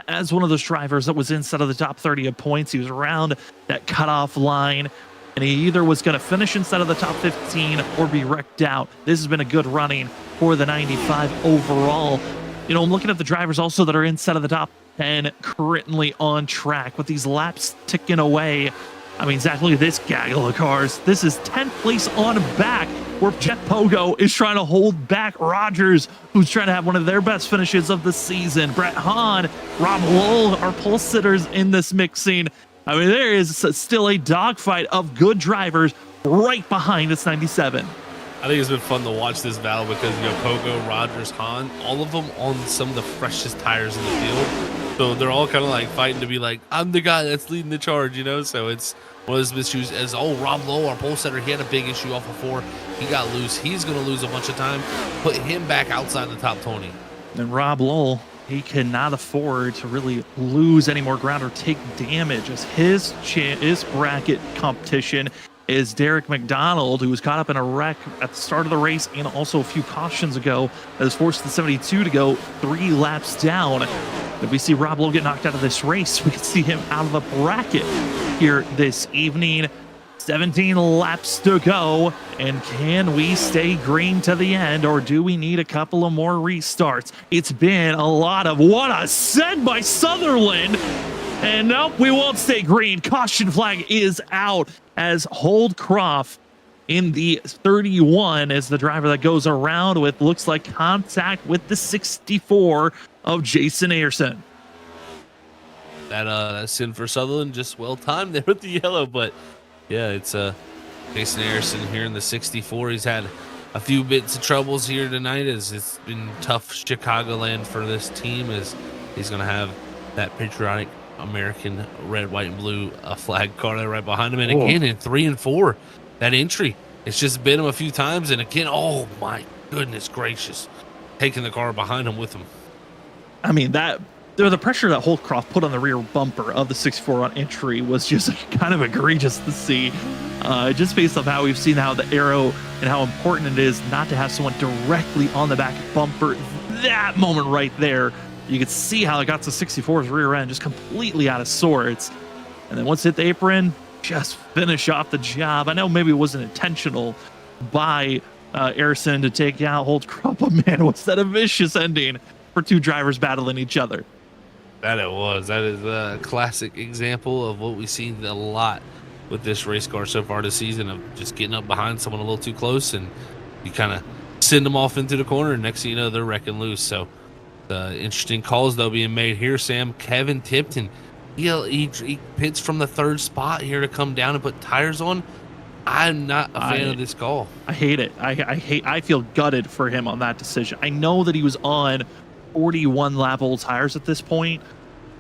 as one of those drivers that was inside of the top 30 of points. He was around that cutoff line, and he either was going to finish inside of the top 15 or be wrecked out. This has been a good running for the 95 overall. You know, I'm looking at the drivers also that are inside of the top 10 currently on track with these laps ticking away. I mean, Zach, look at this gaggle of cars. This is 10th place on back, where Jeff Pogo is trying to hold back Rogers, who's trying to have one of their best finishes of the season. Brett Hahn, Rob Lowell are pole sitters in this mixing. I mean, there is still a dogfight of good drivers right behind this 97. I think it's been fun to watch this battle because, you know, Pogo, Rogers, Hahn, all of them on some of the freshest tires in the field. So they're all kind of like fighting to be like, I'm the guy that's leading the charge, you know? So it's one of those issues. As Rob Lowe, our pole setter, he had a big issue off of 4. He got loose. He's going to lose a bunch of time. Put him back outside the top 20. And Rob Lowell, he cannot afford to really lose any more ground or take damage, as his bracket competition is Derek McDonald, who was caught up in a wreck at the start of the race and also a few cautions ago, that has forced the 72 to go 3 laps down. If we see Rob Lowe get knocked out of this race, we can see him out of the bracket here this evening. 17 laps to go, and can we stay green to the end, or do we need a couple of more restarts? It's been a lot of what a send by Sutherland, and nope, we won't stay green. Caution flag is out as Holdcroft in the 31 is the driver that goes around with, looks like, contact with the 64 of Jason Ayerson. That sin for Sutherland just well timed there with the yellow, but yeah, it's Jason Ayerson here in the 64. He's had a few bits of troubles here tonight, as it's been tough Chicagoland for this team, as he's going to have that patriotic American red, white, and blue flag car there right behind him. And again, in 3 and 4, that entry, it's just bit him a few times. And again, oh my goodness gracious, taking the car behind him with him. I mean, the pressure that Holdcroft put on the rear bumper of the 64 on entry was just kind of egregious to see. just based off how we've seen how the aero and how important it is not to have someone directly on the back bumper. That moment right there, you could see how it got to 64's rear end just completely out of sorts. And then once it hit the apron, just finish off the job. I know maybe it wasn't intentional by Harrison to take out Holtcroft, but man, was that a vicious ending for two drivers battling each other. That it was. That is a classic example of what we've seen a lot with this race car so far this season, of just getting up behind someone a little too close, and you kind of send them off into the corner, and next thing you know, they're wrecking loose. So the interesting calls, though, being made here, Sam. Kevin Tipton, he pits from the third spot here to come down and put tires on. I'm not a fan of this call. I hate it. I feel gutted for him on that decision. I know that he was on 41 lap old tires at this point,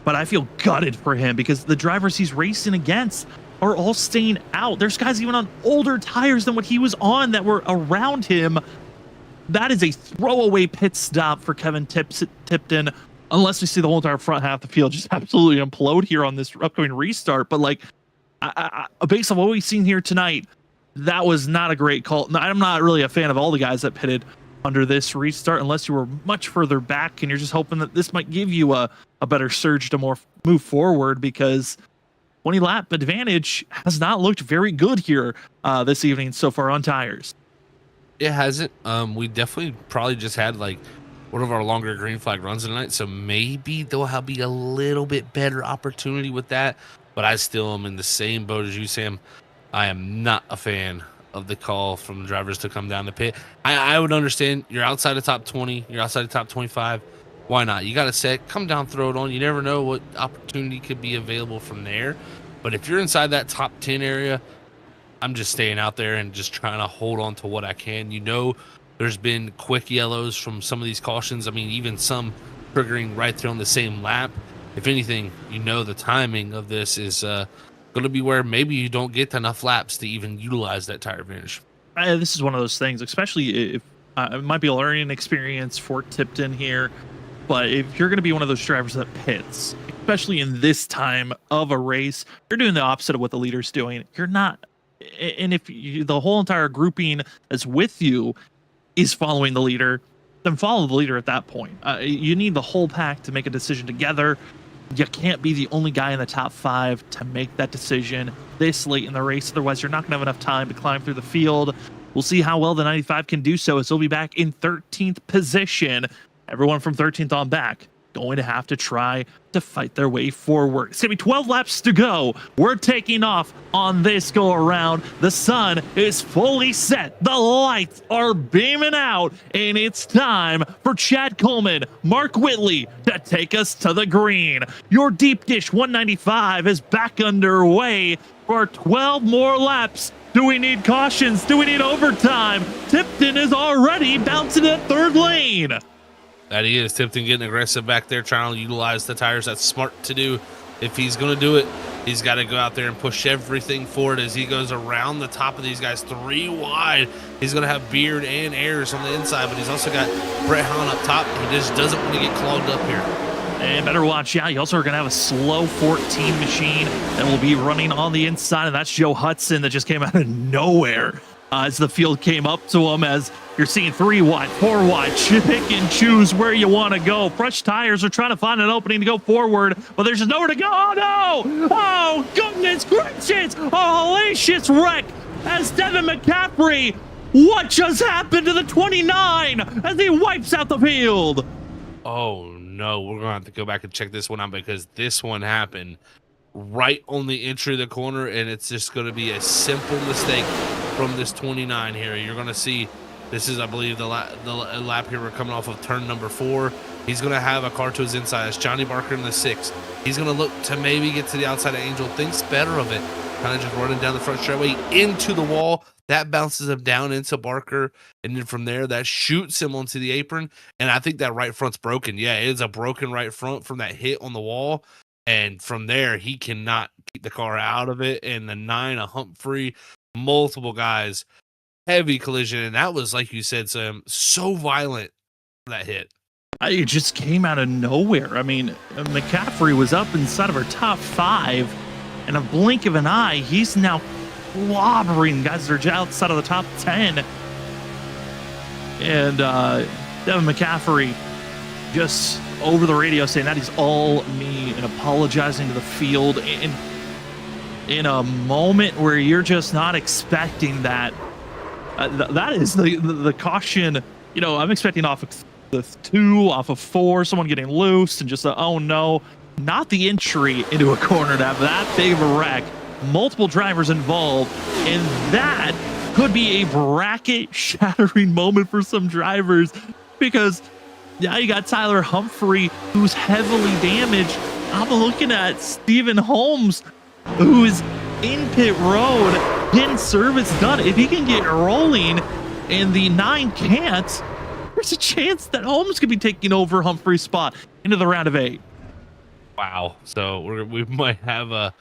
but I feel gutted for him because the drivers he's racing against are all staying out. There's guys even on older tires than what he was on that were around him. That is a throwaway pit stop for Kevin Tipton, unless we see the whole entire front half of the field just absolutely implode here on this upcoming restart. But like, based on what we've seen here tonight, that was not a great call. I'm not really a fan of all the guys that pitted under this restart, unless you were much further back and you're just hoping that this might give you a better surge to move forward, because 20 lap advantage has not looked very good here this evening so far on tires. It hasn't. We definitely probably just had like one of our longer green flag runs tonight, so maybe there'll be a little bit better opportunity with that. But I still am in the same boat as you, Sam. I am not a fan of the call from the drivers to come down the pit. I would understand you're outside the top 20, you're outside the top 25. Why not? You got a set, come down, throw it on. You never know what opportunity could be available from there. But if you're inside that top 10 area, I'm just staying out there and just trying to hold on to what I can. You know, there's been quick yellows from some of these cautions. I mean, even some triggering right there on the same lap. If anything, you know the timing of this is going to be where maybe you don't get enough laps to even utilize that tire advantage. This is one of those things, especially if it might be a learning experience for Tipton here. But if you're going to be one of those drivers that pits, especially in this time of a race, you're doing the opposite of what the leader's doing. You're not. And if the whole entire grouping that's with you is following the leader, then follow the leader at that point. You need the whole pack to make a decision together. You can't be the only guy in the top 5 to make that decision this late in the race. Otherwise, you're not going to have enough time to climb through the field. We'll see how well the 95 can do so, as he'll be back in 13th position. Everyone from 13th on back going to have to try to fight their way forward. It's going to be 12 laps to go. We're taking off on this go around. The sun is fully set. The lights are beaming out, and it's time for Chad Coleman, Mark Whitley to take us to the green. Your deep dish 195 is back underway for 12 more laps. Do we need cautions? Do we need overtime? Tipton is already bouncing at third lane. That he is. Tipton getting aggressive back there, trying to utilize the tires. That's smart to do. If he's going to do it, he's got to go out there and push everything forward as he goes around the top of these guys, 3 wide. He's going to have Beard and Ayers on the inside, but he's also got Brett Hahn up top. He just doesn't want to get clogged up here. And better watch out. You also are going to have a slow 14 machine that will be running on the inside, and that's Joe Hudson that just came out of nowhere. As the field came up to him, as you're seeing 3 wide, 4 wide, pick and choose where you want to go. Fresh tires are trying to find an opening to go forward, but there's just nowhere to go. Oh, no! Oh, goodness gracious! A hellacious wreck as Devin McCaffrey. What just happened to the 29 as he wipes out the field? Oh, no. We're going to have to go back and check this one out, because this one happened right on the entry of the corner, and it's just going to be a simple mistake from this 29 here. You're going to see, this is, I believe, the lap here. We're coming off of turn number 4. He's going to have a car to his inside. It's Johnny Barker in the 6. He's going to look to maybe get to the outside of Angel. Thinks better of it. Kind of just running down the front straightaway into the wall. That bounces him down into Barker. And then from there, that shoots him onto the apron. And I think that right front's broken. Yeah, it is a broken right front from that hit on the wall. And from there, he cannot keep the car out of it. And the 9, a Humphrey, multiple guys, heavy collision. And that was, like you said, Sam, so violent, that hit. It just came out of nowhere. I mean, McCaffrey was up inside of our top 5. In a blink of an eye, he's now clobbering guys that are outside of the top 10. And Devin McCaffrey just over the radio saying that is all me and apologizing to the field in a moment where you're just not expecting that. That is the caution. You know, I'm expecting off of the 2, off of 4, someone getting loose and just oh no, not the entry into a corner to have that big of a wreck. Multiple drivers involved, and that could be a bracket shattering moment for some drivers, because now you got Tyler Humphrey, who's heavily damaged. I'm looking at Stephen Holmes, who's in pit road, getting service done. If he can get rolling and the 9 can't, there's a chance that Holmes could be taking over Humphrey's spot into the round of 8. Wow. So we might have a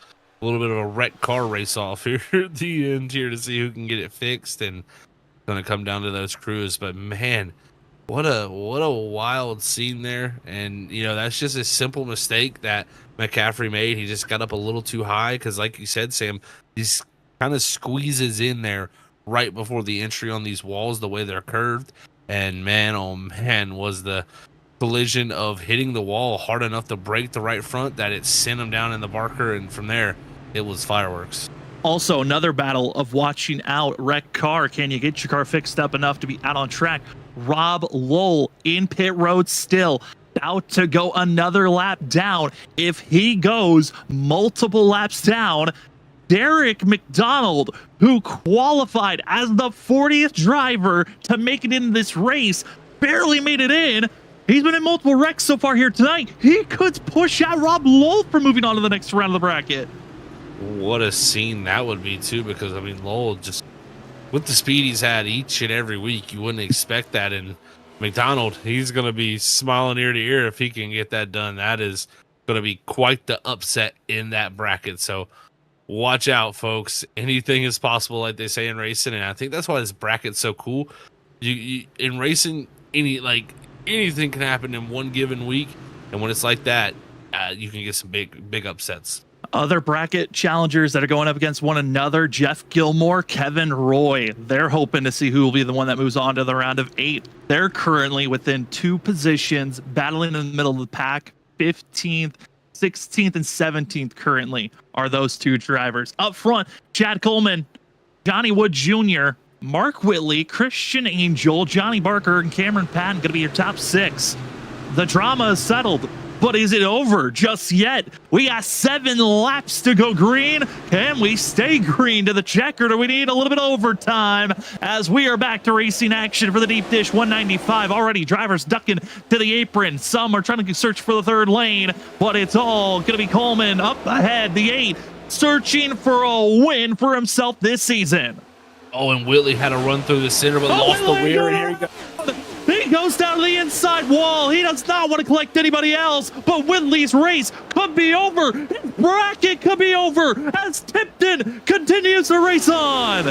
little bit of a wrecked car race off here at the end here to see who can get it fixed, and going to come down to those crews. But man, what a wild scene there. And you know, that's just a simple mistake that McCaffrey made. He just got up a little too high because, like you said, Sam, he's kind of squeezes in there right before the entry on these walls, the way they're curved. And man, oh man, was the collision of hitting the wall hard enough to break the right front that it sent him down in the Barker, and from there it was fireworks. Also, another battle of watching out wrecked car. Can you get your car fixed up enough to be out on track? Rob Lowell in pit road still, about to go another lap down. If he goes multiple laps down, Derek McDonald, who qualified as the 40th driver to make it in this race, barely made it in. He's been in multiple wrecks so far here tonight. He could push out Rob Lowell for moving on to the next round of the bracket. What a scene that would be too, because I mean, Lowell, just with the speed he's had each and every week, you wouldn't expect that. And McDonald, he's going to be smiling ear to ear if he can get that done. That is going to be quite the upset in that bracket. So watch out, folks. Anything is possible, like they say in racing, and I think that's why this bracket's so cool. You in racing, anything can happen in one given week, and when it's like that, you can get some big upsets. Other bracket challengers that are going up against one another: Jeff Gilmore, Kevin Roy. They're hoping to see who will be the one that moves on to the round of 8. They're currently within 2 positions, battling in the middle of the pack. 15th, 16th, and 17th currently are those 2 drivers. Up front, Chad Coleman, Johnny Wood Jr., Mark Whitley, Christian Angel, Johnny Barker, and Cameron Patton going to be your top 6. The drama is settled, but is it over just yet? We got 7 laps to go green. Can we stay green to the checker? Do we need a little bit of overtime as we are back to racing action for the deep dish 195? Already drivers ducking to the apron. Some are trying to search for the 3rd lane, but it's all going to be Coleman up ahead, the 8, searching for a win for himself this season. Oh, and Whitley had to run through the center, but lost the rear, and here he goes. He goes down to the inside wall. He does not want to collect anybody else, but Whitley's race could be over. His bracket could be over as Tipton continues to race on.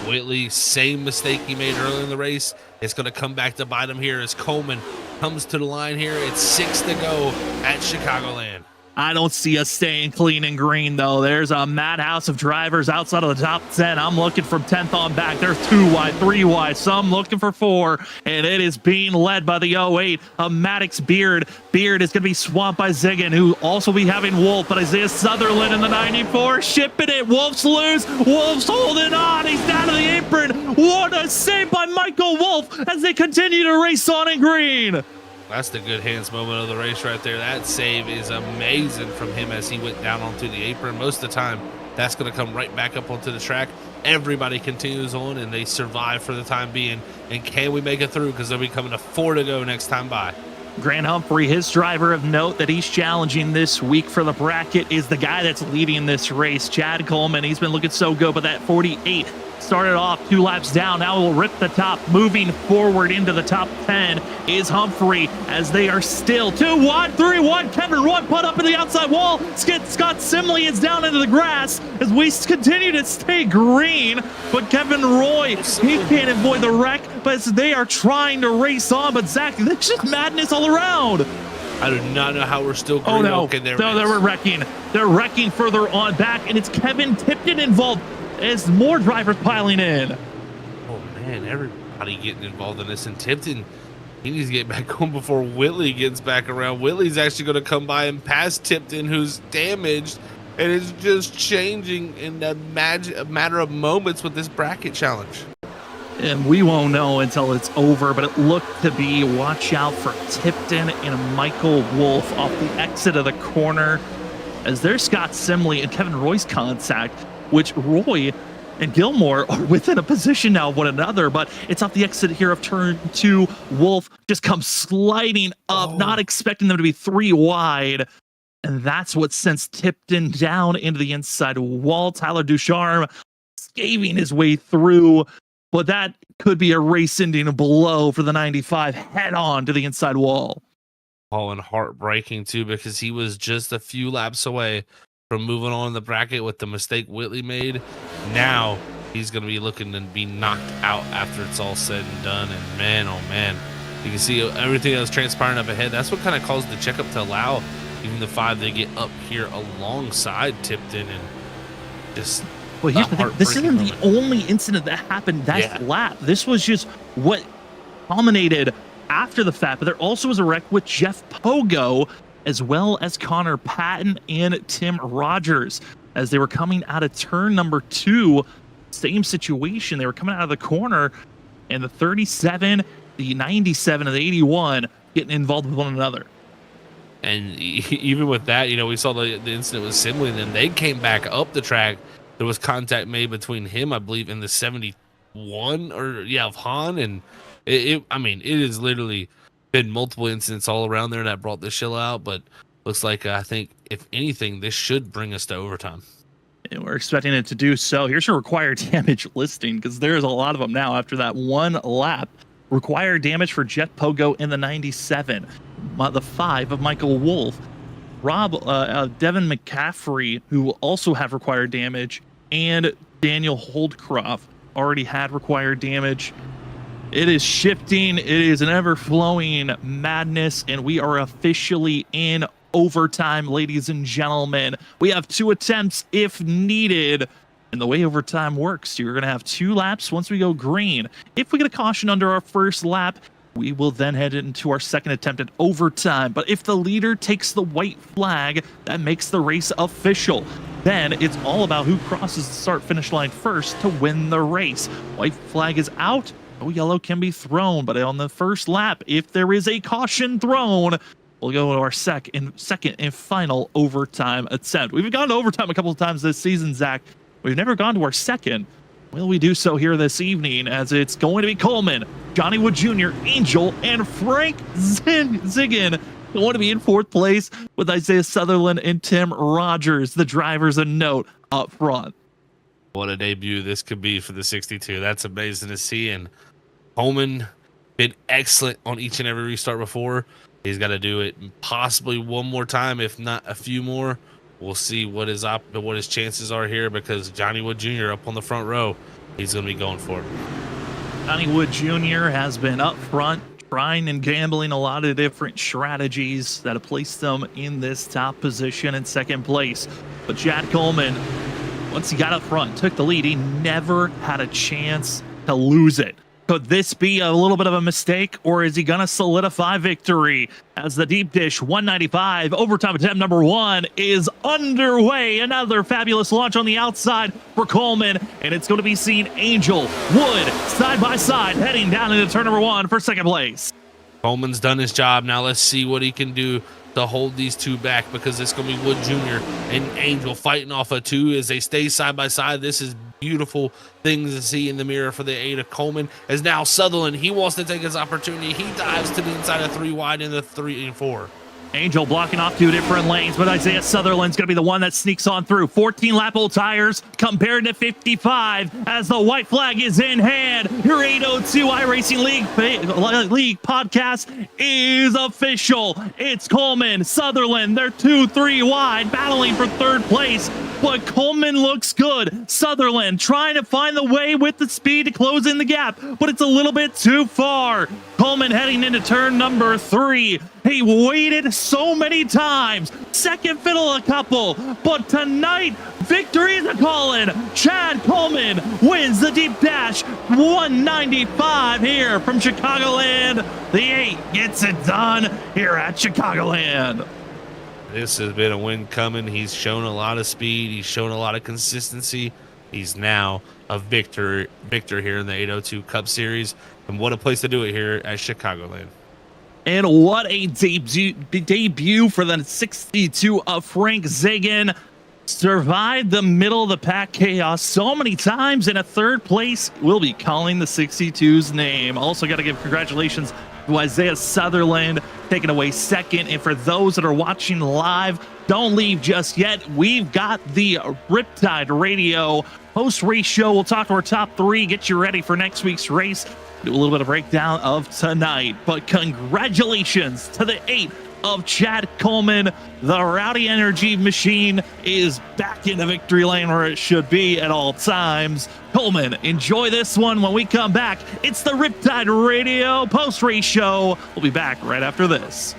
Whitley, same mistake he made earlier in the race. It's going to come back to bite him here as Coleman comes to the line here. It's 6 to go at Chicagoland. I don't see us staying clean and green, though. There's a madhouse of drivers outside of the top 10. I'm looking from 10th on back. There's 2 wide, 3 wide, some looking for 4, and it is being led by the 08 of Maddox Beard. Beard is going to be swamped by Ziggin, who also be having Wolf, but Isaiah Sutherland in the 94, shipping it. Wolf's loose. Wolf's holding on. He's down to the apron. What a save by Michael Wolf as they continue to race on in green. That's the good hands moment of the race right there. That save is amazing from him as he went down onto the apron. Most of the time, that's going to come right back up onto the track. Everybody continues on, and they survive for the time being. And can we make it through? Because they'll be coming to 4 to go next time by. Grant Humphrey, his driver of note that he's challenging this week for the bracket, is the guy that's leading this race. Chad Coleman, he's been looking so good, but that 48 started off 2 laps down. Now we'll rip the top. Moving forward into the top 10 is Humphrey as they are still 2 wide, 3 wide. Kevin Roy put up in the outside wall. Scott Simley is down into the grass as we continue to stay green. But Kevin Roy, he can't avoid the wreck, but they are trying to race on. But Zach, there's just madness all around. I do not know how we're still green. Oh no, okay, no, they were wrecking. They're wrecking further on back, and it's Kevin Tipton involved. as more drivers piling in. Oh man, everybody getting involved in this. And Tipton, he needs to get back home before Whitley gets back around. Whitley's actually going to come by and pass Tipton, who's damaged, and it's just changing in a matter of moments with this bracket challenge. And we won't know until it's over, but it looked to be watch out for Tipton and Michael Wolf off the exit of the corner, as there's Scott Simley and Kevin Roy's contact, which Roy and Gilmore are within a position now of one another, but it's off the exit here of turn 2. Wolf just comes sliding up, not expecting them to be 3 wide. And that's what sends Tipton down into the inside wall. Tyler Ducharme scaving his way through, but that could be a race-ending blow for the 95 head on to the inside wall. Oh, and heartbreaking too, because he was just a few laps away from moving on in the bracket with the mistake Whitley made. Now he's going to be looking to be knocked out after it's all said and done. And man, oh man, you can see everything that was transpiring up ahead. That's what kind of caused the checkup to allow even the 5 to get up here alongside Tipton. And just well, here's the thing. This isn't the only incident that happened that lap. This was just what culminated after the fact, but there also was a wreck with Jeff Pogo, as well as Connor Patton and Tim Rogers, as they were coming out of turn number 2. Same situation. They were coming out of the corner, and the 37, the 97, and the 81 getting involved with one another. And even with that, you know, we saw the incident with Simley, and then they came back up the track. There was contact made between him, I believe, in the 71 of Han, and I mean, it has literally been multiple incidents all around there that brought this show out, but looks like I think if anything, this should bring us to overtime. And we're expecting it to do so. Here's your required damage listing, because there's a lot of them now after that one lap. Required damage for Jeff Pogo in the 97, the 5 of Michael Wolf, Devin McCaffrey, who also have required damage, and Daniel Holdcroft already had required damage. It is shifting. It is an ever-flowing madness, and we are officially in overtime, ladies and gentlemen. We have 2 attempts if needed. And the way overtime works, you're going to have 2 laps once we go green. If we get a caution under our first lap, we will then head into our second attempt at overtime. But if the leader takes the white flag, that makes the race official. Then it's all about who crosses the start-finish line first to win the race. White flag is out. No yellow can be thrown. But on the first lap, if there is a caution thrown, we'll go to our second and final overtime attempt. We've gone to overtime a couple of times this season, Zach. We've never gone to our second. Will we do so here this evening, as it's going to be Coleman, Johnny Wood Jr., Angel, and Frank Ziggin going to be in 4th place with Isaiah Sutherland and Tim Rogers, the drivers a note up front. What a debut this could be for the 62. That's amazing to see. And Coleman did excellent on each and every restart before. He's got to do it possibly one more time, if not a few more. We'll see what his chances are here, because Johnny Wood Jr. up on the front row, he's going to be going for it. Johnny Wood Jr. has been up front trying and gambling a lot of different strategies that have placed them in this top position in 2nd place. But Chad Coleman, once he got up front, took the lead, he never had a chance to lose it. Could this be a little bit of a mistake, or is he going to solidify victory? As the deep dish 195 overtime attempt number 1 is underway. Another fabulous launch on the outside for Coleman, and it's going to be seen Angel, Wood, side by side, heading down into turn number 1 for 2nd place. Coleman's done his job. Now let's see what he can do to hold these 2 back, because it's going to be Wood Jr. and Angel fighting off a 2 as they stay side by side. This is beautiful things to see in the mirror for the 8 of Coleman. As now Sutherland, he wants to take his opportunity. He dives to the inside of 3 wide in the 3 and 4. Angel blocking off 2 different lanes, but Isaiah Sutherland's going to be the one that sneaks on through. 14 lap old tires compared to 55 as the white flag is in hand. Your 802 iRacing League podcast is official. It's Coleman, Sutherland. They're 2-3 wide, battling for 3rd place. But Coleman looks good. Sutherland trying to find the way with the speed to close in the gap, but it's a little bit too far. Coleman heading into turn number 3. He waited so many times. Second fiddle a couple, but tonight Victory is a calling. Chad Coleman wins the deep dash 195 here from Chicagoland. The 8 gets it done here at Chicagoland. This has been a win coming. He's shown a lot of speed. He's shown a lot of consistency. He's now a victor here in the 802 Cup Series. And what a place to do it here at Chicagoland. And what a debut for the 62 of Frank Zagan. Survived the middle of the pack chaos so many times. In a third place, we'll be calling the 62's name. Also got to give congratulations to Isaiah Sutherland taking away second. And for those that are watching live, don't leave just yet. We've got the Riptide Radio post-race show. We'll talk to our top 3, get you ready for next week's race. Do a little bit of breakdown of tonight. But congratulations to the 8 of Chad Coleman. The Rowdy Energy Machine is back in the victory lane where it should be at all times. Coleman, enjoy this one. When we come back, it's the Riptide Radio post-race show. We'll be back right after this.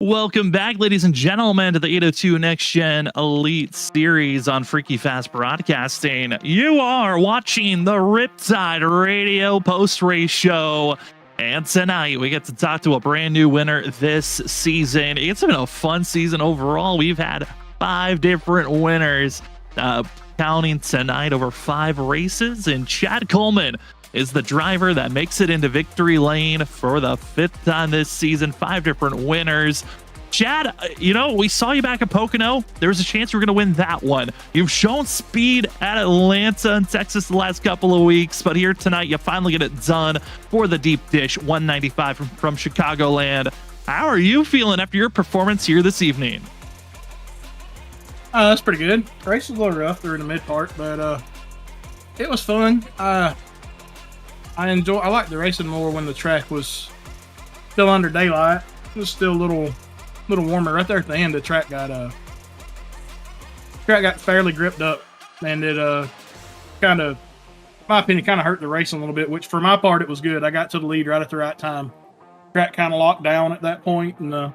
Welcome back, ladies and gentlemen, to the 802 Next Gen Elite Series on Freaky Fast Broadcasting. You are watching the Riptide Radio post-race show. And tonight, we get to talk to a brand new winner this season. It's been a fun season overall. We've had 5 different winners, counting tonight over 5 races. And Chad Coleman is the driver that makes it into victory lane for the 5th time this season. 5 different winners. Chad, you know, we saw you back at Pocono. There was a chance you were going to win that one. You've shown speed at Atlanta and Texas the last couple of weeks, but here tonight, you finally get it done for the deep dish 195 from Chicagoland. How are you feeling after your performance here this evening? That's pretty good. Race was a little rough. They're in the mid part, but it was fun. I like the racing more when the track was still under daylight. It was still a little warmer. Right there at the end, the track got fairly gripped up, and it kind of, in my opinion, kind of hurt the racing a little bit. Which for my part, it was good. I got to the lead right at the right time. Track kind of locked down at that point, and the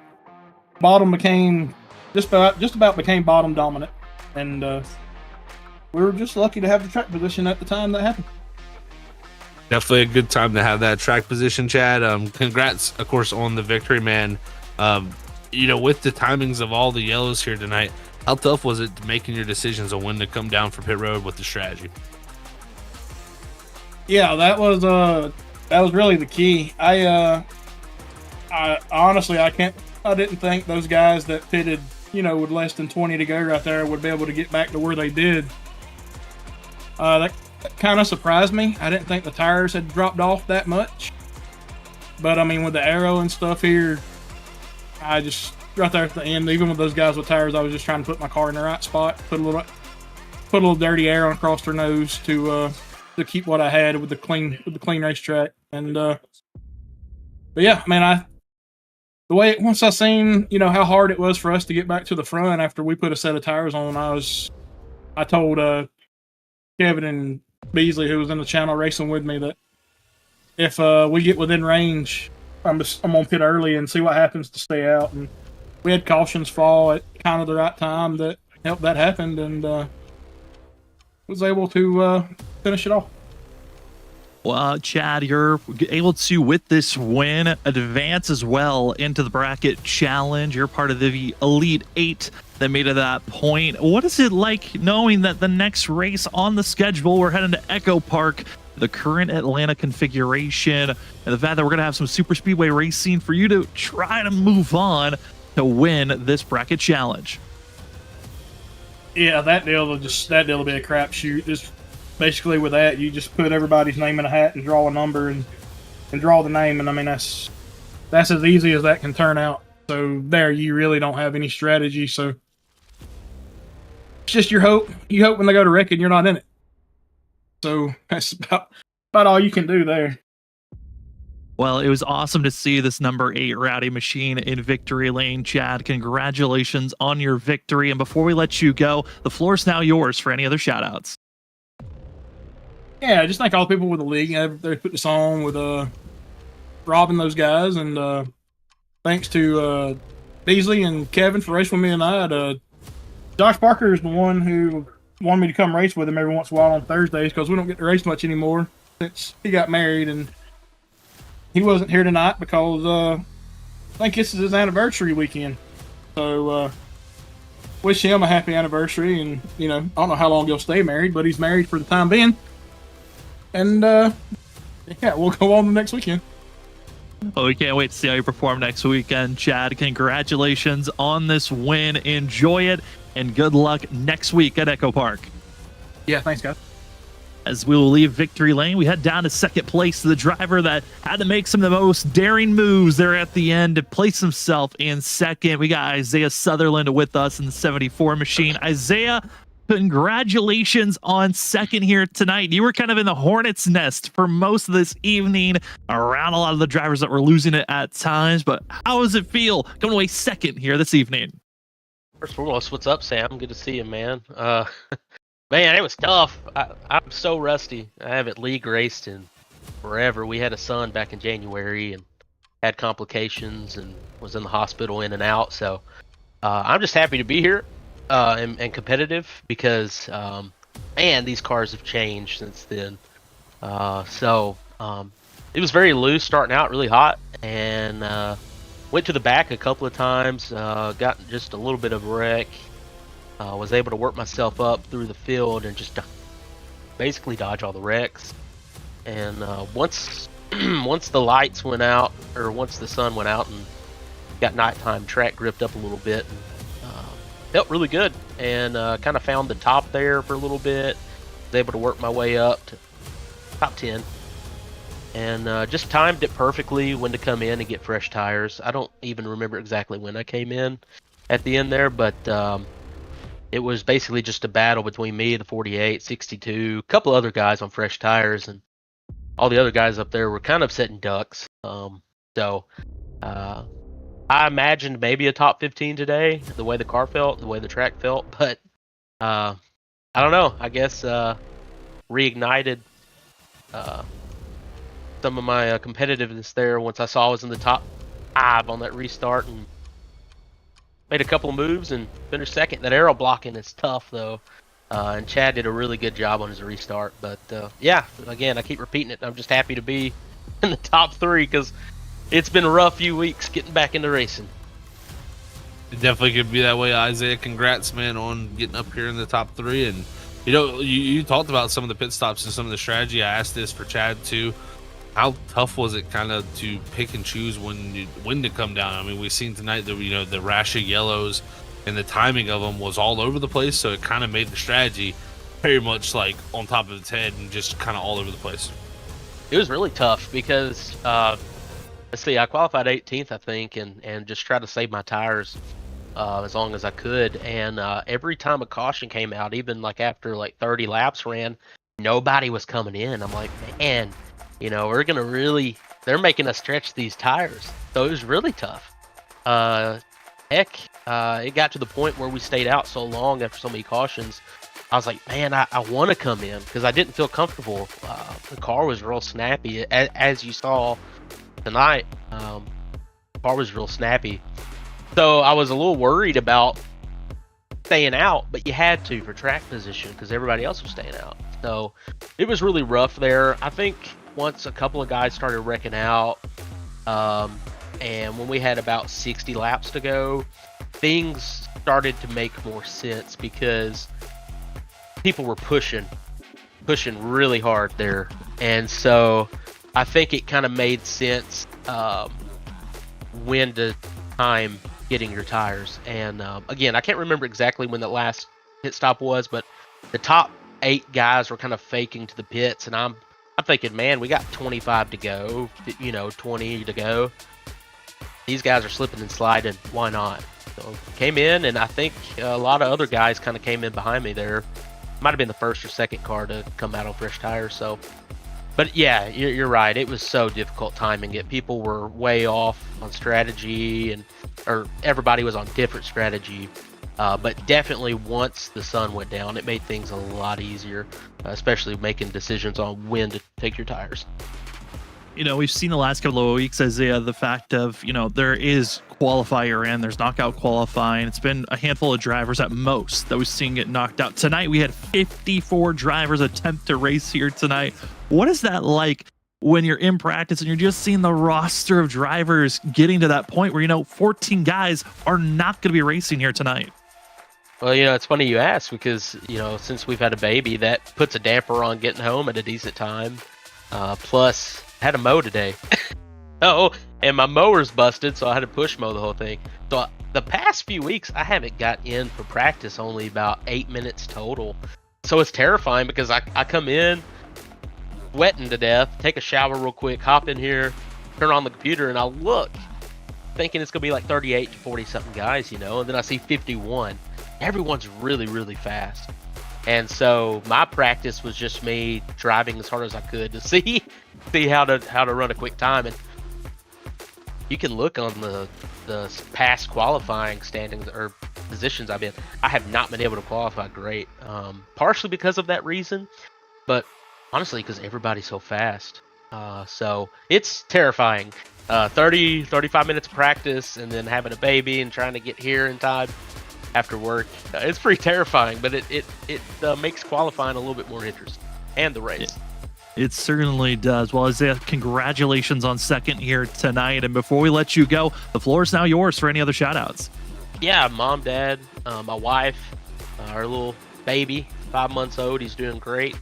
bottom became just about became bottom dominant, and we were just lucky to have the track position at the time that happened. Definitely a good time to have that track position, Chad. Congrats, of course, on the victory, man. With the timings of all the yellows here tonight, how tough was it making your decisions on when to come down for pit road with the strategy? Yeah, that was really the key. I honestly, I didn't think those guys that pitted, with less than 20 to go right there would be able to get back to where they did. That kind of surprised me. I didn't think the tires had dropped off that much. But I mean, with the aero and stuff here, I just right there at the end, even with those guys with tires, I was just trying to put my car in the right spot, put a little dirty air across their nose to keep what I had with the clean racetrack. And but yeah, I mean, once I seen how hard it was for us to get back to the front after we put a set of tires on, I told Kevin and Beasley, who was in the channel racing with me, that if we get within range, I'm gonna pit early and see what happens to stay out. And we had cautions fall at kind of the right time that helped that happen, and was able to finish it off. Well, Chad, you're able to, with this win, advance as well into the bracket challenge. You're part of the Elite 8 that made it that point. What is it like knowing that the next race on the schedule, we're heading to Echo Park, the current Atlanta configuration, and the fact that we're going to have some super speedway racing for you to try to move on to win this bracket challenge? Yeah, that deal will be a crapshoot. Just basically with that, you just put everybody's name in a hat and draw a number and draw the name, and I mean that's as easy as that can turn out. So there, you really don't have any strategy. So it's just your hope. You hope when they go to wreck and you're not in it. So that's about all you can do there. Well, it was awesome to see this number 8 Rowdy Machine in victory lane. Chad, congratulations on your victory. And before we let you go, the floor is now yours for any other shout outs. Yeah, just thank all the people with the league. They put this on with Rob and those guys, and thanks to Beasley and Kevin for racing with me tonight. Josh Parker is the one who wanted me to come race with him every once in a while on Thursdays because we don't get to race much anymore since he got married, and he wasn't here tonight because I think this is his anniversary weekend. So wish him a happy anniversary, and I don't know how long he'll stay married, but he's married for the time being. And yeah, we'll go on to next weekend. Well, we can't wait to see how you perform next weekend, Chad. Congratulations on this win. Enjoy it, and good luck next week at Echo Park. Yeah, thanks, guys. As we will leave victory lane, we head down to second place to the driver that had to make some of the most daring moves there at the end to place himself in second. We got Isaiah Sutherland with us in the 74 machine. Isaiah, congratulations on second here tonight. You were kind of in the hornet's nest for most of this evening around a lot of the drivers that were losing it at times, but how does it feel going away second here this evening? First and foremost, what's up, Sam? Good to see you, man. Man, it was tough. I'm so rusty. I haven't league raced in forever. We had a son back in January and had complications and was in the hospital in and out, so I'm just happy to be here. And competitive because, man, these cars have changed since then. So it was very loose starting out, really hot, and went to the back a couple of times, got just a little bit of a wreck, was able to work myself up through the field and just basically dodge all the wrecks. And once the lights went out, or once the sun went out and got nighttime, track gripped up a little bit. And, felt really good, and kind of found the top there for a little bit. Was able to work my way up to top 10, and just timed it perfectly when to come in and get fresh tires. I don't even remember exactly when I came in at the end there, but it was basically just a battle between me, the 48, 62, a couple other guys on fresh tires, and all the other guys up there were kind of sitting ducks. So I imagined maybe a top 15 today, the way the car felt, the way the track felt, but I don't know. I guess reignited some of my competitiveness there once I saw I was in the top 5 on that restart and made a couple of moves and finished second. That aero blocking is tough though, and Chad did a really good job on his restart. But yeah, again, I keep repeating it. I'm just happy to be in the top 3 because it's been a rough few weeks getting back into racing. It definitely could be that way, Isaiah. Congrats, man, on getting up here in the top 3. And you talked about some of the pit stops and some of the strategy. I asked this for Chad too. How tough was it kind of to pick and choose when to come down? I mean, we've seen tonight that the rash of yellows and the timing of them was all over the place, so it kind of made the strategy very much like on top of its head and just kind of all over the place. It was really tough because let's see, I qualified 18th, I think, and just tried to save my tires as long as I could. And every time a caution came out, even like after like 30 laps ran, nobody was coming in. I'm like, man, they're making us stretch these tires. So it was really tough. It got to the point where we stayed out so long after so many cautions. I was like, man, I want to come in because I didn't feel comfortable. The car was real snappy, as you saw tonight. The car was real snappy. So I was a little worried about staying out, but you had to for track position because everybody else was staying out. So it was really rough there. I think once a couple of guys started wrecking out, and when we had about 60 laps to go, things started to make more sense because people were pushing really hard there. And so I think it kind of made sense when to time getting your tires. And again, I can't remember exactly when the last pit stop was, but the top 8 guys were kind of faking to the pits, and I'm thinking, man, we got 25 to go, 20 to go. These guys are slipping and sliding. Why not? So came in, and I think a lot of other guys kind of came in behind me there. Might have been the first or second car to come out on fresh tires. So, but yeah, you're right. It was so difficult timing it. People were way off on strategy, or everybody was on different strategy. But definitely once the sun went down, it made things a lot easier, especially making decisions on when to take your tires. We've seen the last couple of weeks, Isaiah, the fact of, there is qualifier in, there's knockout qualifying. It's been a handful of drivers at most that we've seen get knocked out. Tonight, we had 54 drivers attempt to race here tonight. What is that like when you're in practice and you're just seeing the roster of drivers getting to that point where, 14 guys are not going to be racing here tonight? Well, it's funny you ask because, since we've had a baby, that puts a damper on getting home at a decent time. Plus, I had a mow today. And my mower's busted, so I had to push mow the whole thing. So the past few weeks, I haven't got in for practice only about 8 minutes total. So it's terrifying because I come in sweating to death, take a shower real quick, hop in here, turn on the computer, and I look thinking it's going to be like 38 to 40 something guys, and then I see 51. Everyone's really, really fast. And so my practice was just me driving as hard as I could to see how to run a quick time. And you can look on the past qualifying standings or positions I've been. I have not been able to qualify great, partially because of that reason, but honestly because everybody's so fast. So it's terrifying. 35 minutes of practice and then having a baby and trying to get here in time after work. It's pretty terrifying, but it makes qualifying a little bit more interesting, and the race. It certainly does. Well, Isaiah, congratulations on second here tonight. And before we let you go, the floor is now yours for any other shout-outs. Yeah, mom, dad, my wife, our little baby, 5 months old. He's doing great.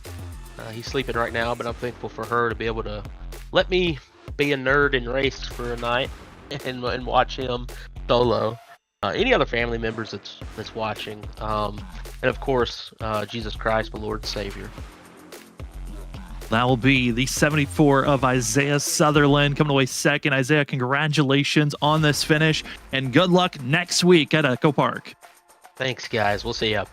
He's sleeping right now, but I'm thankful for her to be able to let me be a nerd and race for a night and watch him solo. Any other family members that's watching, and of course, Jesus Christ, my Lord and Savior. That will be the 74 of Isaiah Sutherland coming away second. Isaiah, congratulations on this finish, and good luck next week at Echo Park. Thanks, guys. We'll see ya.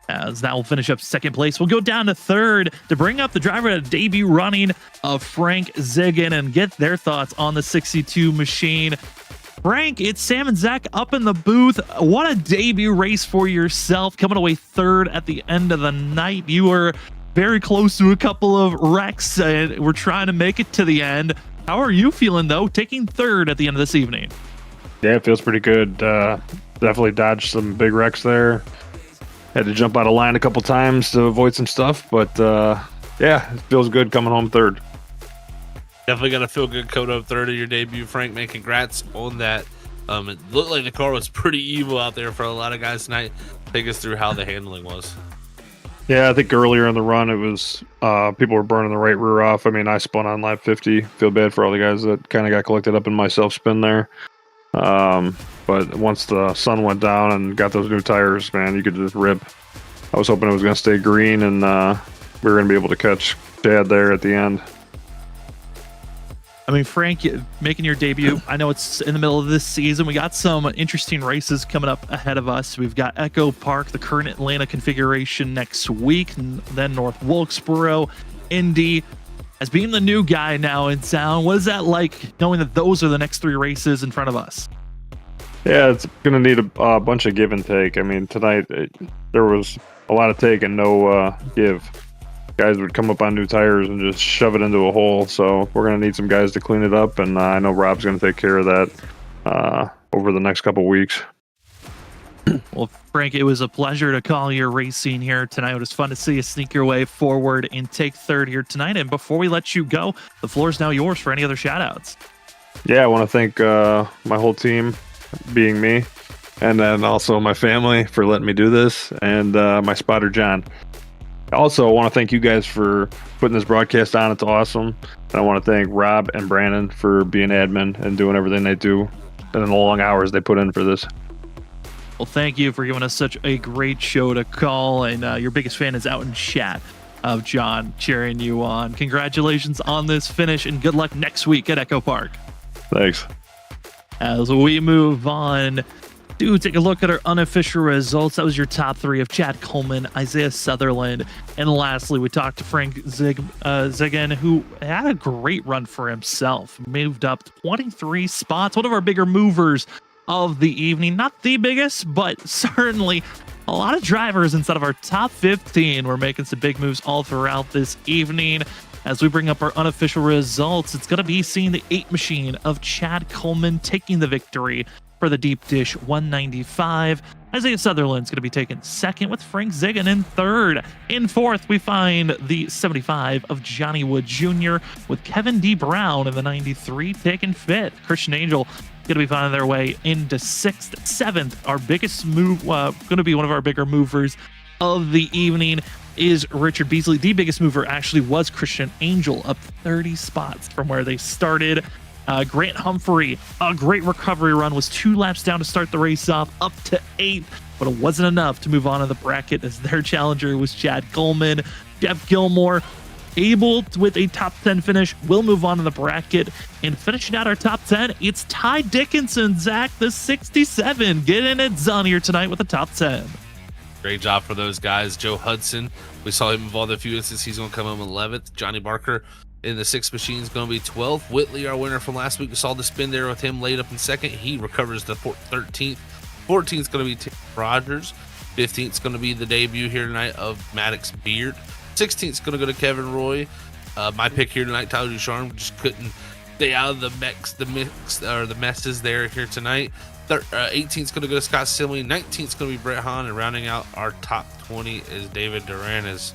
As that will finish up second place. We'll go down to third to bring up the driver at a debut running of Frank Ziggin and get their thoughts on the 62 machine. Frank, it's Sam and Zach up in the booth. What a debut race for yourself, coming away third at the end of the night. You were very close to a couple of wrecks, and we're trying to make it to the end. How are you feeling, though, taking third at the end of this evening? Yeah, it feels pretty good. Definitely dodged some big wrecks there. Had to jump out of line a couple times to avoid some stuff, but yeah, it feels good coming home third. Definitely got a feel good coat up third of your debut, Frank, man. Congrats on that. It looked like the car was pretty evil out there for a lot of guys tonight. Take us through how the handling was. Yeah, I think earlier in the run it was people were burning the right rear off. I mean, I spun on lap 50. Feel bad for all the guys that kind of got collected up in my self spin there. But once the sun went down and got those new tires, man, you could just rip. I was hoping it was going to stay green and we were going to be able to catch Chad there at the end. I mean, Frank, making your debut, I know it's in the middle of this season. We got some interesting races coming up ahead of us. We've got Echo Park, the current Atlanta configuration next week, and then North Wilkesboro, Indy. As being the new guy now in town, what is that like knowing that those are the next three races in front of us? Yeah, it's going to need a bunch of give and take. I mean, tonight there was a lot of take and no give. Guys would come up on new tires and just shove it into a hole. So we're going to need some guys to clean it up. And I know Rob's going to take care of that over the next couple weeks. Well, Frank, it was a pleasure to call your racing here tonight. It was fun to see you sneak your way forward and take third here tonight. And before we let you go, the floor is now yours for any other shout-outs. Yeah, I want to thank my whole team, being me, and then also my family for letting me do this, and my spotter, John. Also, I want to thank you guys for putting this broadcast on. It's awesome. And I want to thank Rob and Brandon for being admin and doing everything they do and the long hours they put in for this. Well, thank you for giving us such a great show to call, and your biggest fan is out in chat of John cheering you on. Congratulations on this finish, and good luck next week at Echo Park. Thanks. As we move on, do take a look at our unofficial results. That was your top three of Chad Coleman, Isaiah Sutherland, and lastly, we talked to Frank Ziggin, who had a great run for himself. Moved up 23 spots, one of our bigger movers of the evening. Not the biggest, but certainly a lot of drivers inside of our top 15 were making some big moves all throughout this evening. As we bring up our unofficial results, it's going to be seeing the 8 machine of Chad Coleman taking the victory for the deep dish 195. Isaiah Sutherland's going to be taking second, with Frank Ziggin in third. In fourth, we find the 75 of Johnny Wood Jr., with Kevin D. Brown in the 93 taking fifth. Christian Angel going to be finding their way into sixth. Seventh, our biggest move, going to be one of our bigger movers of the evening, is Richard Beasley. The biggest mover actually was Christian Angel, up 30 spots from where they started. Grant Humphrey, a great recovery run, was 2 laps down to start the race off, up to 8th, but it wasn't enough to move on to the bracket, as their challenger was Chad Coleman. Jeff Gilmore, able with a top 10 finish, will move on to the bracket. And finishing out our top 10, it's Ty Dickinson, Zach, the 67, getting it done here tonight with the top 10. Great job for those guys. Joe Hudson, we saw him involved in a few instances. He's going to come home 11th. Johnny Barker in the 6 machine is going to be 12th. Whitley, our winner from last week, we saw the spin there with him laid up in second. He recovers the 13th. 14th is going to be Tim Rogers. 15th is going to be the debut here tonight of Maddox Beard. 16th is going to go to Kevin Roy. My pick here tonight, Tyler Ducharme, just couldn't stay out of the messes there here tonight. 18th is going to go to Scott Simley. 19th is going to be Brett Hahn, and rounding out our top 20 is David Duran. As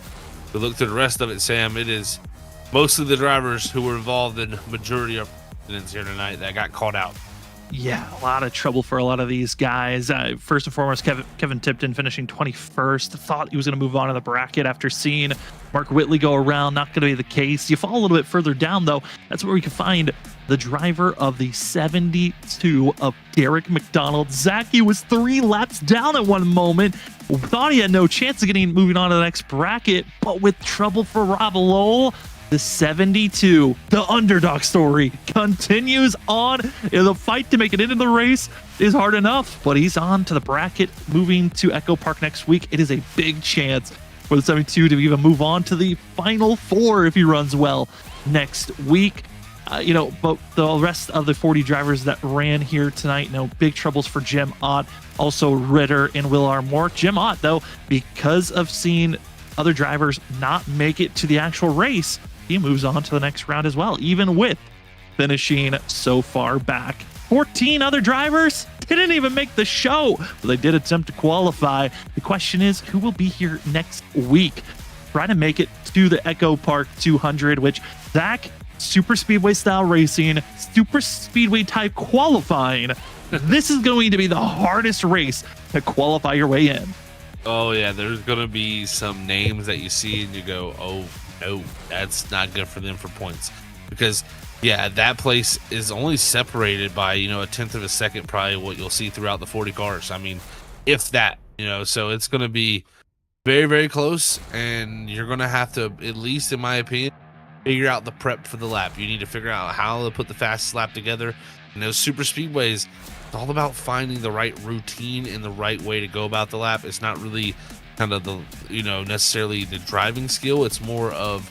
we look through the rest of it, Sam, it is most of the drivers who were involved in majority of incidents here tonight that got called out. Yeah, a lot of trouble for a lot of these guys. First and foremost, Kevin Tipton finishing 21st. Thought he was going to move on to the bracket after seeing Mark Whitley go around. Not going to be the case. You fall a little bit further down, though. That's where we can find the driver of the 72 of Derek McDonald. Zach, he was 3 laps down at one moment. Thought he had no chance of moving on to the next bracket, but with trouble for Rob Lowell, the 72, the underdog story, continues on. The fight to make it into the race is hard enough, but he's on to the bracket, moving to Echo Park next week. It is a big chance for the 72 to even move on to the final 4 if he runs well next week. But the rest of the 40 drivers that ran here tonight, no big troubles for Jim Ott, also Ritter and Will R. Moore. Jim Ott, though, because of seeing other drivers not make it to the actual race, he moves on to the next round as well, even with finishing so far back. 14 other drivers didn't even make the show, but they did attempt to qualify. The question is, who will be here next week? Try to make it to the Echo Park 200, which Zach, super speedway style racing, super speedway type qualifying. This is going to be the hardest race to qualify your way in. Oh yeah, there's gonna be some names that you see and you go, oh no, that's not good for them for points, because yeah, that place is only separated by a tenth of a second, probably what you'll see throughout the 40 cars. I mean, if that, so it's gonna be very, very close, and you're gonna have to, at least in my opinion, figure out the prep for the lap. You need to figure out how to put the fastest lap together. And those super speedways, it's all about finding the right routine and the right way to go about the lap. It's not really kind of the, necessarily the driving skill. It's more of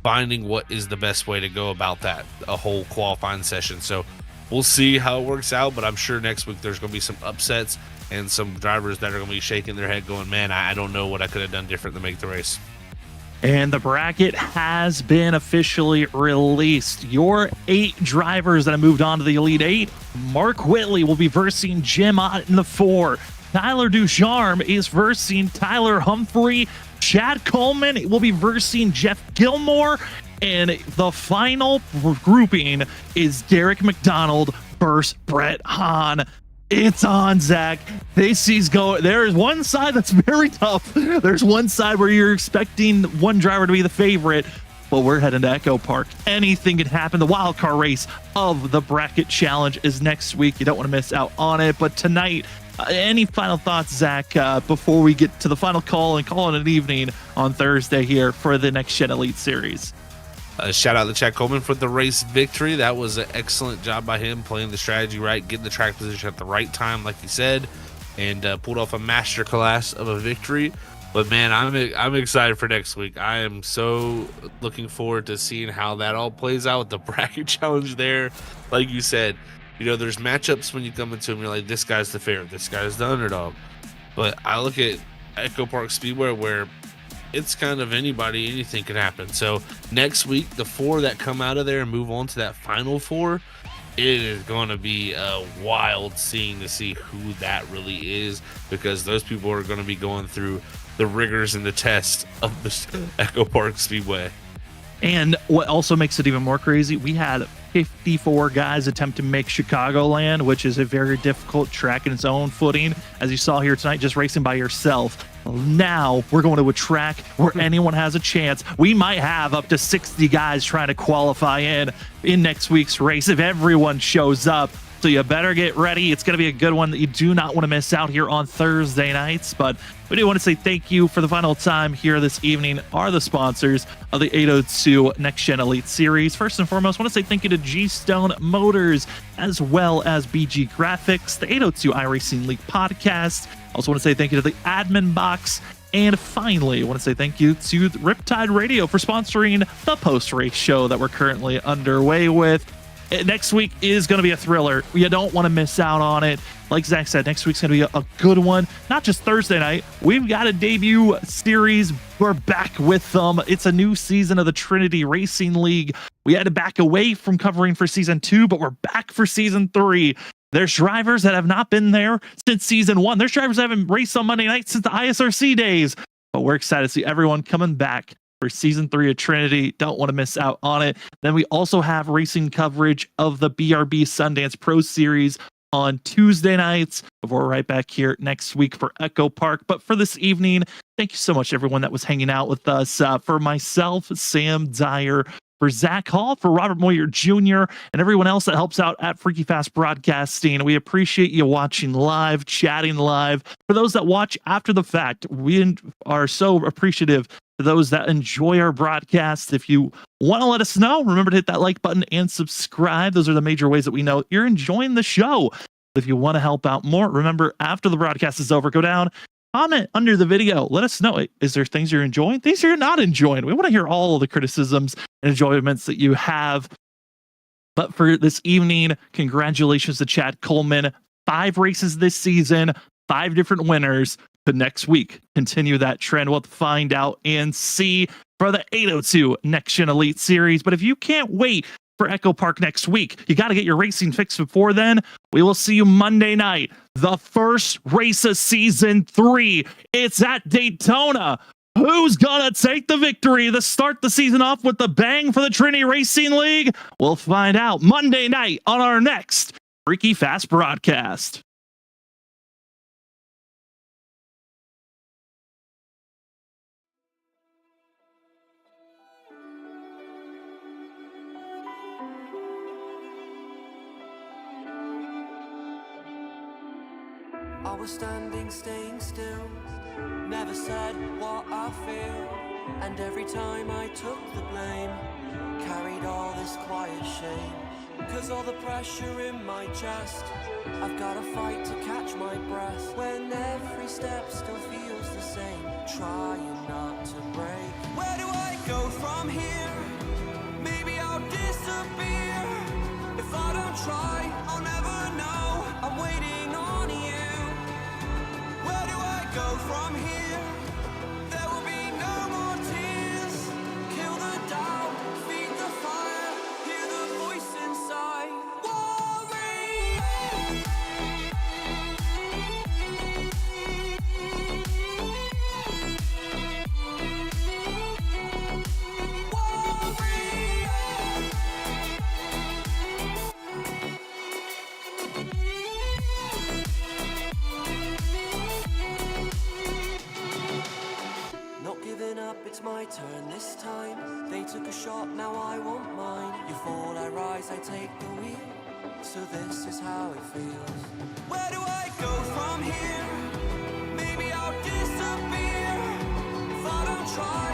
finding what is the best way to go about that, a whole qualifying session. So we'll see how it works out, but I'm sure next week there's going to be some upsets and some drivers that are going to be shaking their head going, man, I don't know what I could have done different to make the race. And the bracket has been officially released. Your 8 drivers that have moved on to the Elite 8. Mark Whitley will be versing Jim Ott in the 4. Tyler Ducharme is versing Tyler Humphrey. Chad Coleman will be versing Jeff Gilmore. And the final grouping is Derek McDonald versus Brett Hahn. It's on, Zach. This is going. There is one side that's very tough. There's one side where you're expecting one driver to be the favorite, but we're heading to Echo Park. Anything can happen. The wild card race of the bracket challenge is next week. You don't want to miss out on it. But tonight, any final thoughts, Zach, before we get to the final call and call it an evening on Thursday here for the Next Gen Elite Series? Shout out to Chad Coleman for the race victory. That was an excellent job by him, playing the strategy right, getting the track position at the right time, like he said, and pulled off a masterclass of a victory. But man, I'm excited for next week. I am so looking forward to seeing how that all plays out with the bracket challenge there. Like you said, there's matchups when you come into them, you're like, this guy's the favorite, this guy's the underdog. But I look at Echo Park Speedway where it's kind of anything can happen. So next week, the 4 that come out of there and move on to that final 4, it is going to be a wild scene to see who that really is, because those people are going to be going through the rigors and the test of the Echo Park Speedway. And what also makes it even more crazy, we had 54 guys attempt to make Chicagoland, which is a very difficult track in its own footing. As you saw here tonight, just racing by yourself. Now we're going to a track where anyone has a chance. We might have up to 60 guys trying to qualify in next week's race if everyone shows up. So you better get ready. It's going to be a good one that you do not want to miss out here on Thursday nights. But we do want to say thank you for the final time here this evening. Are the sponsors of the 802 Next Gen Elite Series. First and foremost, I want to say thank you to G-Stone Motors, as well as BG Graphics, the 802 iRacing League podcast. Also want to say thank you to the Admin Box. And finally, I want to say thank you to Riptide Radio for sponsoring the post-race show that we're currently underway with. Next week is going to be a thriller. You don't want to miss out on it. Like Zach said, next week's going to be a good one. Not just Thursday night. We've got a debut series. We're back with them. It's a new season of the Trinity Racing League. We had to back away from covering for season 2, but we're back for season 3. There's drivers that have not been there since season 1. There's drivers that haven't raced on Monday night since the ISRC days. But we're excited to see everyone coming back for season 3 of Trinity. Don't want to miss out on it. Then we also have racing coverage of the BRB Sundance Pro Series on Tuesday nights before we're right back here next week for Echo Park. But for this evening, thank you so much, everyone that was hanging out with us. For myself, Sam Dyer, for Zach Hall, for Robert Moyer Jr., and everyone else that helps out at Freaky Fast Broadcasting. We appreciate you watching live, chatting live. For those that watch after the fact, we are so appreciative For those that enjoy our broadcast, if you want to let us know, remember to hit that like button and subscribe. Those are the major ways that we know you're enjoying the show. If you want to help out more, remember after the broadcast is over, go down, comment under the video. Let us know. Is there things you're enjoying? Things you're not enjoying? We want to hear all of the criticisms and enjoyments that you have. But for this evening, congratulations to Chad Coleman. 5 races this season, 5 different winners. But next week, continue that trend. We'll find out and see for the 802 Next Gen Elite Series. But if you can't wait for Echo Park next week, you got to get your racing fixed before then. We will see you Monday night, the first race of season 3. It's at Daytona. Who's gonna take the victory to start the season off with the bang for the Trinity Racing League? We'll find out Monday night on our next Freaky Fast broadcast. I was standing, staying still, never said what I feel, and every time I took the blame, carried all this quiet shame, 'cause all the pressure in my chest, I've gotta fight to catch my breath, when every step still feels the same, trying not to break. Where do I go from here? Maybe I'll disappear. If I don't try, I'll never know. I'm waiting on you. Where do I go from here? There will be no more tears. Kill the doubt, feed the fire, hear the voice inside. Up, it's my turn this time. They took a shot, now I want mine. You fall, I rise, I take the wheel. So this is how it feels. Where do I go from here? Maybe I'll disappear. If I don't try,